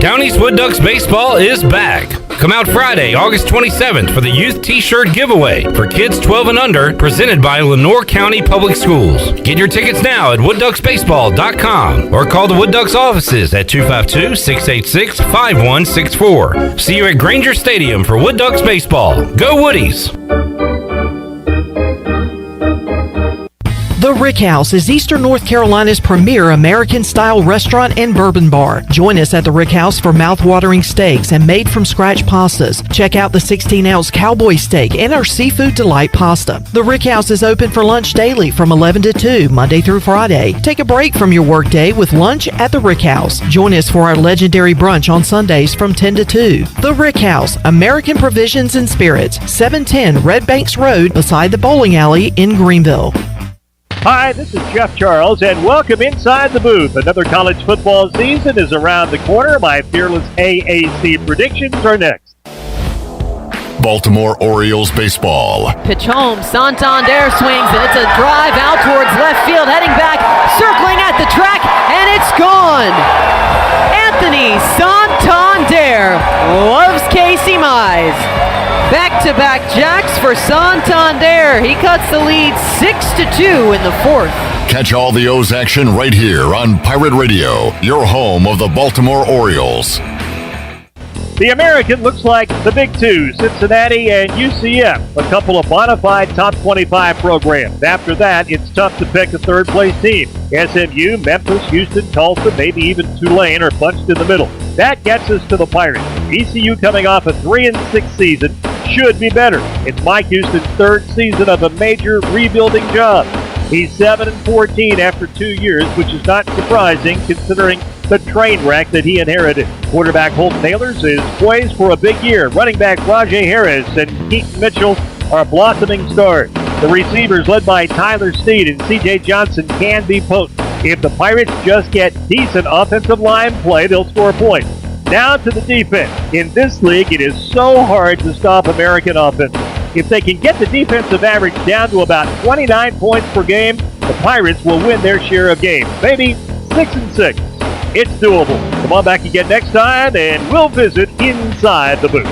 Down East Wood Ducks baseball is back. Come out Friday, August 27th for the Youth T-Shirt Giveaway for kids 12 and under, presented by Lenoir County Public Schools. Get your tickets now at woodducksbaseball.com or call the Wood Ducks offices at 252-686-5164. See you at Granger Stadium for Wood Ducks baseball. Go Woodies! The Rick House is Eastern North Carolina's premier American-style restaurant and bourbon bar. Join us at the Rick House for mouth-watering steaks and made-from-scratch pastas. Check out the 16-ounce cowboy steak and our seafood delight pasta. The Rick House is open for lunch daily from 11 to 2, Monday through Friday. Take a break from your workday with lunch at the Rick House. Join us for our legendary brunch on Sundays from 10 to 2. The Rick House, American Provisions and Spirits, 710 Red Banks Road beside the bowling alley in Greenville. Hi, this is Jeff Charles, and welcome inside the booth. Another college football season is around the corner. My fearless AAC predictions are next. Baltimore Orioles baseball. Pitch home, Santander swings, and it's a drive out towards left field, heading back, circling at the track, and it's gone! Anthony Santander loves Casey Mize. Back-to-back jacks for Santander. He cuts the lead 6-2 in the 4th. Catch all the O's action right here on Pirate Radio, your home of the Baltimore Orioles. The American looks like the big two, Cincinnati and UCF, a couple of bona fide top 25 programs. After that, it's tough to pick a third-place team. SMU, Memphis, Houston, Tulsa, maybe even Tulane are bunched in the middle. That gets us to the Pirates. ECU, coming off a 3-6 season, should be better. It's Mike Houston's 3rd season of a major rebuilding job. He's 7-14 after 2 years, which is not surprising considering the train wreck that he inherited. Quarterback Holton Ahlers is poised for a big year. Running back Rajay Harris and Keaton Mitchell are blossoming stars. The receivers, led by Tyler Snead and CJ Johnson, can be potent. If the Pirates just get decent offensive line play, they'll score points. Now to the defense. In this league, it is so hard to stop American offense. If they can get the defensive average down to about 29 points per game, the Pirates will win their share of games. Maybe 6-6. It's doable. Come on back again next time, and we'll visit inside the booth.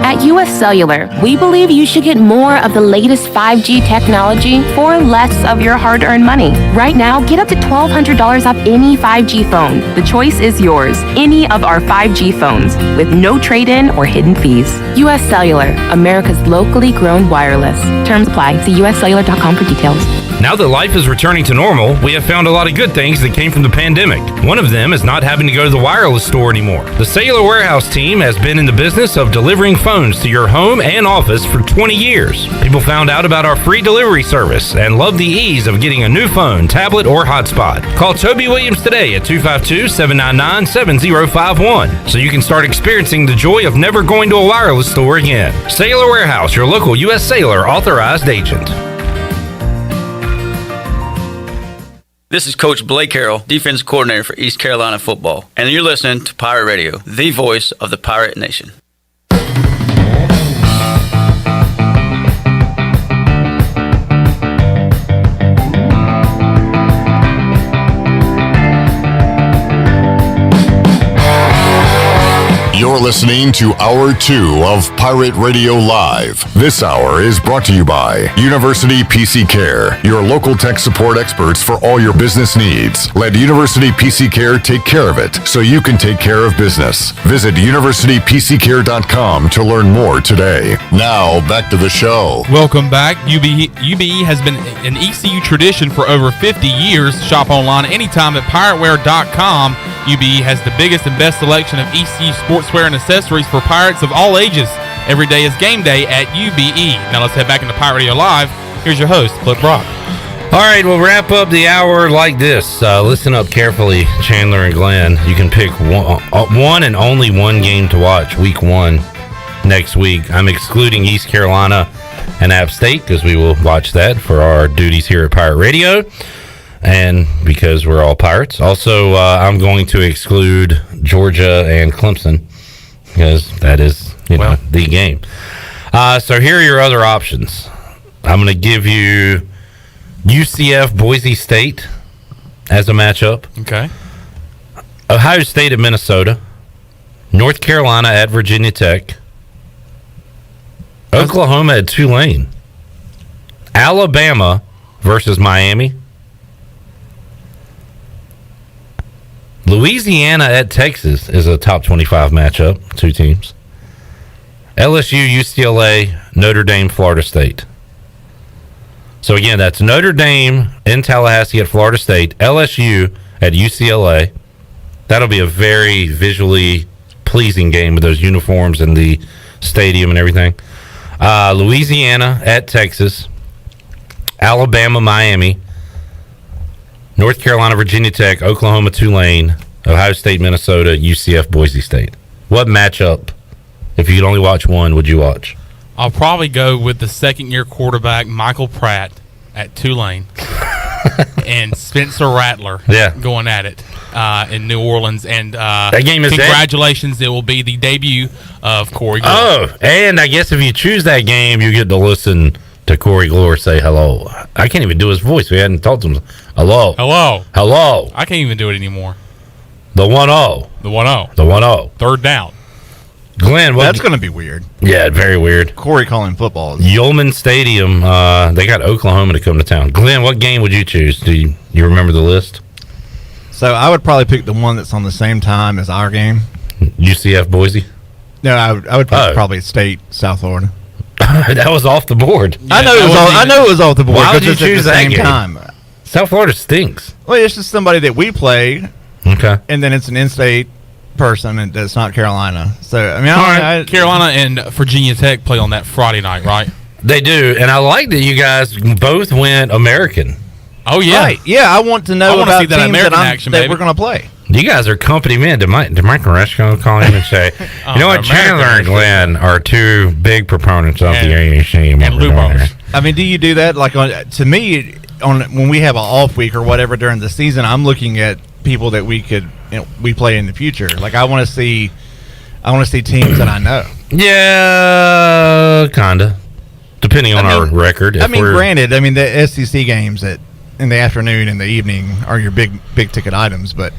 At US Cellular, we believe you should get more of the latest 5G technology for less of your hard-earned money. Right now, get up to $1,200 off any 5G phone. The choice is yours. Any of our 5G phones with no trade-in or hidden fees. US Cellular, America's locally grown wireless. Terms apply. See uscellular.com for details. Now that life is returning to normal, we have found a lot of good things that came from the pandemic. One of them is not having to go to the wireless store anymore. The Cellular Warehouse team has been in the business of delivering phones to your home and office for 20 years. People found out about our free delivery service and love the ease of getting a new phone, tablet, or hotspot. Call Toby Williams today at 252-799-7051 so you can start experiencing the joy of never going to a wireless store again. Cellular Warehouse, your local U.S. Cellular authorized agent. This is Coach Blake Carroll, defense coordinator for East Carolina football, and you're listening to Pirate Radio, the voice of the Pirate Nation. You're listening to Hour 2 of Pirate Radio Live. This hour is brought to you by University PC Care, your local tech support experts for all your business needs. Let University PC Care take care of it so you can take care of business. Visit universitypccare.com to learn more today. Now, back to the show. Welcome back. UBE has been an ECU tradition for over 50 years. Shop online anytime at pirateware.com. UBE has the biggest and best selection of ECU sportswear and accessories for Pirates of all ages. Every day is game day at UBE. Now let's head back into Pirate Radio Live. Here's your host, Clip Brock. All right, we'll wrap up the hour like this. Listen up carefully, Chandler and Glenn. You can pick one and only one game to watch week 1 next week. I'm excluding East Carolina and App State because we will watch that for our duties here at Pirate Radio. And because we're all Pirates. Also, I'm going to exclude Georgia and Clemson because that is, the game. So here are your other options. I'm going to give you UCF Boise State as a matchup. Okay. Ohio State at Minnesota. North Carolina at Virginia Tech. Oklahoma at Tulane. Alabama versus Miami. Louisiana at Texas is a top 25 matchup, 2 teams. LSU, UCLA, Notre Dame, Florida State. So again, that's Notre Dame in Tallahassee at Florida State, LSU at UCLA. That'll be a very visually pleasing game with those uniforms and the stadium and everything. Louisiana at Texas, Alabama, Miami, North Carolina, Virginia Tech, Oklahoma, Tulane, Ohio State, Minnesota, UCF, Boise State. What matchup, if you could only watch one, would you watch? I'll probably go with the second-year quarterback, Michael Pratt, at Tulane, and Spencer Rattler going at it in New Orleans. And that game is congratulations, it will be the debut of Corey Glore. Oh, and I guess if you choose that game, you get to listen to Corey Glore say hello. I can't even do his voice. We hadn't talked to him. Hello. Hello. Hello. I can't even do it anymore. The 1-0. The 1-0. The 1-0. Third down. Glenn, that's going to be weird. Yeah, very weird. Corey calling football. Yeoman Stadium, they got Oklahoma to come to town. Glenn, what game would you choose? Do you remember the list? So I would probably pick the one that's on the same time as our game. UCF Boise? No, I would pick probably State, South Florida. That was off the board. Yeah, I know it was off the board. Why would you at choose the that same game? time? South Florida stinks. Well, it's just somebody that we play. Okay. And then it's an in-state person, and it's not Carolina. So I mean, Carolina and Virginia Tech play on that Friday night, right? They do, and I like that you guys both went American. Oh yeah, right. Yeah. I want to know about teams that we're going to play. You guys are company men. Did Mike Oresco call in and say, you know what, Chandler and Glenn are 2 big proponents of the AAC and Lumos. I mean, do you do that? Like, to me, when we have an off week or whatever during the season, I'm looking at people that we could we play in the future. Like, I want to see teams that I know. Yeah, kinda. Depending on our record. Granted, the SEC games in the afternoon and the evening are your big ticket items, but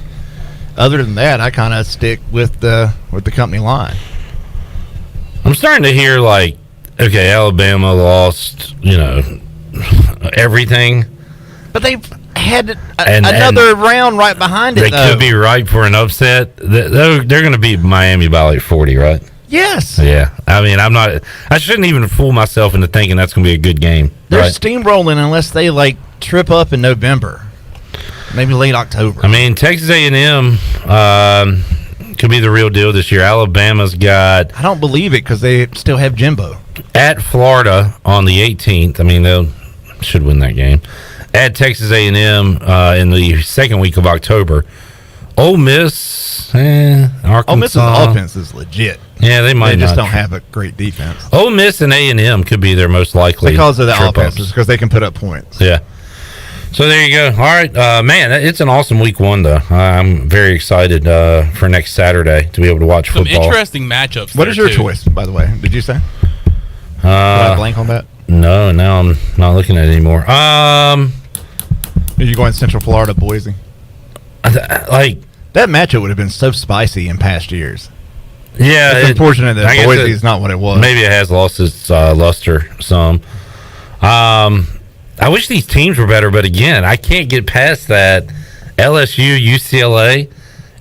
other than that, I kind of stick with the company line. I'm starting to hear like, okay, Alabama lost, everything. But they've had another round right behind it, They could be ripe for an upset. They're going to beat Miami by like 40, right? Yes. Yeah. I mean, I shouldn't even fool myself into thinking that's going to be a good game. They're right? steamrolling unless they like trip up in November, maybe late October. I mean, Texas A&M could be the real deal this year. Alabama's got. I don't believe it because they still have Jimbo at Florida on the 18th. I mean, they should win that game. At Texas A&M in the second week of October. Ole Miss, Arkansas. Ole Miss's offense is legit. Yeah, they might. They just don't have a great defense. Ole Miss and A&M could be their most likely because of the trip offenses, because they can put up points. Yeah. So there you go. All right, man, it's an awesome week one, though. I'm very excited for next Saturday to be able to watch football. Some interesting matchups. What is your choice, by the way? Did you say? Did I blank on that? No, now I'm not looking at it anymore. Are you going Central Florida, Boise? Like that matchup would have been so spicy in past years. Yeah, it's unfortunate that Boise is not what it was. Maybe it has lost its luster some. I wish these teams were better, but again, I can't get past that LSU, UCLA,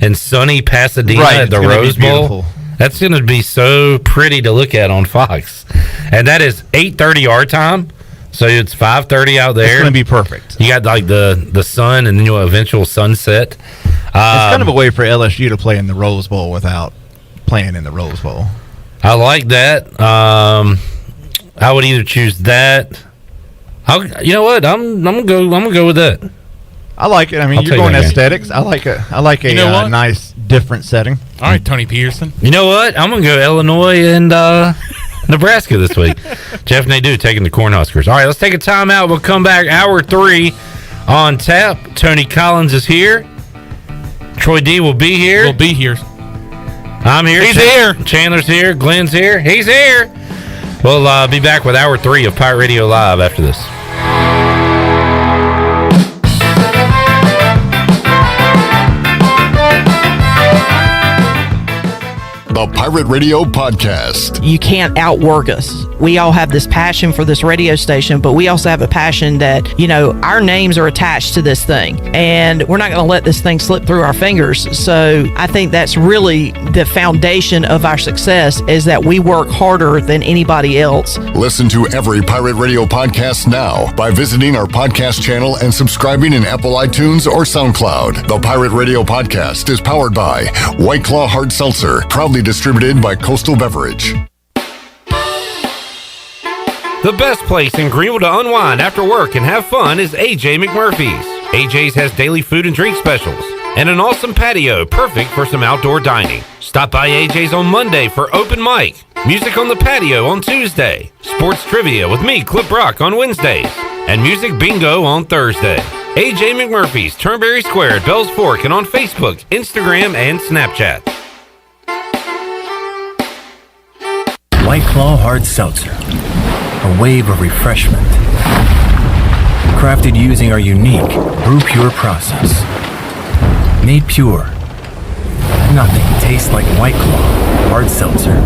and sunny Pasadena at the Rose Bowl. That's going to be so pretty to look at on Fox, and that is 8:30 our time. So it's 5:30 out there. It's going to be perfect. You got like the sun and then your eventual sunset. It's kind of a way for LSU to play in the Rose Bowl without playing in the Rose Bowl. I like that. I would either choose that. You know what? I'm gonna go with that. I like it. I mean, you're going aesthetics. I like it. I like a nice different setting. All right, Tony Peterson. You know what? I'm gonna go Illinois and Nebraska this week. Jeff Nadu taking the Cornhuskers. All right, let's take a timeout. We'll come back. Hour 3 on tap. Tony Collins is here. Troy D will be here. We'll be here. I'm here. He's here. Chandler's here. Glenn's here. He's here. We'll be back with Hour 3 of Pirate Radio Live after this. The Pirate Radio Podcast. You can't outwork us. We all have this passion for this radio station, but we also have a passion that, our names are attached to this thing, and we're not going to let this thing slip through our fingers. So I think that's really the foundation of our success, is that we work harder than anybody else. Listen to every Pirate Radio podcast now by visiting our podcast channel and subscribing in Apple iTunes or SoundCloud. The Pirate Radio Podcast is powered by White Claw Hard Seltzer, proudly distributed by Coastal Beverage. The best place in Greenville to unwind after work and have fun is AJ McMurphy's. AJ's has daily food and drink specials and an awesome patio perfect for some outdoor dining. Stop by AJ's on Monday for open mic, music on the patio on Tuesday, sports trivia with me, Clip Brock, on Wednesdays, and music bingo on Thursday. AJ McMurphy's, Turnberry Square at Bells Fork, and on Facebook, Instagram, and Snapchat. White Claw Hard Seltzer, a wave of refreshment. Crafted using our unique brew pure process. Made pure. Nothing tastes like White Claw Hard Seltzer.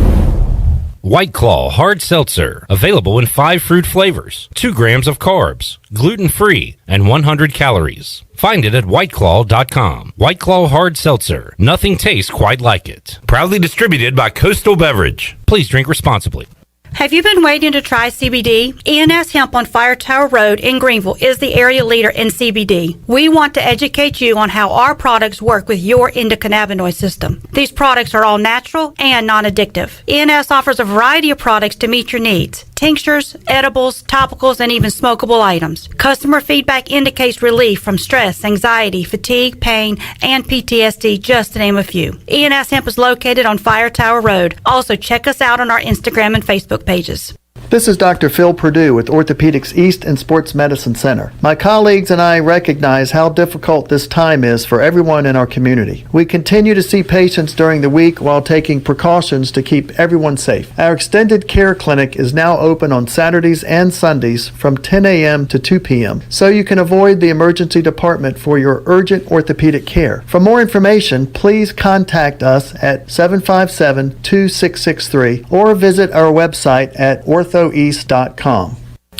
White Claw Hard Seltzer, available in 5 fruit flavors, 2 grams of carbs, gluten-free, and 100 calories. Find it at whiteclaw.com. White Claw Hard Seltzer, nothing tastes quite like it. Proudly distributed by Coastal Beverage. Please drink responsibly. Have you been waiting to try CBD? ENS Hemp on Fire Tower Road in Greenville is the area leader in CBD. We want to educate you on how our products work with your endocannabinoid system. These products are all natural and non-addictive. ENS offers a variety of products to meet your needs. Tinctures, edibles, topicals, and even smokable items. Customer feedback indicates relief from stress, anxiety, fatigue, pain, and PTSD, just to name a few. ENS Hemp is located on Fire Tower Road. Also, check us out on our Instagram and Facebook pages. This is Dr. Phil Perdue with Orthopedics East and Sports Medicine Center. My colleagues and I recognize how difficult this time is for everyone in our community. We continue to see patients during the week while taking precautions to keep everyone safe. Our extended care clinic is now open on Saturdays and Sundays from 10 a.m. to 2 p.m., so you can avoid the emergency department for your urgent orthopedic care. For more information, please contact us at 757-2663 or visit our website at orthoeast.com.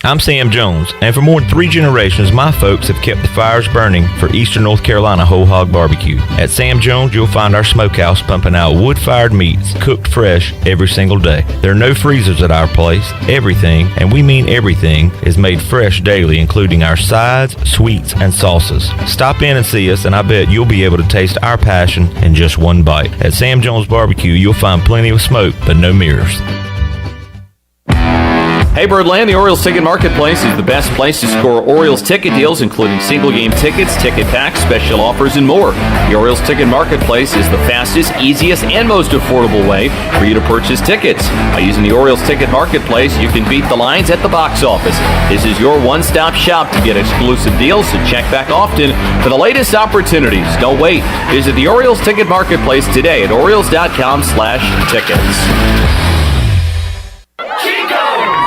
I'm Sam Jones, and for more than 3 generations, my folks have kept the fires burning for Eastern North Carolina Whole Hog Barbecue. At Sam Jones, you'll find our smokehouse pumping out wood-fired meats, cooked fresh every single day. There are no freezers at our place. Everything, and we mean everything, is made fresh daily, including our sides, sweets, and sauces. Stop in and see us, and I bet you'll be able to taste our passion in just one bite. At Sam Jones Barbecue, you'll find plenty of smoke, but no mirrors. Hey Birdland, the Orioles Ticket Marketplace is the best place to score Orioles ticket deals, including single game tickets, ticket packs, special offers, and more. The Orioles Ticket Marketplace is the fastest, easiest, and most affordable way for you to purchase tickets. By using the Orioles Ticket Marketplace, you can beat the lines at the box office. This is your one-stop shop to get exclusive deals, so check back often for the latest opportunities. Don't wait. Visit the Orioles Ticket Marketplace today at Orioles.com/tickets.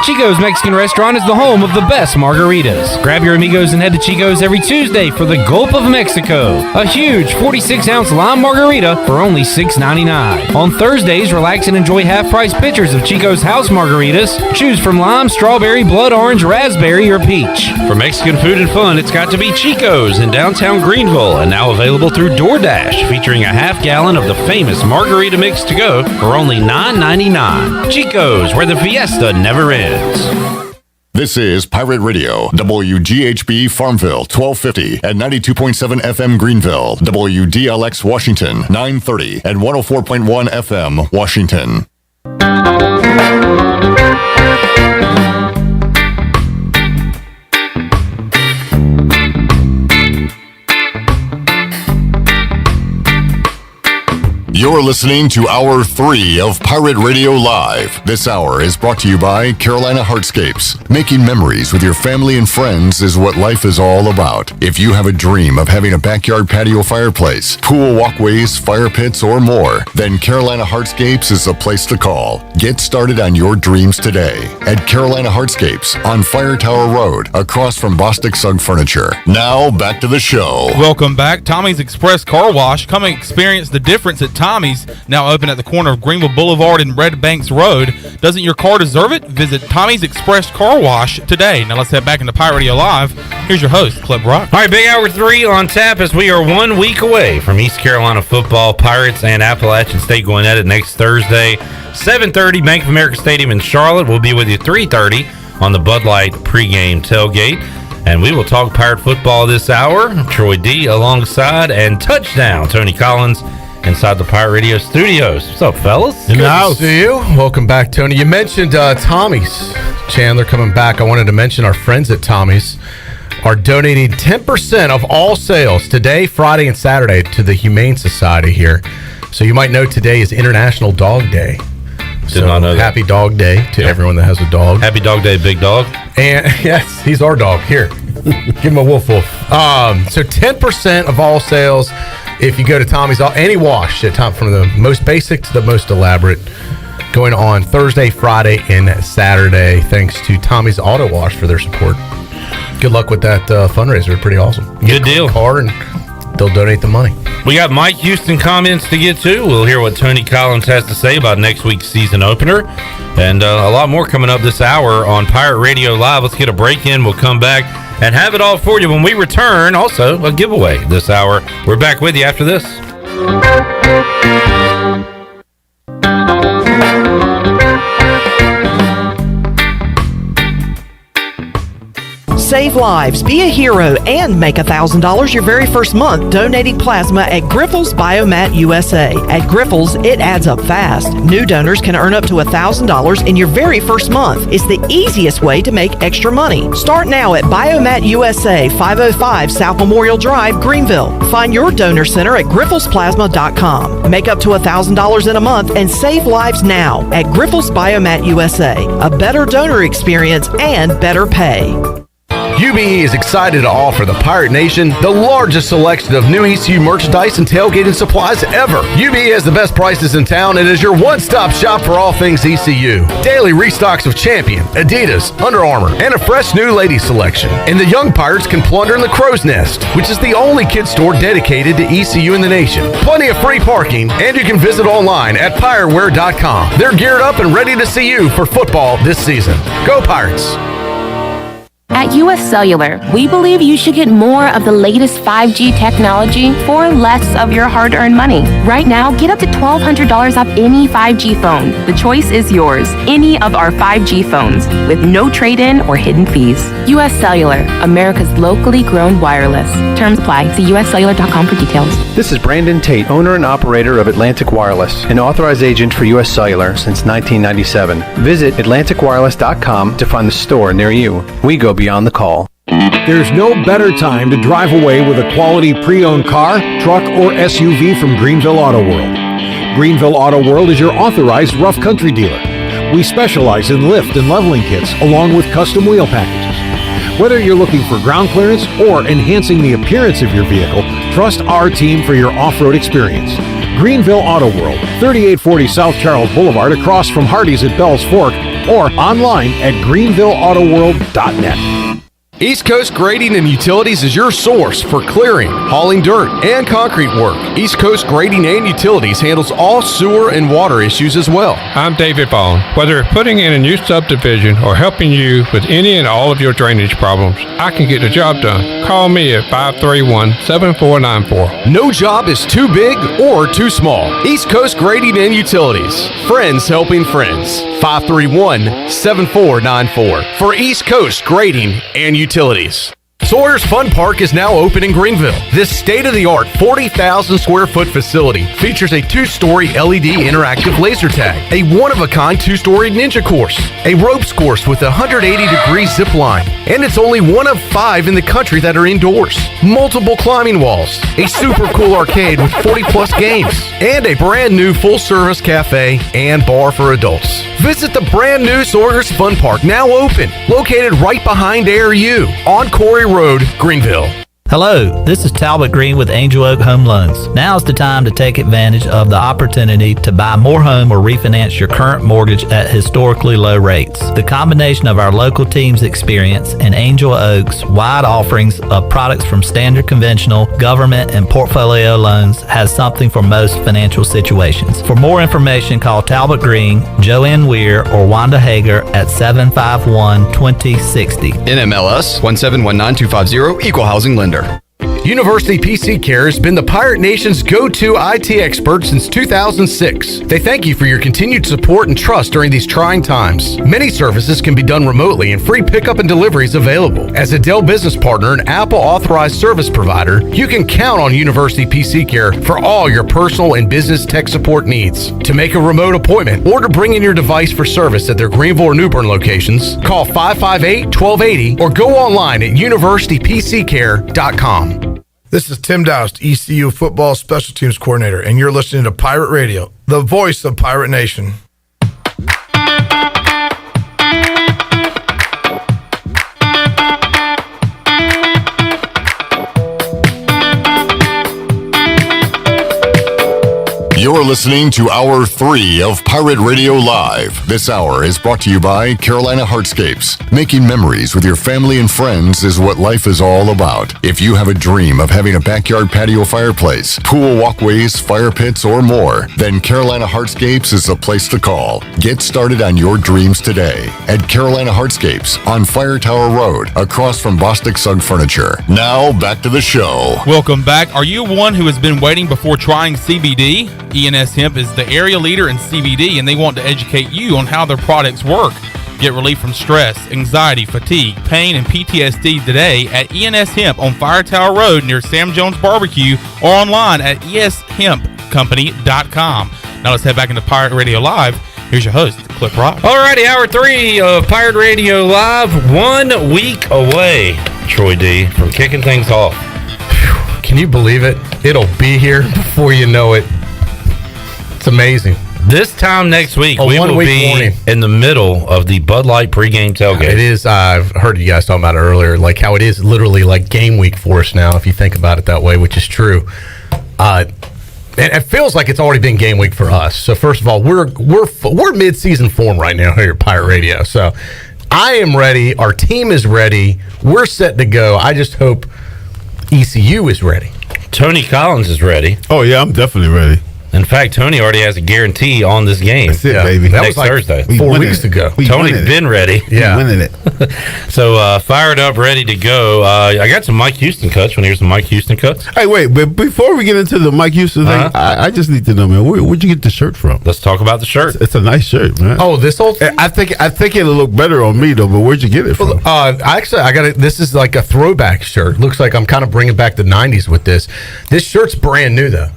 Chico's Mexican Restaurant is the home of the best margaritas. Grab your amigos and head to Chico's every Tuesday for the Gulp of Mexico, a huge 46-ounce lime margarita for only $6.99. On Thursdays, relax and enjoy half-price pitchers of Chico's house margaritas. Choose from lime, strawberry, blood orange, raspberry, or peach. For Mexican food and fun, it's got to be Chico's in downtown Greenville, and now available through DoorDash, featuring a half-gallon of the famous margarita mix to go for only $9.99. Chico's, where the fiesta never ends. This is Pirate Radio, WGHB Farmville, 1250 and 92.7 FM Greenville, WDLX Washington, 930 and 104.1 FM Washington. You're listening to Hour 3 of Pirate Radio Live. This hour is brought to you by Carolina Hardscapes. Making memories with your family and friends is what life is all about. If you have a dream of having a backyard patio fireplace, pool walkways, fire pits, or more, then Carolina Hardscapes is the place to call. Get started on your dreams today at Carolina Hardscapes on Fire Tower Road, across from Bostic Sugg Furniture. Now, back to the show. Welcome back. Tommy's Express Car Wash. Come and experience the difference at Tommy's, now open at the corner of Greenville Boulevard and Red Banks Road. Doesn't your car deserve it? Visit Tommy's Express Car Wash today. Now let's head back into Pirate Radio Live. Here's your host, Clip Rock. All right, big hour 3 on tap as we are 1 week away from East Carolina football. Pirates and Appalachian State going at it next Thursday, 7:30, Bank of America Stadium in Charlotte. We'll be with you 3:30 on the Bud Light pregame tailgate. And we will talk Pirate football this hour. Troy D alongside, and touchdown, Tony Collins inside the Pirate Radio studios. What's up, fellas? Good to see you. Welcome back, Tony. You mentioned Tommy's. Chandler coming back. I wanted to mention our friends at Tommy's are donating 10% of all sales today, Friday, and Saturday to the Humane Society here. So you might know today is International Dog Day. Did not know that. Happy Dog Day to everyone that has a dog. Happy Dog Day, big dog. And yes, he's our dog. Here, give him a woof woof. So 10% of all sales if you go to Tommy's, any wash at Tom, from the most basic to the most elaborate, going on Thursday, Friday, and Saturday. Thanks to Tommy's Auto Wash for their support. Good luck with that fundraiser. Pretty awesome. Good deal. Car and they'll donate the money. We got Mike Houston comments to get to. We'll hear what Tony Collins has to say about next week's season opener. And a lot more coming up this hour on Pirate Radio Live. Let's get a break in. We'll come back and have it all for you when we return. Also, a giveaway this hour. We're back with you after this. Save lives, be a hero, and make $1,000 your very first month donating plasma at Grifols Biomat USA. At Grifols, it adds up fast. New donors can earn up to $1,000 in your very first month. It's the easiest way to make extra money. Start now at Biomat USA, 505 South Memorial Drive, Greenville. Find your donor center at grifolsplasma.com. Make up to $1,000 in a month and save lives now at Grifols Biomat USA. A better donor experience and better pay. UBE is excited to offer the Pirate Nation the largest selection of new ECU merchandise and tailgating supplies ever. UBE has the best prices in town and is your one-stop shop for all things ECU. Daily restocks of Champion, Adidas, Under Armour, and a fresh new ladies selection. And the young Pirates can plunder in the Crow's Nest, which is the only kids store dedicated to ECU in the nation. Plenty of free parking, and you can visit online at pirateware.com. They're geared up and ready to see you for football this season. Go Pirates! At US Cellular, we believe you should get more of the latest 5G technology for less of your hard-earned money. Right now, get up to $1,200 off any 5G phone. The choice is yours. Any of our 5G phones with no trade-in or hidden fees. US Cellular, America's locally grown wireless. Terms apply. See uscellular.com for details. This is Brandon Tate, owner and operator of Atlantic Wireless, an authorized agent for US Cellular since 1997. Visit atlanticwireless.com to find the store near you. We go beyond the call. There's no better time to drive away with a quality pre-owned car, truck, or SUV from Greenville Auto World. Greenville Auto World is your authorized rough country dealer. We specialize in lift and leveling kits along with custom wheel packages. Whether you're looking for ground clearance or enhancing the appearance of your vehicle, trust our team for your off-road experience. Greenville Auto World, 3840 South Charles Boulevard across from Hardee's at Bell's Fork, or online at greenvilleautoworld.net. East Coast Grading and Utilities is your source for clearing, hauling dirt, and concrete work. East Coast Grading and Utilities handles all sewer and water issues as well. I'm David Bone. Whether putting in a new subdivision or helping you with any and all of your drainage problems, I can get the job done. Call me at 531-7494. No job is too big or too small. East Coast Grading and Utilities. Friends helping friends. 531-7494 for East Coast Grading and Utilities. Sawyer's Fun Park is now open in Greenville. This state-of-the-art 40,000 square foot facility features a 2-story LED interactive laser tag, a one-of-a-kind 2-story ninja course, a ropes course with a 180-degree zip line, and it's only one of 5 in the country that are indoors. Multiple climbing walls, a super cool arcade with 40-plus games, and a brand new full-service cafe and bar for adults. Visit the brand new Sawyer's Fun Park, now open, located right behind ARU on Corey Road, Greenville. Hello, this is Talbot Green with Angel Oak Home Loans. Now is the time to take advantage of the opportunity to buy more home or refinance your current mortgage at historically low rates. The combination of our local team's experience and Angel Oak's wide offerings of products from standard conventional, government, and portfolio loans has something for most financial situations. For more information, call Talbot Green, Joanne Weir, or Wanda Hager at 751-2060. NMLS 1719250, Equal Housing Lender. University PC Care has been the Pirate Nation's go-to IT expert since 2006. They thank you for your continued support and trust during these trying times. Many services can be done remotely and free pickup and delivery is available. As a Dell business partner and Apple authorized service provider, you can count on University PC Care for all your personal and business tech support needs. To make a remote appointment or to bring in your device for service at their Greenville or New Bern locations, call 558-1280 or go online at universitypccare.com. This is Tim Doust, ECU Football Special Teams Coordinator, and you're listening to Pirate Radio, the voice of Pirate Nation. You're listening to Hour 3 of Pirate Radio Live. This hour is brought to you by Carolina Heartscapes. Making memories with your family and friends is what life is all about. If you have a dream of having a backyard patio fireplace, pool walkways, fire pits, or more, then Carolina Heartscapes is the place to call. Get started on your dreams today at Carolina Heartscapes on Fire Tower Road, across from Bostic Sugg Furniture. Now, back to the show. Welcome back. Are you one who has been waiting before trying CBD? ENS Hemp is the area leader in CBD, and they want to educate you on how their products work. Get relief from stress, anxiety, fatigue, pain, and PTSD today at ENS Hemp on Fire Tower Road near Sam Jones Barbecue or online at eshempcompany.com. Now let's head back into Pirate Radio Live. Here's your host, Clip Rock. Alrighty, hour 3 of Pirate Radio Live, 1 week away, Troy D, from kicking things off. Can you believe it? It'll be here before you know it. It's amazing. This time next week, we will be in the middle of the Bud Light pregame tailgate. It is. I've heard you guys talking about it earlier, like how it is literally like game week for us now, if you think about it that way, which is true. And it feels like it's already been game week for us. So first of all, we're mid-season form right now here at Pirate Radio. So I am ready. Our team is ready. We're set to go. I just hope ECU is ready. Tony Collins is ready. Oh yeah, I'm definitely ready. In fact, Tony already has a guarantee on this game. That's it, baby. That Next was like Thursday. 4 weeks ago. Tony's been ready. Yeah. Winning it. So fired up, ready to go. I got some Mike Houston cuts. Want to hear some Mike Houston cuts? Hey, wait, but before we get into the Mike Houston thing, I just need to know, man, where'd you get the shirt from? Let's talk about the shirt. It's a nice shirt, man. Oh, this old thing? I think it'll look better on me though. But where'd you get it from? Actually, I got it. This is like a throwback shirt. Looks like I'm kind of bringing back the '90s with this. This shirt's brand new though.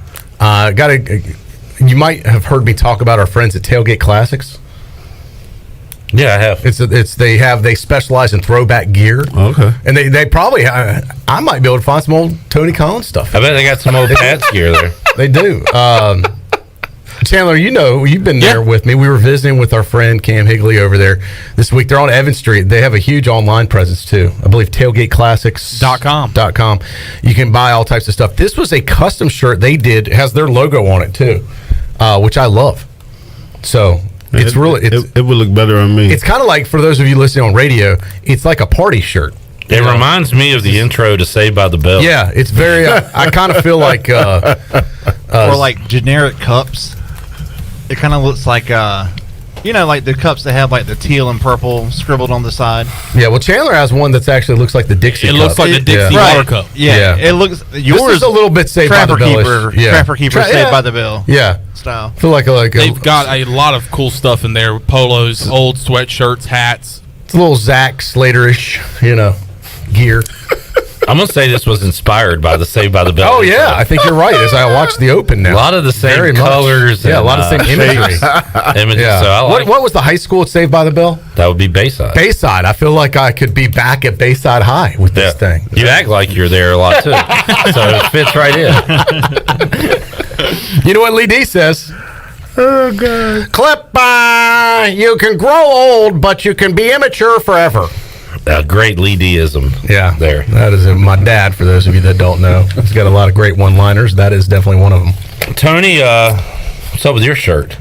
You might have heard me talk about our friends at Tailgate Classics. Yeah, I have. They specialize in throwback gear. Okay. And they probably I might be able to find some old Tony Collins stuff. I bet they got some old Pats gear there. They do. Chandler, you've been there with me. We were visiting with our friend Cam Higley over there this week. They're on Evans Street. They have a huge online presence too. I believe tailgateclassics.com. You can buy all types of stuff. This was a custom shirt they did. It has their logo on it too, which I love. So it would look better on me. It's kind of like, for those of you listening on radio, it's like a party shirt. It reminds me of the intro to Saved by the Bell. Yeah, it's very. I kind of feel like or like generic cups. It kind of looks like like the cups that have like the teal and purple scribbled on the side. Yeah, well, Chandler has one that's actually looks like the Dixie cup. It looks like the Dixie water cup. Yeah, it looks. Yours is a little bit Saved by the Bell. Trapper Keeper Saved by the Bell. Yeah, style. I feel like they've got a lot of cool stuff in there: polos, old sweatshirts, hats. It's a little Zach Slater-ish, gear. I'm gonna say this was inspired by the Saved by the Bell. Oh yeah, I think you're right. As I watch the Open now, a lot of the same Very colors. Yeah, a lot of same imagery. Images. Yeah. So I like what was the high school at Saved by the Bell? That would be Bayside. Bayside. I feel like I could be back at Bayside High with this thing. You act like you're there a lot too, so it fits right in. You know what Lee D says? Oh God. Clip, you can grow old, but you can be immature forever. A great Lee D-ism. Yeah, there. That is my dad, for those of you that don't know. He's got a lot of great one-liners. That is definitely one of them. Tony, what's up with your shirt?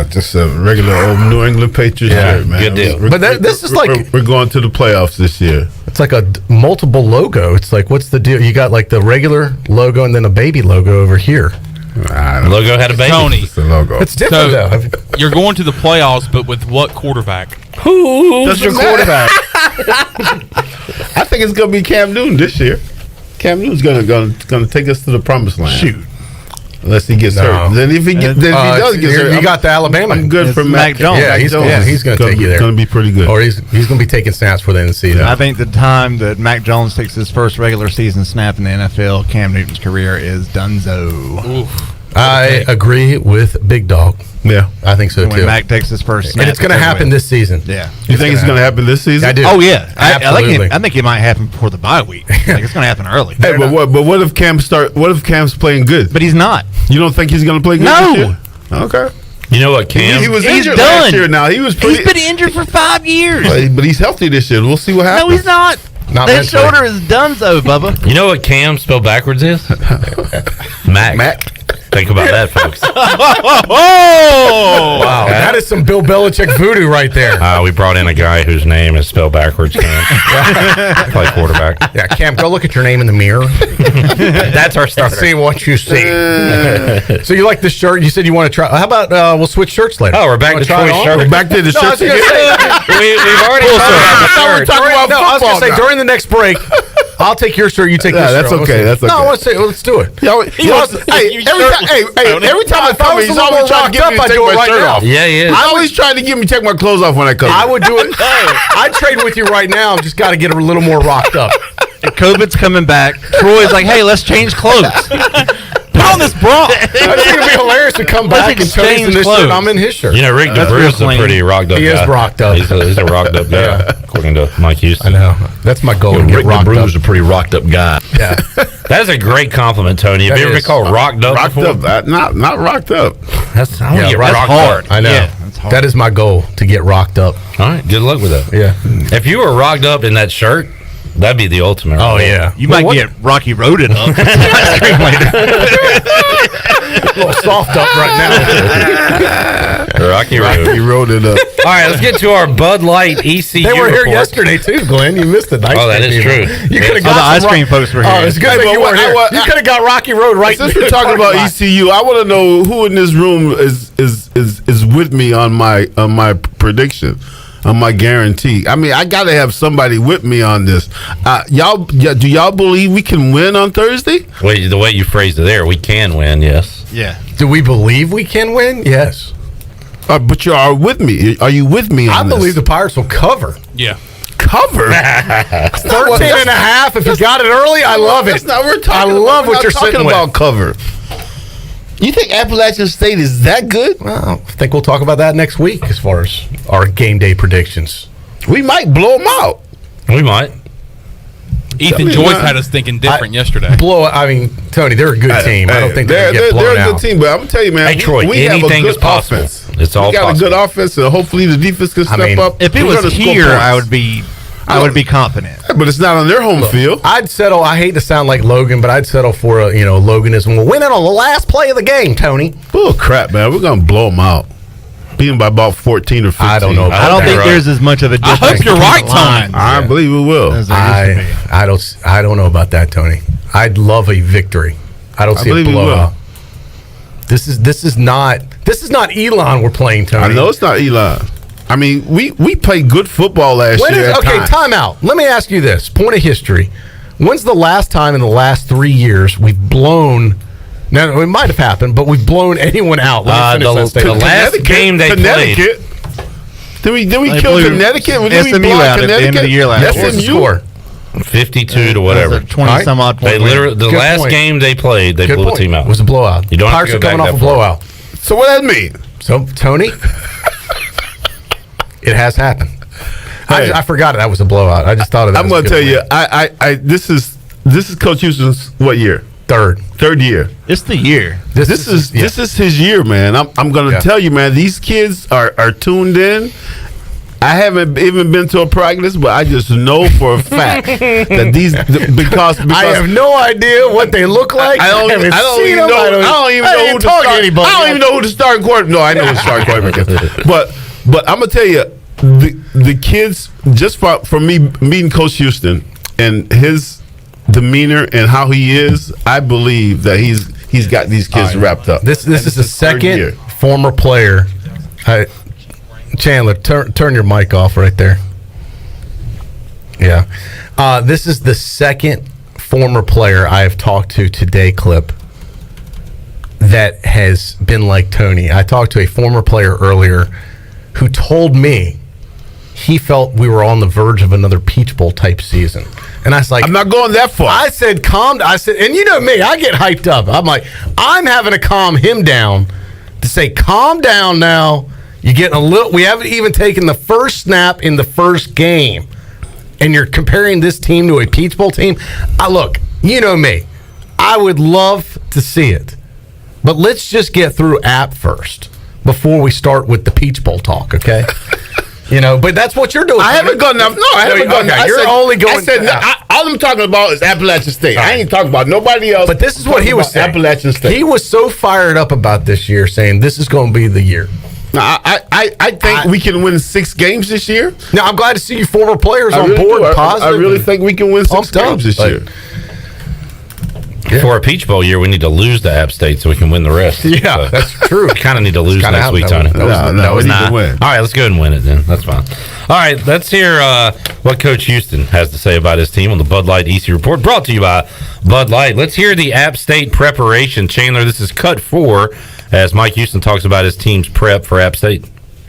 Just a regular old New England Patriots shirt, man. Good deal. But this is like... We're going to the playoffs this year. It's like a multiple logo. It's like, what's the deal? You got like the regular logo and then a baby logo over here. The logo had a baby. Tony, It's the logo. It's different though. You're going to the playoffs, but with what quarterback? Who's your quarterback? I think it's gonna be Cam Newton this year. Cam Newton's gonna take us to the promised land. Shoot. Unless he gets hurt. Then if he does get hurt, you got the Alabama. I'm good for Mac Jones. Yeah, he's going to take you there. Going to be pretty good. Or he's going to be taking snaps for the end of the season. I think the time that Mac Jones takes his first regular season snap in the NFL, Cam Newton's career is donezo. Oof. I agree with Big Dog. Yeah, I think so too. When Mac takes his first snap, and it's going to happen this season. Yeah, you think it's going to happen this season? I do. Oh yeah, absolutely. I think it might happen before the bye week. Like it's going to happen early. Hey, but what if Cam's playing good? But he's not. You don't think he's going to play good? No. This year? Okay. You know what, Cam? He was He's injured done. last year. Now he's been injured for 5 years. But he's healthy this year. We'll see what happens. No, he's not. Not that mentally. shoulder is donezo, Bubba. You know what Cam spelled backwards is? Mac. Think about that, folks. Oh! Wow, that is some Bill Belichick voodoo right there. We brought in a guy whose name is spelled backwards. Play quarterback. Yeah, Cam, go look at your name in the mirror. That's our starter. See what you see. So you like the shirt? You said you want to try. How about we'll switch shirts later? Oh, we're back to Troy's shirt. We're back to the shirts again. We've already I was going to say during the next break, I'll take your shirt. You take this shirt. That's okay. That's okay. No, I want to say let's do it. Hey, every time I come here, he's always trying to get me to take my shirt off. Yeah, he is. He's always trying to get me to take my clothes off when I come. I would do it. I'd trade with you right now. Just got to get a little more rocked up. COVID's coming back. Troy's like, hey, let's change clothes. Put on this bra. I think it'd be hilarious to come back and Tony's in this shirt. I'm in his shirt. You know, Rick DeBruce is a pretty rocked up guy. He is rocked up. He's a rocked up guy, according to Mike Houston. I know. That's my goal. Rick DeBruce is a pretty rocked up guy. Yeah. That is a great compliment, Tony. Have you ever been called rocked up Rocked before? up. Not rocked up. That's I want to get that's rocked hard. up. I know. Yeah, that's hard. That is my goal, to get rocked up. All right, good luck with that. Yeah. If you were rocked up in that shirt, that'd be the ultimate. Oh, right? yeah. You might get Rocky Roaded up. A little soft up right now. Rocky Road. He rolled it up. All right, let's get to our Bud Light ECU They were here report. yesterday, too, Glenn. You missed it. Oh, that is true. You could have the got ice cream folks were here. Oh, it's good that you weren't here. You could have got Rocky Road right Since we're talking about ECU, I want to know who in this room is with me on my prediction, on my guarantee. I mean, I got to have somebody with me on this. Do y'all believe we can win on Thursday? Wait, the way you phrased it there, we can win, yes. Yeah. Do we believe we can win? Yes. But you are with me. Are you with me on I this? believe the Pirates will cover. Yeah. Cover? 13 and a half. If you got it early, I love it. That's not what we're talking I love about. what you're sitting about with. cover. You think Appalachian State is that good? Well, I think we'll talk about that next week as far as our game day predictions. We might blow them out. We might. Ethan Joyce had us thinking different yesterday. Tony, they're a good team. I don't think they're get blown they're a out. good team, but I'm gonna tell you, man. Hey, Troy, we have a anything good is possible. offense. It's all we got possible. a good offense, and hopefully the defense can step up. If it We're was gonna score here, points. I would be confident. But it's not on their home field. I'd settle. I hate to sound like Logan, but I'd settle for a Loganism. We'll win it on the last play of the game, Tony. Bull crap, man. We're gonna blow them out. Beat them by about 14 or 15. I don't know. I don't think there's as much of a difference. I hope you're right, Tony. I believe we will. I don't know about that, Tony. I'd love a victory. I don't see a believe we blowout. This is not Elon we're playing, Tony. I know it's not Elon. I mean, we played good football last year. Time out. Let me ask you this. Point of history. When's the last time in the last 3 years we've blown... Now, it might have happened, but we've blown anyone out. Let me finish that statement. The last game they played... Did we kill Connecticut? Did we SMU block out at the end of the year last Yes, what's the score? 52 to whatever. 20 some odd They point. literally the Good last point. game they played, they Good blew point. a team out. It was a blowout. You don't have Pirates to are go coming back off that a far. blowout. So what that mean? So, Tony, it has happened. Hey. I forgot that was a blowout. I just thought of that. I'm going to tell you, this is Coach Houston's what year? Third year. It's the year. This is his year, man. I'm going to tell you, man. These kids are tuned in. I haven't even been to a practice, but I just know for a fact that these because I have no idea what they look like. I don't even know who the starting quarterback. No, I know who the starting quarterback is. But I'm gonna tell you, the kids, just for me meeting Coach Houston and his demeanor and how he is, I believe that he's got these kids wrapped up. This is the second former player. Chandler, turn your mic off right there. Yeah. This is the second former player I have talked to today, Clip, that has been like Tony. I talked to a former player earlier who told me he felt we were on the verge of another Peach Bowl type season. And I was like, I'm not going that far. I said, and you know me, I get hyped up. I'm like, I'm having to calm him down to say, calm down now. You're getting a little. We haven't even taken the first snap in the first game, and you're comparing this team to a Peach Bowl team. Look, you know me. I would love to see it, but let's just get through App first before we start with the Peach Bowl talk, okay? But that's what you're doing. I haven't gone enough. No, I haven't gone enough. You're only going. I said all I'm talking about is Appalachian State. I ain't talking about nobody else. But this is what he was saying. Appalachian State. He was so fired up about this year, saying this is going to be the year. Now, I think we can win 6 games this year. Now, I'm glad to see you former players on board. Positive. I really think we can win 6 games this year. For a Peach Bowl year, we need to lose to App State so we can win the rest. Yeah, that's true. We kind of need to lose Kinda next week, that Tony. We need to win. All right, let's go ahead and win it then. That's fine. All right, let's hear what Coach Houston has to say about his team on the Bud Light EC Report, brought to you by Bud Light. Let's hear the App State preparation. Chandler, this is cut 4 as Mike Houston talks about his team's prep for App State.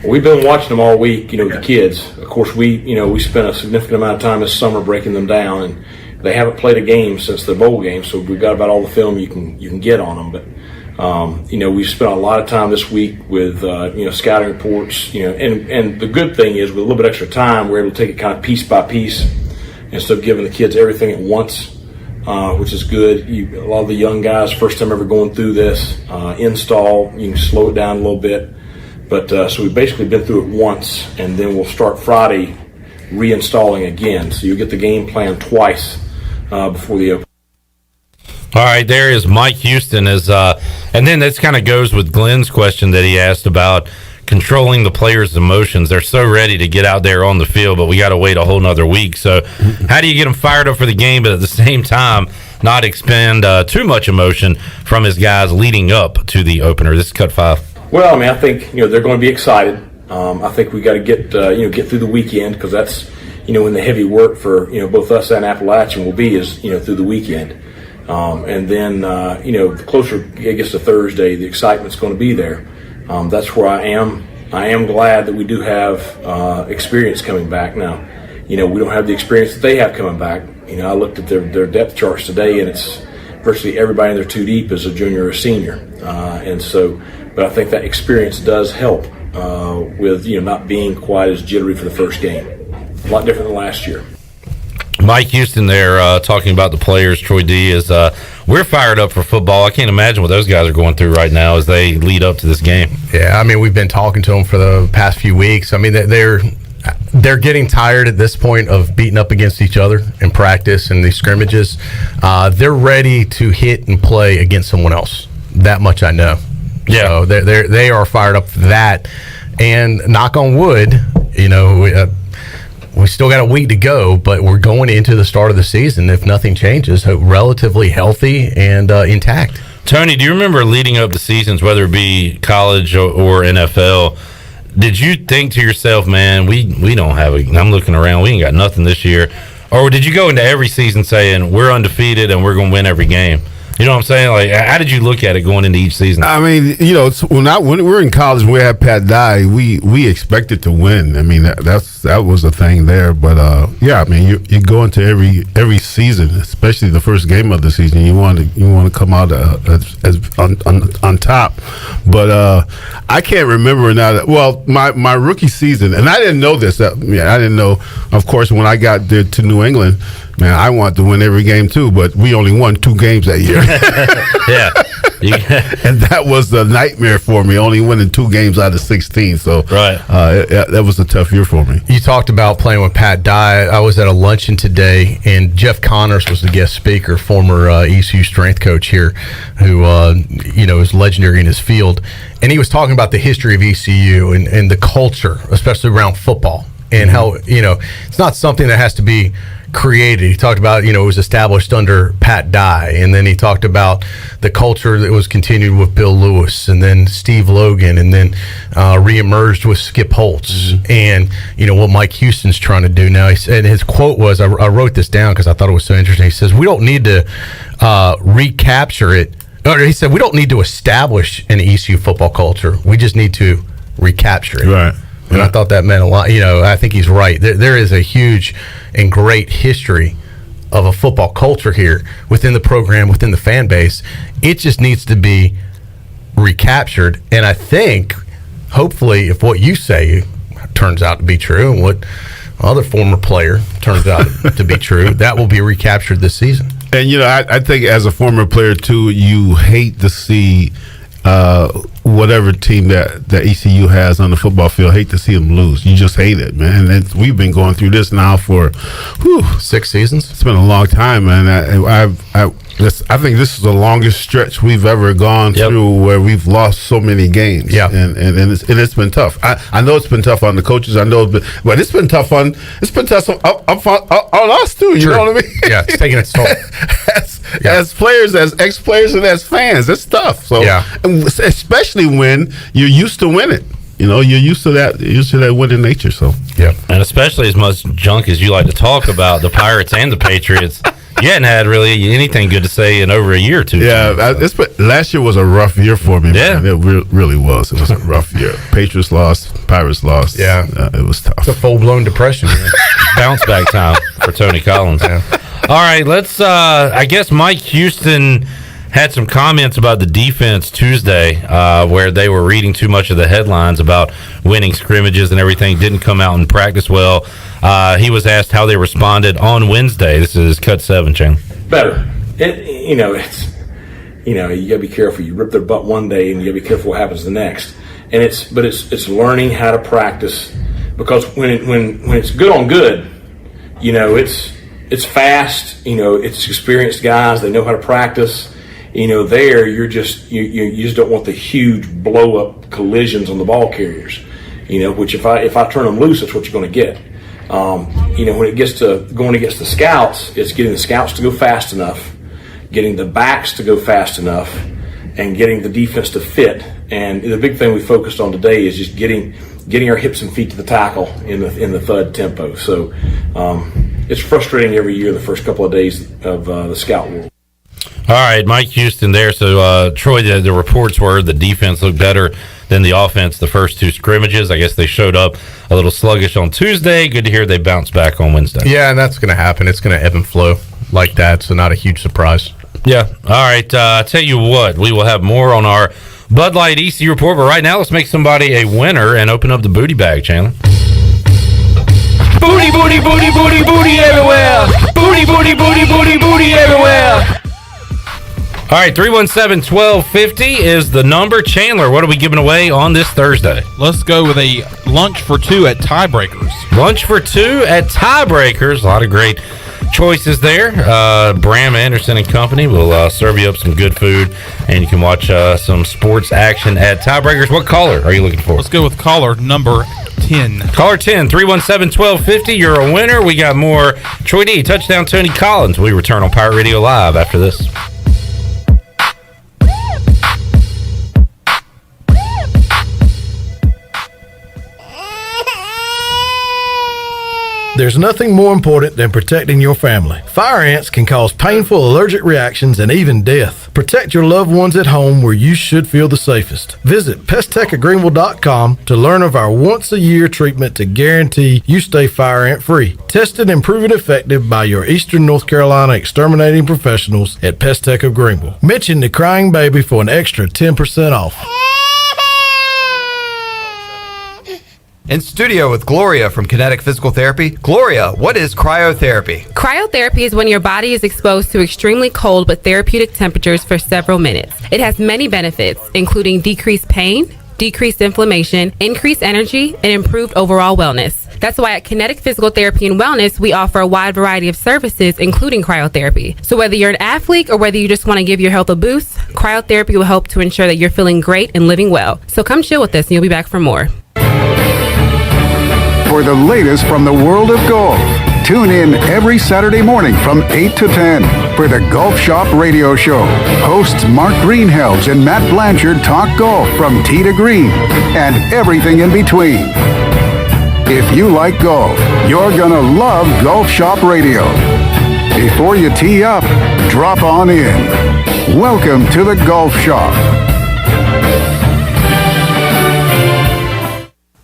We've been watching them all week, with the kids. Of course, we spent a significant amount of time this summer breaking them down, and they haven't played a game since the bowl game, so we've got about all the film you can get on them. But we've spent a lot of time this week with scouting reports. And the good thing is, with a little bit extra time, we're able to take it kind of piece by piece instead of giving the kids everything at once, which is good. A lot of the young guys, first time ever going through this install, you can slow it down a little bit. But so we've basically been through it once, and then we'll start Friday reinstalling again. So you'll get the game plan twice before the open. All right, there is Mike Houston. And then this kind of goes with Glenn's question that he asked about controlling the players' emotions. They're so ready to get out there on the field, but we got to wait a whole nother week. So how do you get them fired up for the game, but at the same time not expend too much emotion from his guys leading up to the opener? This is cut 5. Well, I think they're going to be excited. I think we got to get through the weekend, because that's when the heavy work for both us and Appalachian will be is through the weekend, and then the closer it gets to Thursday, the excitement's going to be there. That's where I am. I am glad that we do have experience coming back now. We don't have the experience that they have coming back. I looked at their depth charts today, and it's virtually everybody in their 2 deep is a junior or a senior, and so. But I think that experience does help with not being quite as jittery for the first game. A lot different than last year. Mike Houston there talking about the players. Troy D is we're fired up for football. I can't imagine what those guys are going through right now as they lead up to this game. Yeah, we've been talking to them for the past few weeks. They're getting tired at this point of beating up against each other in practice and these scrimmages. They're ready to hit and play against someone else. That much I know. Yeah, so they are fired up for that. And knock on wood, we still got a week to go, but we're going into the start of the season, if nothing changes, relatively healthy and intact. Tony, do you remember leading up the seasons, whether it be college or NFL, did you think to yourself, man, we don't have I'm looking around, we ain't got nothing this year? Or did you go into every season saying we're undefeated and we're going to win every game? You know what I'm saying? Like, how did you look at it going into each season? When we were in college, we had Pat Dye. We expected to win. That was the thing there. But you go into every season, especially the first game of the season. You want to come out as on top. But I can't remember now. Well, my rookie season, and I didn't know this. I didn't know. Of course, when I got there to New England, man, I wanted to win every game too, but we only won 2 games that year. Yeah. And that was the nightmare for me, only winning 2 games out of 16. So that was a tough year for me. You talked about playing with Pat Dye. I was at a luncheon today, and Jeff Connors was the guest speaker, former ECU strength coach here, who is legendary in his field. And he was talking about the history of ECU and the culture, especially around football, and how, it's not something that has to be created. He talked about, it was established under Pat Dye, and then he talked about the culture that was continued with Bill Lewis, and then Steve Logan, and then reemerged with Skip Holtz, and what Mike Houston's trying to do now. He said, his quote was, I wrote this down because I thought it was so interesting. He says, we don't need to recapture it. Or he said, we don't need to establish an ECU football culture. We just need to recapture it. Right. And I thought that meant a lot. I think he's right. There is a huge and great history of a football culture here within the program, within the fan base. It just needs to be recaptured. And I think, hopefully, if what you say turns out to be true and what other former player turns out to be true, that will be recaptured this season. And, I think as a former player, too, you hate to see whatever team that ECU has on the football field, hate to see them lose. You just hate it, man. And we've been going through this now for 6 seasons. It's been a long time, man. I think this is the longest stretch we've ever gone through where we've lost so many games. Yeah, and it's been tough. I know it's been tough on the coaches. I know, but it's been tough on us too. You know what I mean? Yeah, it's taking its toll. as players, as ex-players, and as fans. It's tough. So, and especially when you're used to winning. You know, you're used to that winning nature. So, and especially as much junk as you like to talk about the Pirates and the Patriots. You hadn't had really anything good to say in over a year or two. Yeah, last year was a rough year for me. Yeah, man. It really was. It was a rough year. Patriots lost, Pirates lost. Yeah, it was tough. It's a full-blown depression. Bounce back time for Tony Collins. All right, let's. I guess Mike Houston had some comments about the defense Tuesday, where they were reading too much of the headlines about winning scrimmages and everything. Didn't come out and practice well. He was asked how they responded on Wednesday. This is Cut 7, Chan. Better. You gotta be careful. You rip their butt one day, and you gotta be careful what happens the next. And it's learning how to practice, because when it's good on good, it's fast. It's experienced guys. They know how to practice. There you just don't want the huge blow up collisions on the ball carriers. Which if I turn them loose, that's what you're going to get. When it gets to going against the scouts, it's getting the scouts to go fast enough, getting the backs to go fast enough, and getting the defense to fit. And the big thing we focused on today is just getting our hips and feet to the tackle in the thud tempo. So it's frustrating every year the first couple of days of the scout world. All right, Mike Houston there. So, Troy, the reports were the defense looked better than the offense the first two scrimmages. I guess they showed up a little sluggish on Tuesday. Good to hear they bounced back on Wednesday. Yeah, and that's going to happen. It's going to ebb and flow like that, so not a huge surprise. Yeah. All right, I tell you what, we will have more on our Bud Light EC report, but right now let's make somebody a winner and open up the booty bag, Chandler. Booty, booty, booty, booty, booty everywhere. Booty, booty, booty, booty, booty everywhere. All right, 317-1250 is the number. Chandler, what are we giving away on this Thursday? Let's go with a lunch for two at Tiebreakers. Lunch for two at Tiebreakers. A lot of great choices there. Bram Anderson and Company will serve you up some good food, and you can watch some sports action at Tiebreakers. What caller are you looking for? Let's go with caller number 10. Caller 10, 317-1250. You're a winner. We got more Troy D, Touchdown Tony Collins. We return on Pirate Radio Live after this. There's nothing more important than protecting your family. Fire ants can cause painful allergic reactions and even death. Protect your loved ones at home where you should feel the safest. Visit pesttechofgreenville.com to learn of our once-a-year treatment to guarantee you stay fire ant free. Tested and proven effective by your Eastern North Carolina exterminating professionals at Pest Tech of Greenville. Mention the crying baby for an extra 10% off. In studio with Gloria from Kinetic Physical Therapy. Gloria, what is cryotherapy? Cryotherapy is when your body is exposed to extremely cold but therapeutic temperatures for several minutes. It has many benefits, including decreased pain, decreased inflammation, increased energy, and improved overall wellness. That's why at Kinetic Physical Therapy and Wellness, we offer a wide variety of services, including cryotherapy. So whether you're an athlete or whether you just want to give your health a boost, cryotherapy will help to ensure that you're feeling great and living well. So come chill with us and you'll be back for more. For the latest from the world of golf, tune in every Saturday morning from 8 to 10 for the Golf Shop Radio Show. Hosts Mark Greenhelves and Matt Blanchard talk golf from tee to green and everything in between. If you like golf, you're gonna love Golf Shop Radio. Before you tee up, drop on in. Welcome to the Golf Shop.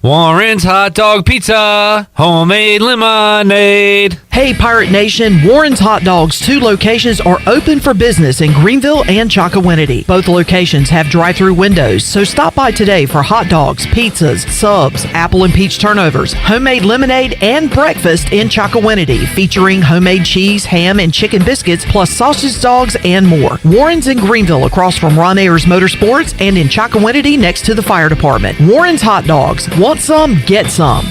Warren's Hot Dog Pizza, homemade lemonade. Hey Pirate Nation, Warren's Hot Dogs 2 locations are open for business in Greenville and Chocowinity. Both locations have drive-through windows, so stop by today for hot dogs, pizzas, subs, apple and peach turnovers, homemade lemonade, and breakfast in Chocowinity, featuring homemade cheese, ham, and chicken biscuits, plus sausage dogs and more. Warren's in Greenville across from Ron Ayers Motorsports and in Chocowinity next to the fire department. Warren's Hot Dogs. Want some? Get some.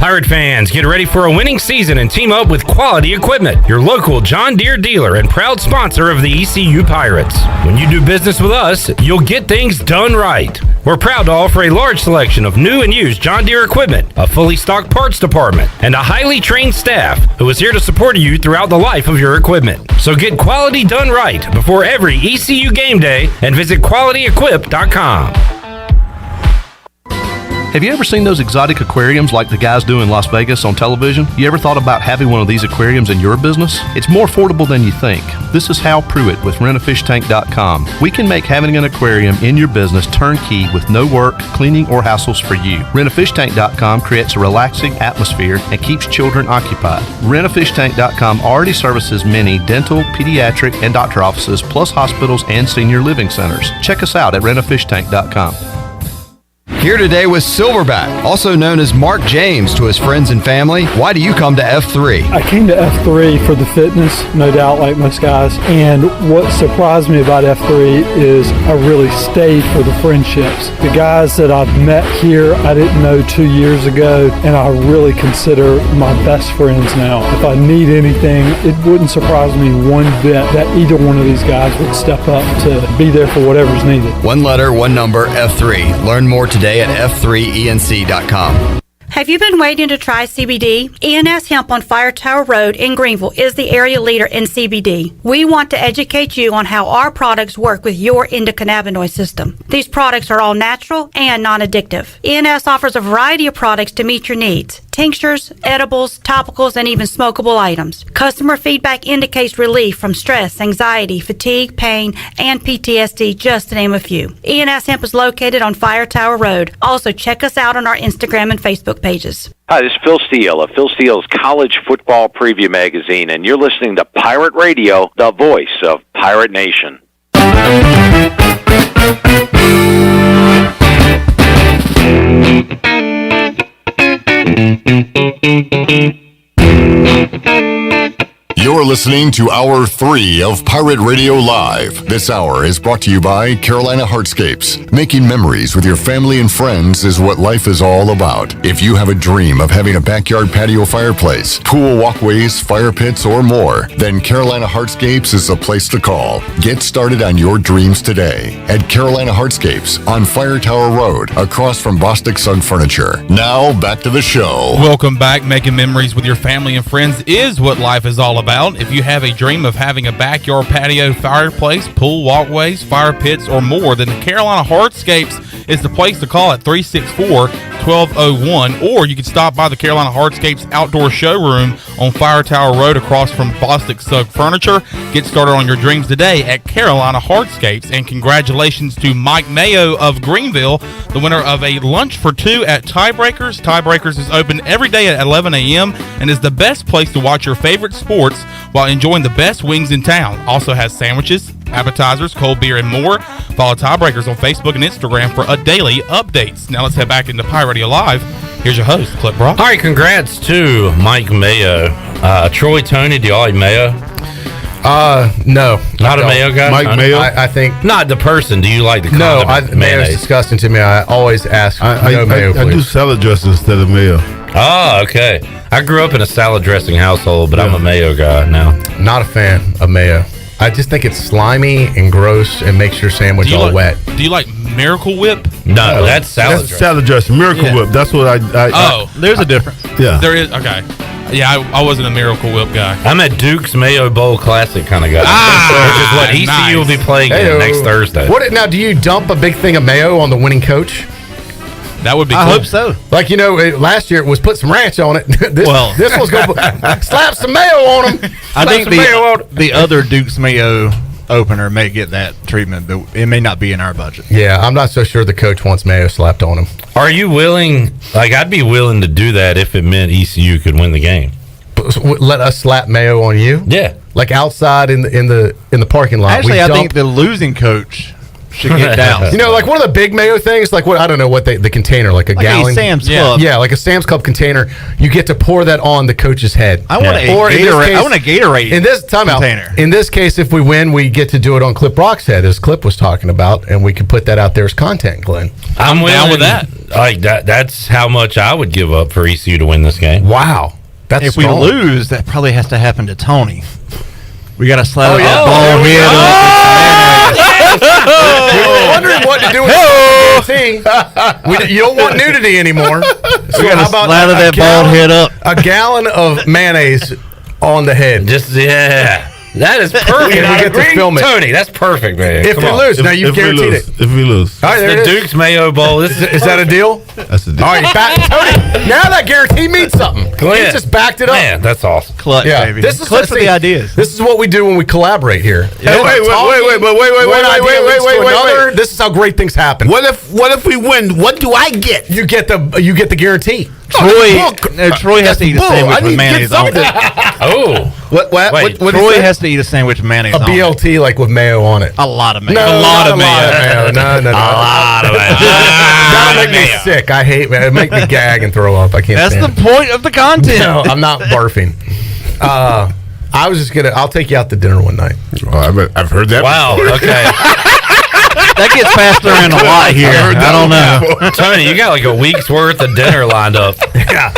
Pirate fans, get ready for a winning season and team up with Quality Equipment, your local John Deere dealer and proud sponsor of the ECU Pirates. When you do business with us, you'll get things done right. We're proud to offer a large selection of new and used John Deere equipment, a fully stocked parts department, and a highly trained staff who is here to support you throughout the life of your equipment. So get quality done right before every ECU game day and visit QualityEquip.com. Have you ever seen those exotic aquariums like the guys do in Las Vegas on television? You ever thought about having one of these aquariums in your business? It's more affordable than you think. This is Hal Pruitt with rentafishtank.com. We can make having an aquarium in your business turnkey with no work, cleaning, or hassles for you. Rentafishtank.com creates a relaxing atmosphere and keeps children occupied. Rentafishtank.com already services many dental, pediatric, and doctor offices, plus hospitals and senior living centers. Check us out at rentafishtank.com. Here today with Silverback, also known as Mark James to his friends and family. Why do you come to F3? I came to F3 for the fitness, no doubt, like most guys. And what surprised me about F3 is I really stayed for the friendships. The guys that I've met here, I didn't know 2 years ago, and I really consider my best friends now. If I need anything, it wouldn't surprise me one bit that either one of these guys would step up to be there for whatever's needed. One letter, one number, F3. Learn more today at f3enc.com. Have you been waiting to try CBD? ENS Hemp on Fire Tower Road in Greenville is the area leader in CBD. We want to educate you on how our products work with your endocannabinoid system. These products are all natural and non-addictive. ENS offers a variety of products to meet your needs. Tinctures, edibles, topicals, and even smokable items. Customer feedback indicates relief from stress, anxiety, fatigue, pain, and PTSD, just to name a few. ENS Hemp is located on Fire Tower Road. Also, check us out on our Instagram and Facebook pages. Hi, this is Phil Steele of Phil Steele's College Football Preview Magazine, and you're listening to Pirate Radio, the voice of Pirate Nation. You're listening to Hour 3 of Pirate Radio Live. This hour is brought to you by Carolina Heartscapes. Making memories with your family and friends is what life is all about. If you have a dream of having a backyard patio fireplace, pool walkways, fire pits, or more, then Carolina Heartscapes is the place to call. Get started on your dreams today at Carolina Heartscapes on Fire Tower Road, across from Bostic Sun Furniture. Now, back to the show. Welcome back. Making memories with your family and friends is what life is all about. If you have a dream of having a backyard patio fireplace, pool walkways, fire pits, or more, then the Carolina Heartscapes is the place to call at 364-1201, or you can stop by the Carolina Heartscapes outdoor showroom on Fire Tower Road across from Bostic Sun Furniture. Get started on your dreams today at Carolina Heartscapes, and congratulations to Mike Mayo of Greenville, the winner of a lunch for two at Tiebreakers. Tiebreakers is open every day at 11 a.m. and is the best place to watch your favorite sports while enjoying the best wings in town. Also has sandwiches, appetizers, cold beer, and more. Follow Tiebreakers on Facebook and Instagram for daily updates. Now let's head back into Pirate Radio Live. Here's your host, Clip Brock. All right, congrats to Mike Mayo. Troy, Tony, do you like Mayo? No. Not a Mayo guy? Mike Mayo? I think. Not the person. Do you like the condiment? No, Mayo's disgusting to me. I always ask no mayo, I do salad dressing instead of mayo. Oh, okay. I grew up in a salad dressing household, but I'm a mayo guy now. Not a fan of mayo. I just think it's slimy and gross and makes your sandwich all wet. Do you like Miracle Whip? No, that's salad dressing. Salad dressing. Miracle Whip. That's what I there's a difference. Yeah. There is. Okay. Yeah, I wasn't a Miracle Whip guy. I'm a Duke's Mayo Bowl Classic kind of guy. Which is what ECU will be playing in next Thursday. Now, do you dump a big thing of mayo on the winning coach? That would be cool. I hope so. Like, last year it was put some ranch on it. this one's going to slap some mayo on them. I think the other Duke's Mayo opener may get that treatment, but it may not be in our budget. Yeah, I'm not so sure the coach wants mayo slapped on him. Are you willing? I'd be willing to do that if it meant ECU could win the game. Let us slap mayo on you? Yeah, like outside in the parking lot. Actually, I think the losing coach should get down. Like one of the big mayo things, like what I don't know what the container, like a gallon. A Sam's Club. Yeah, like a Sam's Club container. You get to pour that on the coach's head. I want I want a Gatorade in this container. In this case, if we win, we get to do it on Clip Brock's head, as Clip was talking about, and we could put that out there as content, Glenn. I'm down with that. Like that's how much I would give up for ECU to win this game. Wow. That's if we strong. lose, that probably has to happen to Tony. We got to slather that ball head. We were wondering what to do with the You don't want nudity anymore. So We got to slather that bald head up. A gallon of mayonnaise on the head. Just that is perfect. We get to film it. Tony, that's perfect, man. If we lose, now you've guaranteed it. If we lose. All right, there the it is. Duke's Mayo Bowl. Is that a deal? That's a deal. All right, Tony. Now that guarantee means something. He's just backed it up. Man, that's awesome. Clutch, baby. This is Clutch for the ideas. This is what we do when we collaborate here. Wait. This is how great things happen. What if we win? What do I get? You get the guarantee. Troy has to eat a sandwich with mayonnaise on it. Oh. What Troy has to eat a sandwich with mayonnaise A on it. BLT like with mayo on it. A lot of mayo. No, a lot of mayo. No. A lot of mayo. That'll make me sick. I hate it. Make me gag and throw up. I can't That's stand the point of the content. No, I'm not barfing. I was just I'll take you out to dinner one night. I've heard that. Wow. Okay. That gets passed around a lot here. I don't know. Tony, you got like a week's worth of dinner lined up. Yeah.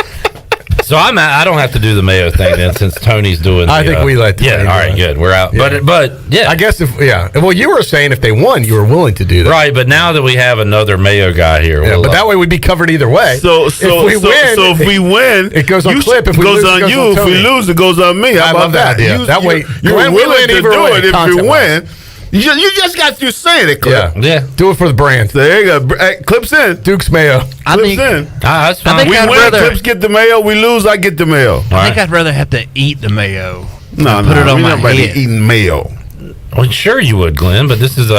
So I don't have to do the mayo thing then, since Tony's doing. I think we let. Yeah. All right. Good. We're out. Yeah. But yeah. I guess Well, you were saying if they won, you were willing to do that. Right. But now that we have another mayo guy here, Yeah, but that way we'd be covered either way. So if we win, it goes on clip. If it we goes lose, on it goes you. on If Tony. we lose, it goes on me. How I about love that idea. That way, you're Glenn, willing to either do way, it if you content-wise. win. You just got you saying it, Clip. Yeah. Do it for the brand. There you go. Hey, Clips in. Duke's Mayo. Clips in. That's fine. I think We I'd win, rather. Clips get the mayo. We lose, I get the mayo. I think I'd rather have to eat the mayo. No, Put it on we're my not about to head. eating mayo. Well, sure you would, Glenn, but this is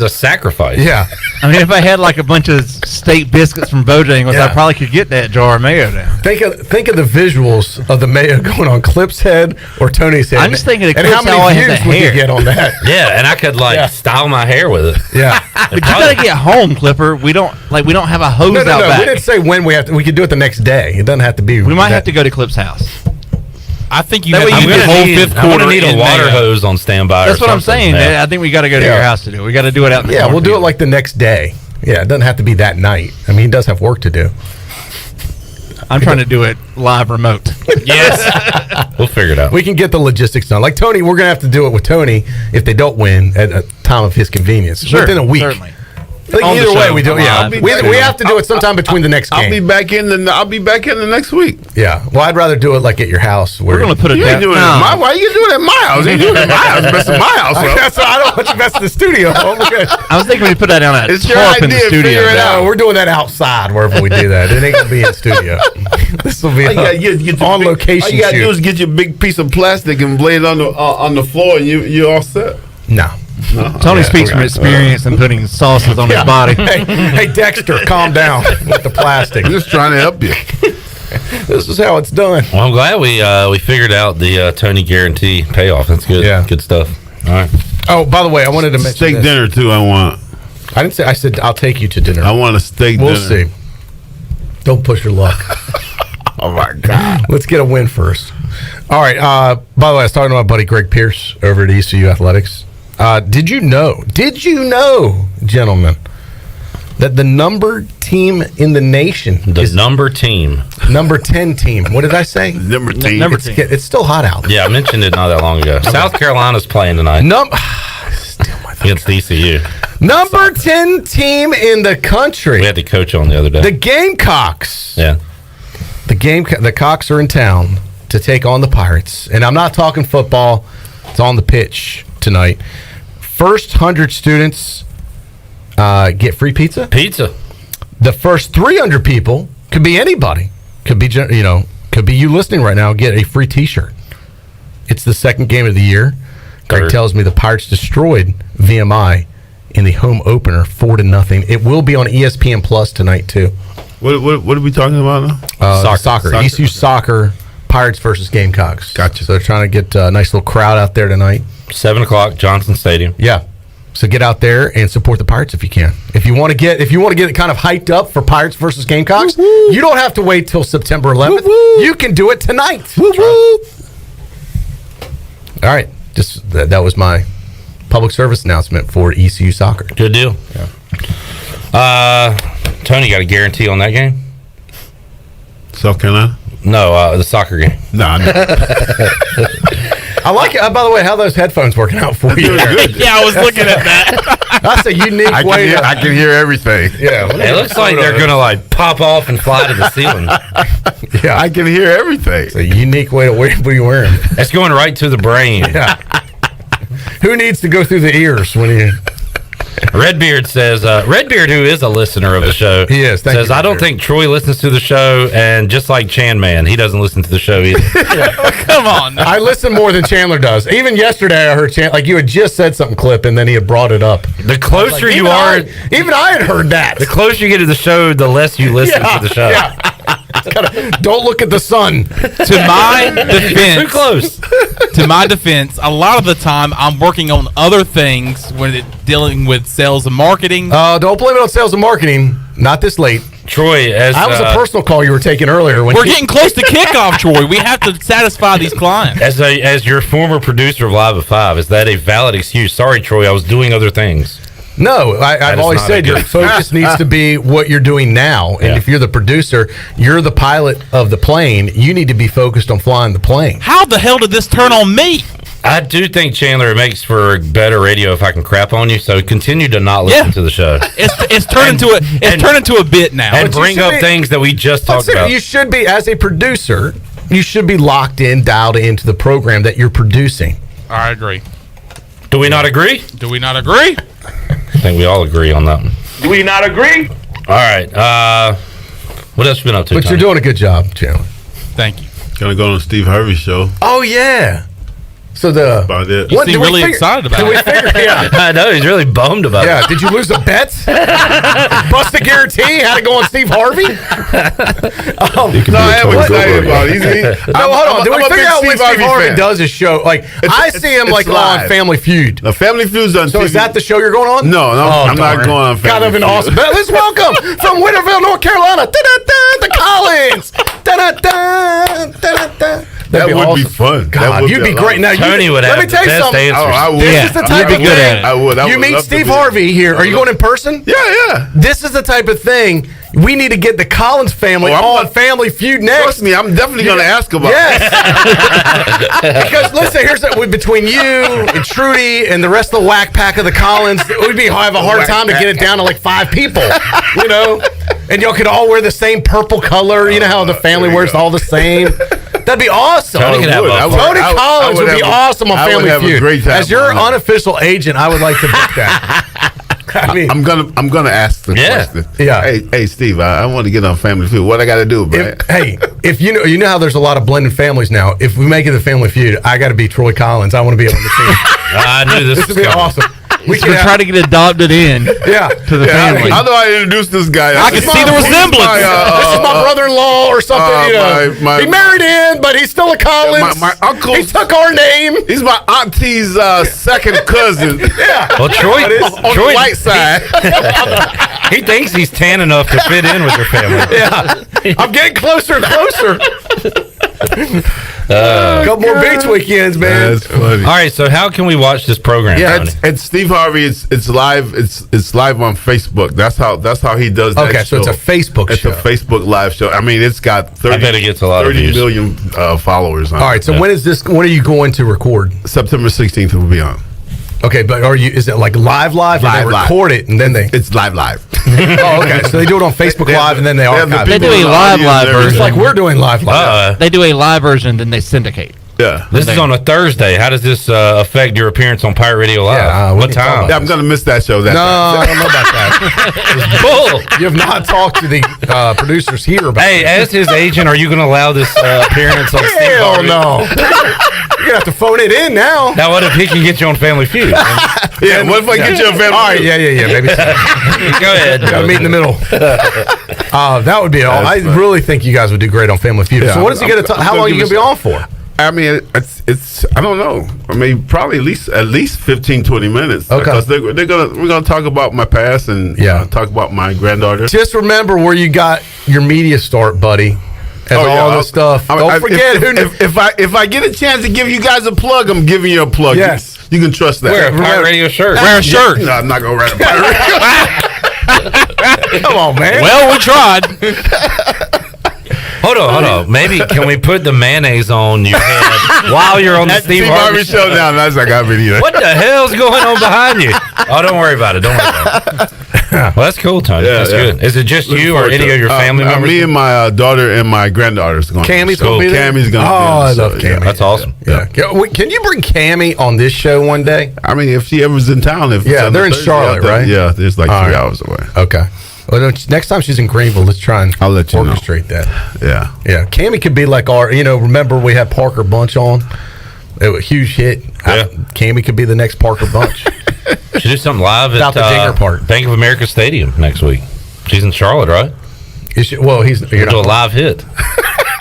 a sacrifice. Yeah. I mean, if I had like a bunch of steak biscuits from Bojangles, I probably could get that jar of mayo down. Think of the visuals of the mayo going on Clip's head or Tony's head. I'm just thinking of and Clip's how how I many have views the would you hair. get on that? Yeah, and I could style my hair with it. Yeah. But you gotta get home, Clipper. We don't have a hose out No. back. We didn't say when we have to. We could do it the next day. It doesn't have to be. We might have to go to Clip's house. I think you That have way to you do the can whole need- fifth I'm quarter gonna need a in water mayo. hose on standby. That's or what I'm something. saying. Yeah. I think we got to go to your house to do it. We got to do it out in the Yeah, we'll do it cornfield. like the next day. Yeah, it doesn't have to be that night. I mean, he does have work to do. I'm trying to do it live remote. Yes. We'll figure it out. We can get the logistics done. Like Tony, we're gonna have to do it with Tony if they don't win at a time of his convenience. Sure, Within a week. certainly. Like On the either way, show, we do. Yeah, live. we have to do it sometime between the next game. I'll be back in the next week. Yeah. Well, I'd rather do it like at your house. Where We're gonna put it You down. ain't doing it at my. Why you doing it at my house? You doing it at my house? Messing my house up. That's why I don't want you messing the studio. I was thinking we put that down at It's your tarp in the idea, studio. figure it out. No, we're doing that outside wherever we do that. It ain't gonna be in studio. This will be All you gotta get your on big- location All you gotta do shoot. is get your big piece of plastic and lay it on the floor, and you're all set. No. Tony Yeah, speaks from okay. experience in putting sauces on his body. Hey, Dexter, calm down with the plastic. I'm just trying to help you. This is how it's done. Well, I'm glad we figured out the Tony guarantee payoff. That's good. Yeah. Good stuff. All right. Oh, by the way, I wanted to mention Steak this. dinner too. I want. I didn't say. I said I'll take you to dinner. I want a steak We'll dinner. see. Don't push your luck. Oh my God. Let's get a win first. All right. By the way, I was talking to my buddy Greg Pierce over at ECU Athletics. Did you know, gentlemen, that the number team in the nation is number team. Number 10 team. What did I say? Number team. Number It's, team. it's still hot out. Yeah, I mentioned it not that long ago. South Carolina's playing tonight against ECU. Number 10 team in the country. We had the coach on the other day. The Gamecocks. Yeah. The Cocks are in town to take on the Pirates. And I'm not talking football. It's on the pitch tonight. First 100 students get free pizza. The first 300 people, could be anybody, could be you listening right now, get a free T-shirt. It's the second game of the year. Greg tells me the Pirates destroyed VMI in the home opener 4-0. It will be on ESPN Plus tonight too. What are we talking about now? Soccer. ECU soccer. Pirates versus Gamecocks. Gotcha. So they're trying to get a nice little crowd out there tonight. 7:00, Johnson Stadium. Yeah. So get out there and support the Pirates if you can. If you want to get it kind of hyped up for Pirates versus Gamecocks, you don't have to wait till September 11th. You can do it tonight. All right. Just that was my public service announcement for ECU soccer. Good deal. Yeah. Tony got a guarantee on that game? South Carolina? No, the soccer game. No. I like it. By the way, how are those headphones working out for you? Yeah, I was looking at that. That's a unique way. I can hear everything. Yeah, it looks like they're gonna like pop off and fly to the ceiling. Yeah, I can hear everything. It's a unique way to be wearing. It's going right to the brain. Yeah. Who needs to go through the ears when you? Redbeard says, Redbeard, who is a listener of the show, he is. Says, I don't think Troy listens to the show, and just like Chan Man, he doesn't listen to the show either. Come on. I listen more than Chandler does. Even yesterday, I heard Chandler, like you had just said something, Clip, and then he had brought it up. The closer you are, even I had heard that. The closer you get to the show, the less you listen to the show. Yeah. Don't look at the sun. To my defense, too close. To my defense, a lot of the time I'm working on other things when dealing with sales and marketing. Don't blame it on sales and marketing. Not this late. Troy, that was a personal call you were taking earlier. We're getting close to kickoff, Troy. We have to satisfy these clients. As your former producer of Live at 5, is that a valid excuse? Sorry, Troy, I was doing other things. No, I've always said your focus needs to be what you're doing now. And if you're the producer, you're the pilot of the plane, you need to be focused on flying the plane. How the hell did this turn on me? I do think, Chandler, it makes for better radio if I can crap on you. So continue to not listen to the show. It's turned into a bit now. And bring up things that we just talked about. You should be, as a producer, you should be locked in, dialed into the program that you're producing. I agree. Do we not agree? Do we not agree? I think we all agree on that one. Do we not agree? All right. What else you been up to, But Tony? you're doing a good job, Chandler. Thank you. Gonna go on Steve Harvey's show. Oh, yeah. So about it. You seem really excited about it. I know, he's really bummed about it. Yeah, did you lose a bet? Bust the guarantee? Had to go on Steve Harvey? No, I am excited about it. No, hold on. Did we I'm a figure big out when Steve Steve Harvey fan. does his show? Like, I see him like live. on Family Feud. The Family Feud's on So TV. is that the show you're going on? No, I'm not darn. going on Family Kind of an Feud. awesome. Let's welcome from Winterville, North Carolina, the Collins. That would be fun. God, you'd be great. Now, Tony would let have me tell you the best something. answers. I would. This is the type You'd of be good thing. at it. I would. You meet love to Steve be Harvey here. Are you going in person? Yeah. This is the type of thing we need to get the Collins family on Family Feud next. Trust me, I'm definitely going to ask about Yes. Because listen, here's between you and Trudy and the rest of the whack pack of the Collins, we'd have a hard time to get it down to like 5 people, you know? And y'all could all wear the same purple color. You know how the family wears all the same? That'd be awesome. Tony could have Tony Collins would be awesome on Family have a Feud. great time As your on that. unofficial agent, I would like to book that. I mean, I'm gonna ask the question. Yeah. Hey, Steve, I want to get on Family Feud. What I got to do, bro? if you know how there's a lot of blended families now. If we make it a Family Feud, I got to be Troy Collins. I want to be on the team. I knew this would was be coming. awesome. We can try to get adopted in. Yeah, to the family. How do I introduce this guy? I can see the resemblance. This is my brother-in-law or something. He married in, but he's still a Collins. My uncle. He took our name. He's my auntie's second cousin. Yeah. Well, Troy, on the white side. He thinks he's tan enough to fit in with your family. Yeah. I'm getting closer and closer. Couple more beach weekends, man. That's funny. All right, so how can we watch this program? Yeah, Tony? it's Steve Harvey. It's live. It's live on Facebook. That's how he does that. Okay, so it's show. a Facebook It's show. a Facebook live show. I mean, it's got 30, I bet it gets a lot of 30 views. million followers on All right, so when is this? When are you going to record? September 16th will be on. Okay, but is it like live? Or they record it and then they? It's live. Oh, okay. So they do it on Facebook Live and then they archive They it. do a live version. It's like we're doing live. They do a live version, then they syndicate. Yeah. This is on a Thursday. How does this affect your appearance on Pirate Radio Live? Yeah, what time? Yeah, I'm gonna miss that show. No, I don't know about that. Bull. You have not talked to the producers here about Hey, as his agent, are you going to allow this appearance on Steve Hell Harvey? no. You're going to have to phone it in now. Now, what if he can get you on Family Feud? Yeah, what if I get you a Family All right, Feud? yeah, maybe. Go ahead. Got to meet in the middle. That would be all. I really think you guys would do great on Family Feud. Yeah, So what is he going to? How long are you going to be on for? I mean, it's I don't know. I mean, probably at least 15, 20 minutes. Okay. Because we're gonna talk about my past and talk about my granddaughter. Just remember where you got your media start, buddy. And all the stuff. Don't forget if I get a chance to give you guys a plug, I'm giving you a plug. Yes. You can trust that. Wear a Pirate Radio shirt. Wear a shirt. No, I'm not gonna wear a Pirate Radio. Come on, man. Well, we tried. Hold on. Maybe can we put the mayonnaise on your head while you're on the Steve Harvey show? Now that's like I video. What the hell's going on behind you? Oh, don't worry about it. Well, that's cool, Tony. Yeah, That's yeah. good. Is it just Looking you or forward any to of your it. family members? Me and my daughter and my granddaughter's going. Cammy's gonna be there? Cammy's gonna. Oh, I be there, love Cammy. That's awesome. Yeah. Can you bring Cammy on this show one day? I mean, if she ever's in town, they're in Charlotte, right? Yeah, it's like All 3 right. hours away. Okay. Well, next time she's in Greenville, let's try and I'll let you orchestrate that. Yeah. Yeah. Cammy could be like our, remember we had Parker Bunch on? It was a huge hit. Yeah. Cammy could be the next Parker Bunch. Should do something live Without at the dinger part. Bank of America Stadium next week. She's in Charlotte, right? You're do a live hit.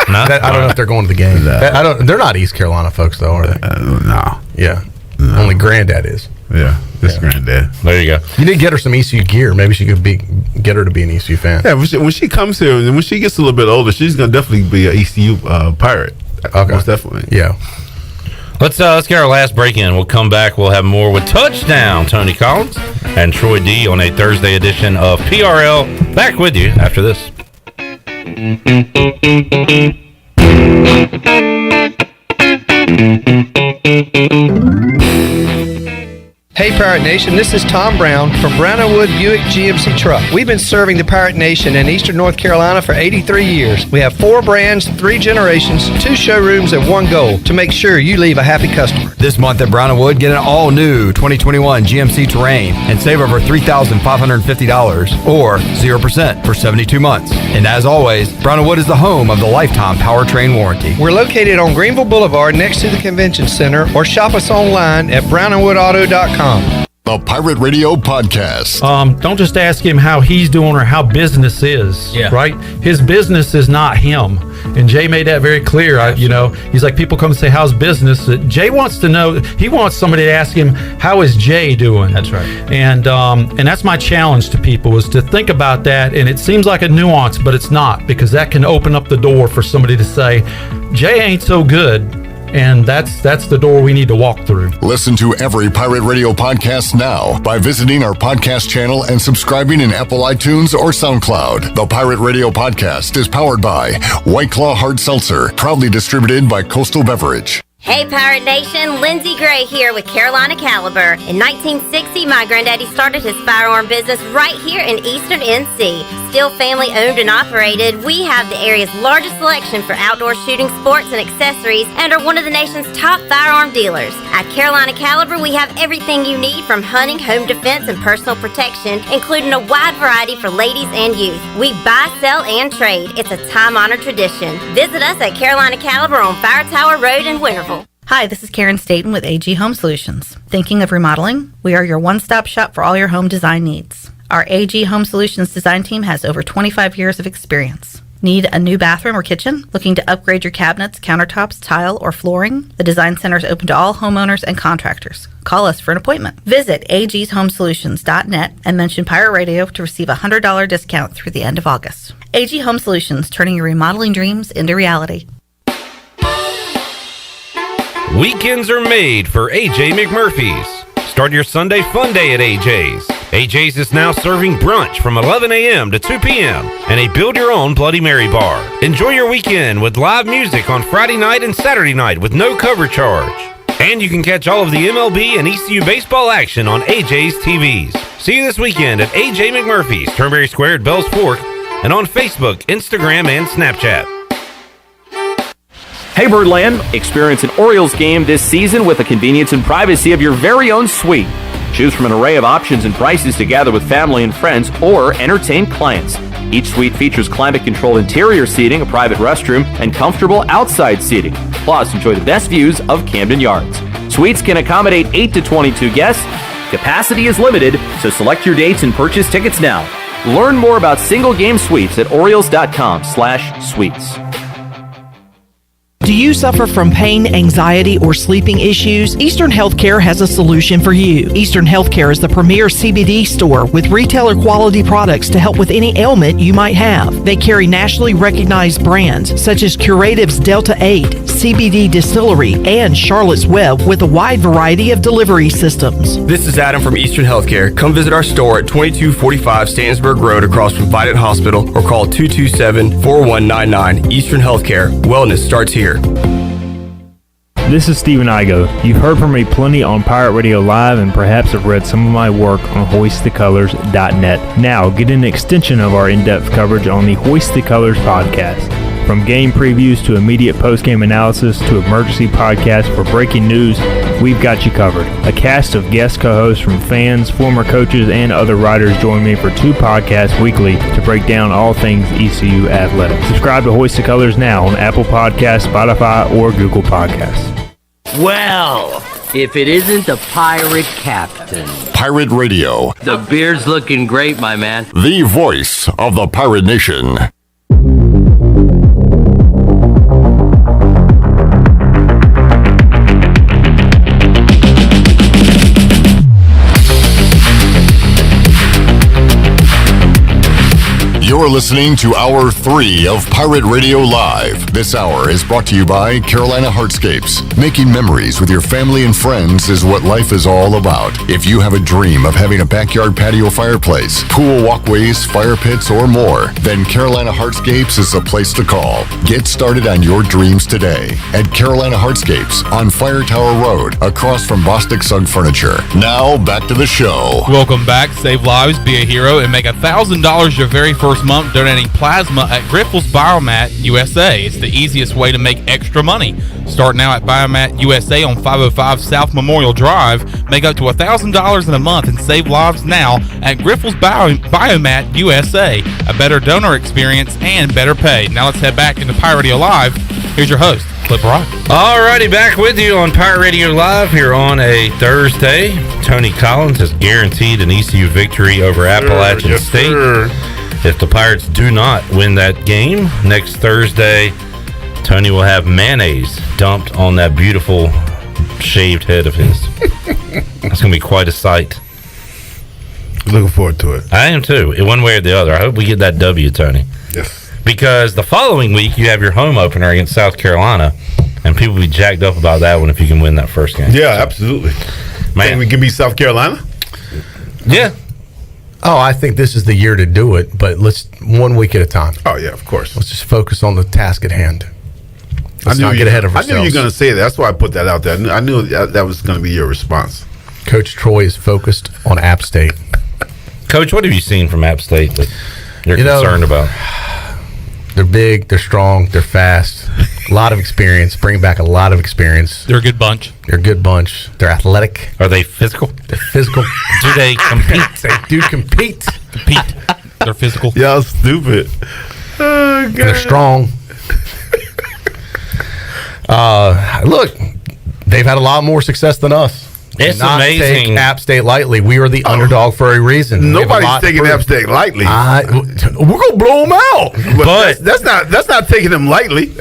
No? I don't know if they're going to the game. They're not East Carolina folks, though, are they? No. Yeah. No. Only Granddad is. Yeah. This Granddad. There you go. You need to get her some ECU gear. Maybe she could get her to be an ECU fan. Yeah, when she comes here, and when she gets a little bit older, she's gonna definitely be an ECU Pirate. Okay. Most definitely. Yeah. Let's get our last break in. We'll come back. We'll have more with Touchdown, Tony Collins and Troy D on a Thursday edition of PRL. Back with you after this. Hey Pirate Nation, this is Tom Brown from Brown & Wood Buick GMC Truck. We've been serving the Pirate Nation in Eastern North Carolina for 83 years. We have 4 brands, 3 generations, 2 showrooms, and 1 goal to make sure you leave a happy customer. This month at Brown & Wood, get an all-new 2021 GMC Terrain and save over $3,550 or 0% for 72 months. And as always, Brown & Wood is the home of the lifetime powertrain warranty. We're located on Greenville Boulevard next to the Convention Center, or shop us online at brownandwoodauto.com. The Pirate Radio Podcast. Don't just ask him how he's doing or how business is, right? His business is not him. And Jay made that very clear. He's like, people come and say, how's business? Jay wants to know, he wants somebody to ask him, how is Jay doing? That's right. And that's my challenge to people, is to think about that. And it seems like a nuance, but it's not, because that can open up the door for somebody to say, Jay ain't so good. And that's the door we need to walk through. Listen to every Pirate Radio podcast now by visiting our podcast channel and subscribing in Apple iTunes or SoundCloud. The Pirate Radio Podcast is powered by White Claw Hard Seltzer, proudly distributed by Coastal Beverage. Hey Pirate Nation, Lindsay Gray here with Carolina Caliber. In 1960, my granddaddy started his firearm business right here in Eastern NC. Still family owned and operated, we have the area's largest selection for outdoor shooting sports and accessories and are one of the nation's top firearm dealers. At Carolina Caliber, we have everything you need from hunting, home defense, and personal protection, including a wide variety for ladies and youth. We buy, sell, and trade. It's a time-honored tradition. Visit us at Carolina Caliber on Fire Tower Road in Winterville. Hi, this is Karen Staten with AG Home Solutions. Thinking of remodeling? We are your one-stop shop for all your home design needs. Our AG Home Solutions design team has over 25 years of experience. Need a new bathroom or kitchen? Looking to upgrade your cabinets, countertops, tile, or flooring? The Design Center is open to all homeowners and contractors. Call us for an appointment. Visit agshomesolutions.net and mention Pirate Radio to receive a $100 discount through the end of August. AG Home Solutions, turning your remodeling dreams into reality. Weekends are made for AJ McMurphy's. Start your Sunday fun day at AJ's. AJ's is now serving brunch from 11 a.m. to 2 p.m. and a build-your-own Bloody Mary bar. Enjoy your weekend with live music on Friday night and Saturday night with no cover charge. And you can catch all of the MLB and ECU baseball action on AJ's TVs. See you this weekend at AJ McMurphy's, Turnberry Square at Bells Fork, and on Facebook, Instagram, and Snapchat. Hey Birdland, experience an Orioles game this season with the convenience and privacy of your very own suite. Choose from an array of options and prices to gather with family and friends or entertain clients. Each suite features climate-controlled interior seating, a private restroom, and comfortable outside seating. Plus, enjoy the best views of Camden Yards. Suites can accommodate 8 to 22 guests. Capacity is limited, so select your dates and purchase tickets now. Learn more about single-game suites at Orioles.com/suites. Do you suffer from pain, anxiety, or sleeping issues? Eastern Healthcare has a solution for you. Eastern Healthcare is the premier CBD store with retailer quality products to help with any ailment you might have. They carry nationally recognized brands such as Curative's Delta 8, CBD Distillery, and Charlotte's Web with a wide variety of delivery systems. This is Adam from Eastern Healthcare. Come visit our store at 2245 Stantonburg Road across from Vidant Hospital or call 227-4199. Eastern Healthcare. Wellness starts here. This is Stephen Igo. You've heard from me plenty on Pirate Radio Live and perhaps have read some of my work on HoistTheColors.net. Now, get an extension of our in-depth coverage on the Hoist the Colors podcast. From game previews to immediate post-game analysis to emergency podcasts for breaking news, we've got you covered. A cast of guest co-hosts from fans, former coaches, and other writers join me for 2 podcasts weekly to break down all things ECU athletics. Subscribe to Hoist the Colors now on Apple Podcasts, Spotify, or Google Podcasts. Well, if it isn't the Pirate Captain. Pirate Radio. The beard's looking great, my man. The voice of the Pirate Nation. You're listening to Hour 3 of Pirate Radio Live. This hour is brought to you by Carolina Heartscapes. Making memories with your family and friends is what life is all about. If you have a dream of having a backyard patio fireplace, pool walkways, fire pits, or more, then Carolina Heartscapes is the place to call. Get started on your dreams today at Carolina Heartscapes on Fire Tower Road, across from Bostic Sugg Furniture. Now, back to the show. Welcome back. Save lives, be a hero, and make $1,000 your very first month donating plasma at Grifols Biomat USA. It's the easiest way to make extra money. Start now at Biomat USA on 505 South Memorial Drive. Make up to $1,000 in a month and save lives now at Grifols Biomat USA. A better donor experience and better pay. Now let's head back into Pirate Radio Live. Here's your host, Flip Rock. Alrighty, back with you on Pirate Radio Live here on a Thursday. Tony Collins has guaranteed an ECU victory over Appalachian State. Sir. If the Pirates do not win that game next Thursday, Tony will have mayonnaise dumped on that beautiful shaved head of his. That's going to be quite a sight. Looking forward to it. I am too, in one way or the other. I hope we get that W, Tony. Yes. Because the following week, you have your home opener against South Carolina, and people will be jacked up about that one if you can win that first game. Yeah, absolutely. Man. Think we can beat South Carolina? Yeah. Oh, I think this is the year to do it, but let's 1 week at a time. Oh, yeah, of course. Let's just focus on the task at hand. Let's not get ahead of ourselves. I knew you were going to say that. That's why I put that out there. I knew that was going to be your response. Coach Troy is focused on App State. Coach, what have you seen from App State that you're concerned about? They're big, they're strong, they're fast. A lot of experience. Bring back a lot of experience. They're a good bunch. They're a good bunch. They're athletic. Are they physical? They're physical. Do they compete? They do compete. They're physical. Y'all stupid. Oh, God. They're strong. Look, they've had a lot more success than us. It's not amazing. Take App State lightly. We are the underdog for a reason. Nobody's taking App State lightly. We're gonna blow them out. But that's not taking them lightly.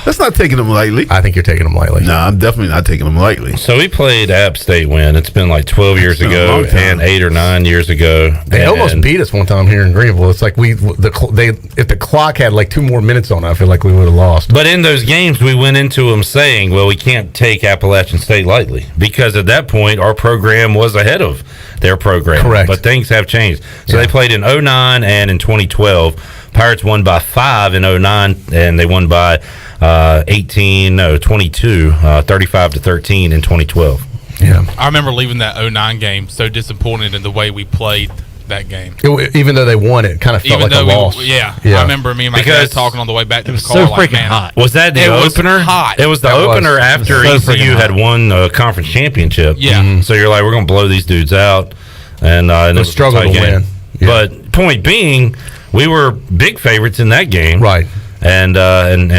That's not taking them lightly. I think you're taking them lightly. No, I'm definitely not taking them lightly. So we played App State when it's been like 12 years ago and 8 or 9 years ago. They almost beat us one time here in Greenville. It's like if the clock had like 2 more minutes on it, I feel like we would have lost. But in those games, we went into them saying, well, we can't take Appalachian State lightly because at that point, our program was ahead of their program. Correct. But things have changed. So they played in 09 and in 2012. Pirates won by 5 in 09, and they won by 22, 35-13 in 2012. Yeah. I remember leaving that 09 game so disappointed in the way we played that game. Even though they won, it kind of felt like a loss. I remember me and my dad talking on the way back to the car. so like, freaking man, hot. Was that the opener? Hot. It was the opener after ECU had won the conference championship. Yeah. Mm-hmm. So you're like, we're going to blow these dudes out. And it was struggle to win. Yeah. But point being, we were big favorites in that game. Right. And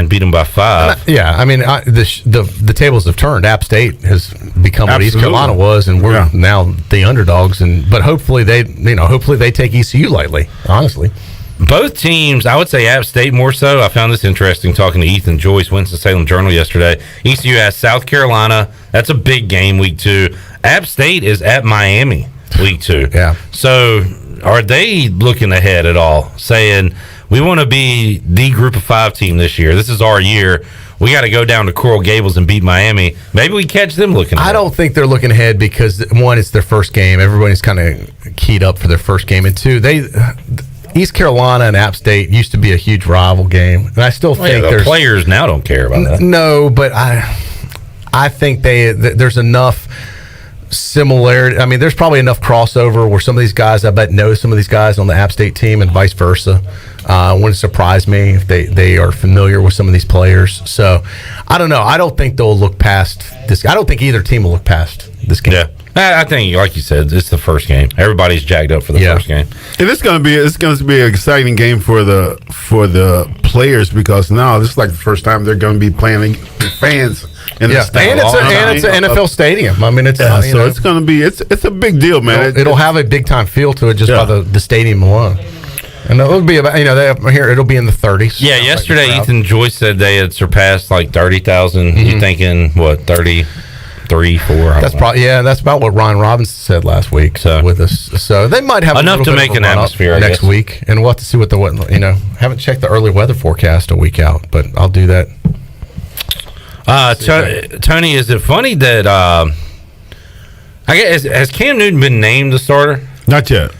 beat them by 5. Yeah, I mean, the tables have turned. App State has become what East Carolina was, and we're now the underdogs. But hopefully they take ECU lightly. Honestly, both teams, I would say App State more so. I found this interesting talking to Ethan Joyce, Winston-Salem Journal yesterday. ECU has South Carolina. That's a big game, week 2. App State is at Miami, week 2. Yeah. So are they looking ahead at all, saying we want to be the Group of 5 team this year? This is our year. We got to go down to Coral Gables and beat Miami. Maybe we catch them looking ahead. I don't think they're looking ahead because, one, it's their first game. Everybody's kind of keyed up for their first game. And two, East Carolina and App State used to be a huge rival game. And I still think the players now don't care about that. No, but I think there's enough similarity. I mean, there's probably enough crossover where some of these guys, I bet, know some of these guys on the App State team and vice versa. Wouldn't surprise me if they are familiar with some of these players. So, I don't know. I don't think they'll look past this. I don't think either team will look past this game. Yeah. I think, like you said, it's the first game. Everybody's jacked up for the first game. And it's going to be an exciting game for the players because now this is like the first time they're going to be playing fans in the stadium. And it's an NFL stadium. I mean, it's it's going to be it's a big deal, man. It'll have a big time feel to it just by the stadium alone. And it'll be about it'll be in the 30s. Yeah, yesterday Ethan Joyce said they had surpassed like 30,000. Mm-hmm. You thinking what 33, 4? That's probably that's about what Ryan Robinson said last week with us. So they might have enough to make an atmosphere next week, and we'll have to see what haven't checked the early weather forecast a week out, but I'll do that. Tony, is it funny that I guess has Cam Newton been named the starter? Not yet.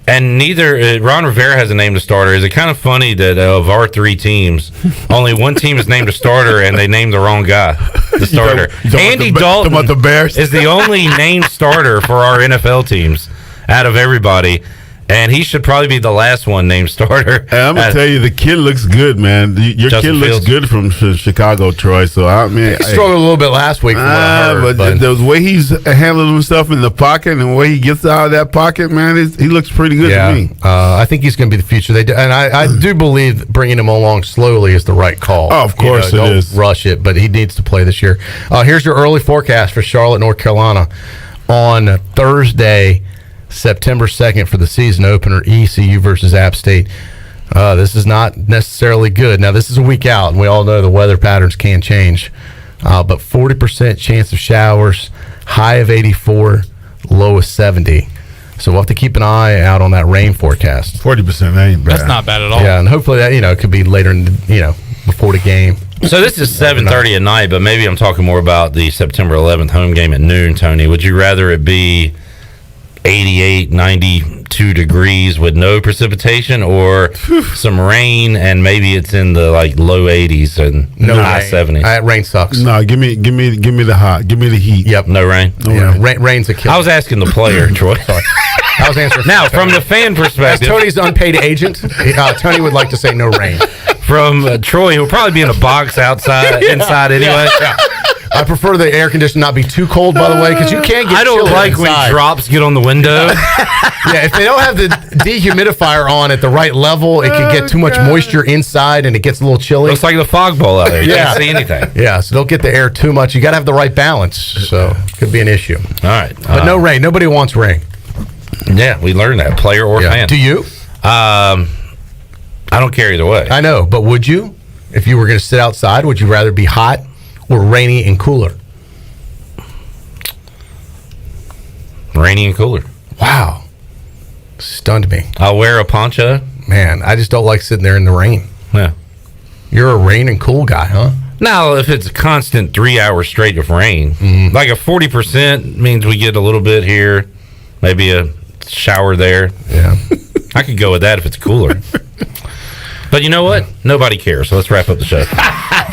And neither Ron Rivera has a named a starter. Is it kind of funny that of our 3 teams, only one team is named a starter and they named the wrong guy, the starter? Andy Dalton the Bears? is the only named starter for our NFL teams out of everybody. And he should probably be the last one named starter. Hey, I'm going to tell you, the kid looks good, man. Your kid looks good from Chicago, Troy. So, I mean, he struggled a little bit last week from what I heard. But the way he's handling himself in the pocket and the way he gets out of that pocket, man, he looks pretty good to me. I think he's going to be the future. I do believe bringing him along slowly is the right call. Oh, of course it is. Don't rush it, but he needs to play this year. Here's your early forecast for Charlotte, North Carolina on Thursday, September 2nd for the season opener, ECU versus App State. This is not necessarily good. Now, this is a week out, and we all know the weather patterns can change. But 40% chance of showers, high of 84, low of 70. So we'll have to keep an eye out on that rain forecast. 40% ain't bad. That's not bad at all. Yeah, and hopefully that it could be later in before the game. So this is 7:30 at night, but maybe I'm talking more about the September 11th home game at noon, Tony. Would you rather it be 88, 92 degrees with no precipitation, or some rain and maybe it's in the low 80s and high 70s? Rain sucks. No, give me the hot. Give me the heat. Yep. No rain. Rain's a killer. I was asking the player, Troy. Sorry. I was answering. Now, from the fan perspective, as Tony's unpaid agent, Tony would like to say no rain. From Troy, he'll probably be in a box outside, inside anyway. Yeah. I prefer the air conditioner not be too cold, by the way, because you can't get. I don't like inside. when drops get on the window. Yeah, if they don't have the dehumidifier on at the right level, it can get too much moisture inside, and it gets a little chilly. Looks like the fog bowl out there. You can't see anything. Yeah, so don't get the air too much. You got to have the right balance, so it could be an issue. All right, but no rain. Nobody wants rain. Yeah, we learned that, player or fan. Do you? I don't care either way. I know, but would you? If you were going to sit outside, would you rather be hot or rainy and cooler? Rainy and cooler. Wow. Stunned me. I'll wear a poncho. Man, I just don't like sitting there in the rain. Yeah. You're a rain and cool guy, huh? Now, if it's a constant 3 hours straight of rain, like a 40% means we get a little bit here, maybe a shower there. Yeah. I could go with that if it's cooler. But you know what? Nobody cares. So let's wrap up the show.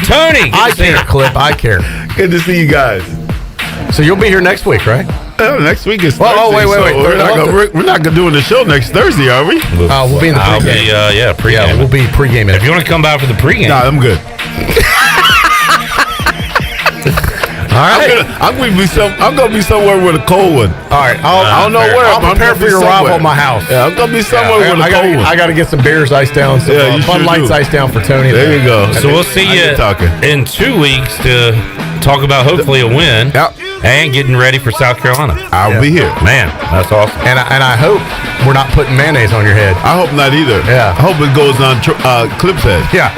Tony, I care, Clip. I care. Good to see you guys. So you'll be here next week, right? Next week is Thursday. Oh, wait. We're not gonna doing the show next Thursday, are we? We'll be in the pregame. Pregame. Yeah, we'll be pregame. If you want to come by for the pregame. Nah, I'm good. All right. I'm gonna be somewhere with a cold one. All right. I don't know where. I'll prepare for your arrival at my house. Yeah, I'm gonna be somewhere with a cold one. I got to get some beers iced down. Some Fun Lights iced down for Tony. There you go. So we'll see you in 2 weeks to talk about hopefully a win. Yep. and getting ready for South Carolina. I'll be here. Man, that's awesome. And I hope we're not putting mayonnaise on your head. I hope not either. Yeah. I hope it goes on Clip's head. Yeah.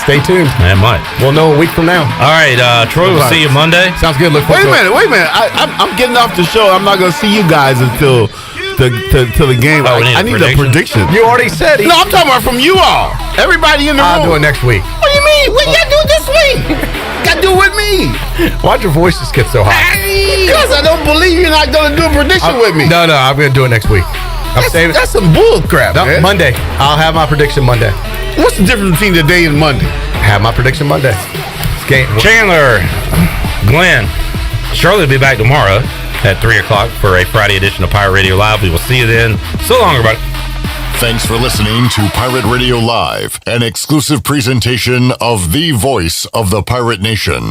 Stay tuned. Man, might. We'll know a week from now. All right, Troy, we'll see you Monday. Sounds good. Look Wait a forward to it. minute. I'm getting off the show. I'm not going to see you guys until the game. Oh, I need a prediction. You already said it. No, I'm talking about from you all. Everybody in the room. I'll do it next week. What do you mean? What you got to do it this week? Got to do it with me. Why'd your voice just get so high? Because I don't believe you're not going to do a prediction with me. No, I'm going to do it next week. That's some bull crap, man. Monday. I'll have my prediction Monday. What's the difference between today and Monday? Have my prediction Monday. Chandler, Glenn, Shirley will be back tomorrow at 3 o'clock for a Friday edition of Pirate Radio Live. We will see you then. So long, everybody. Thanks for listening to Pirate Radio Live, an exclusive presentation of the voice of the Pirate Nation.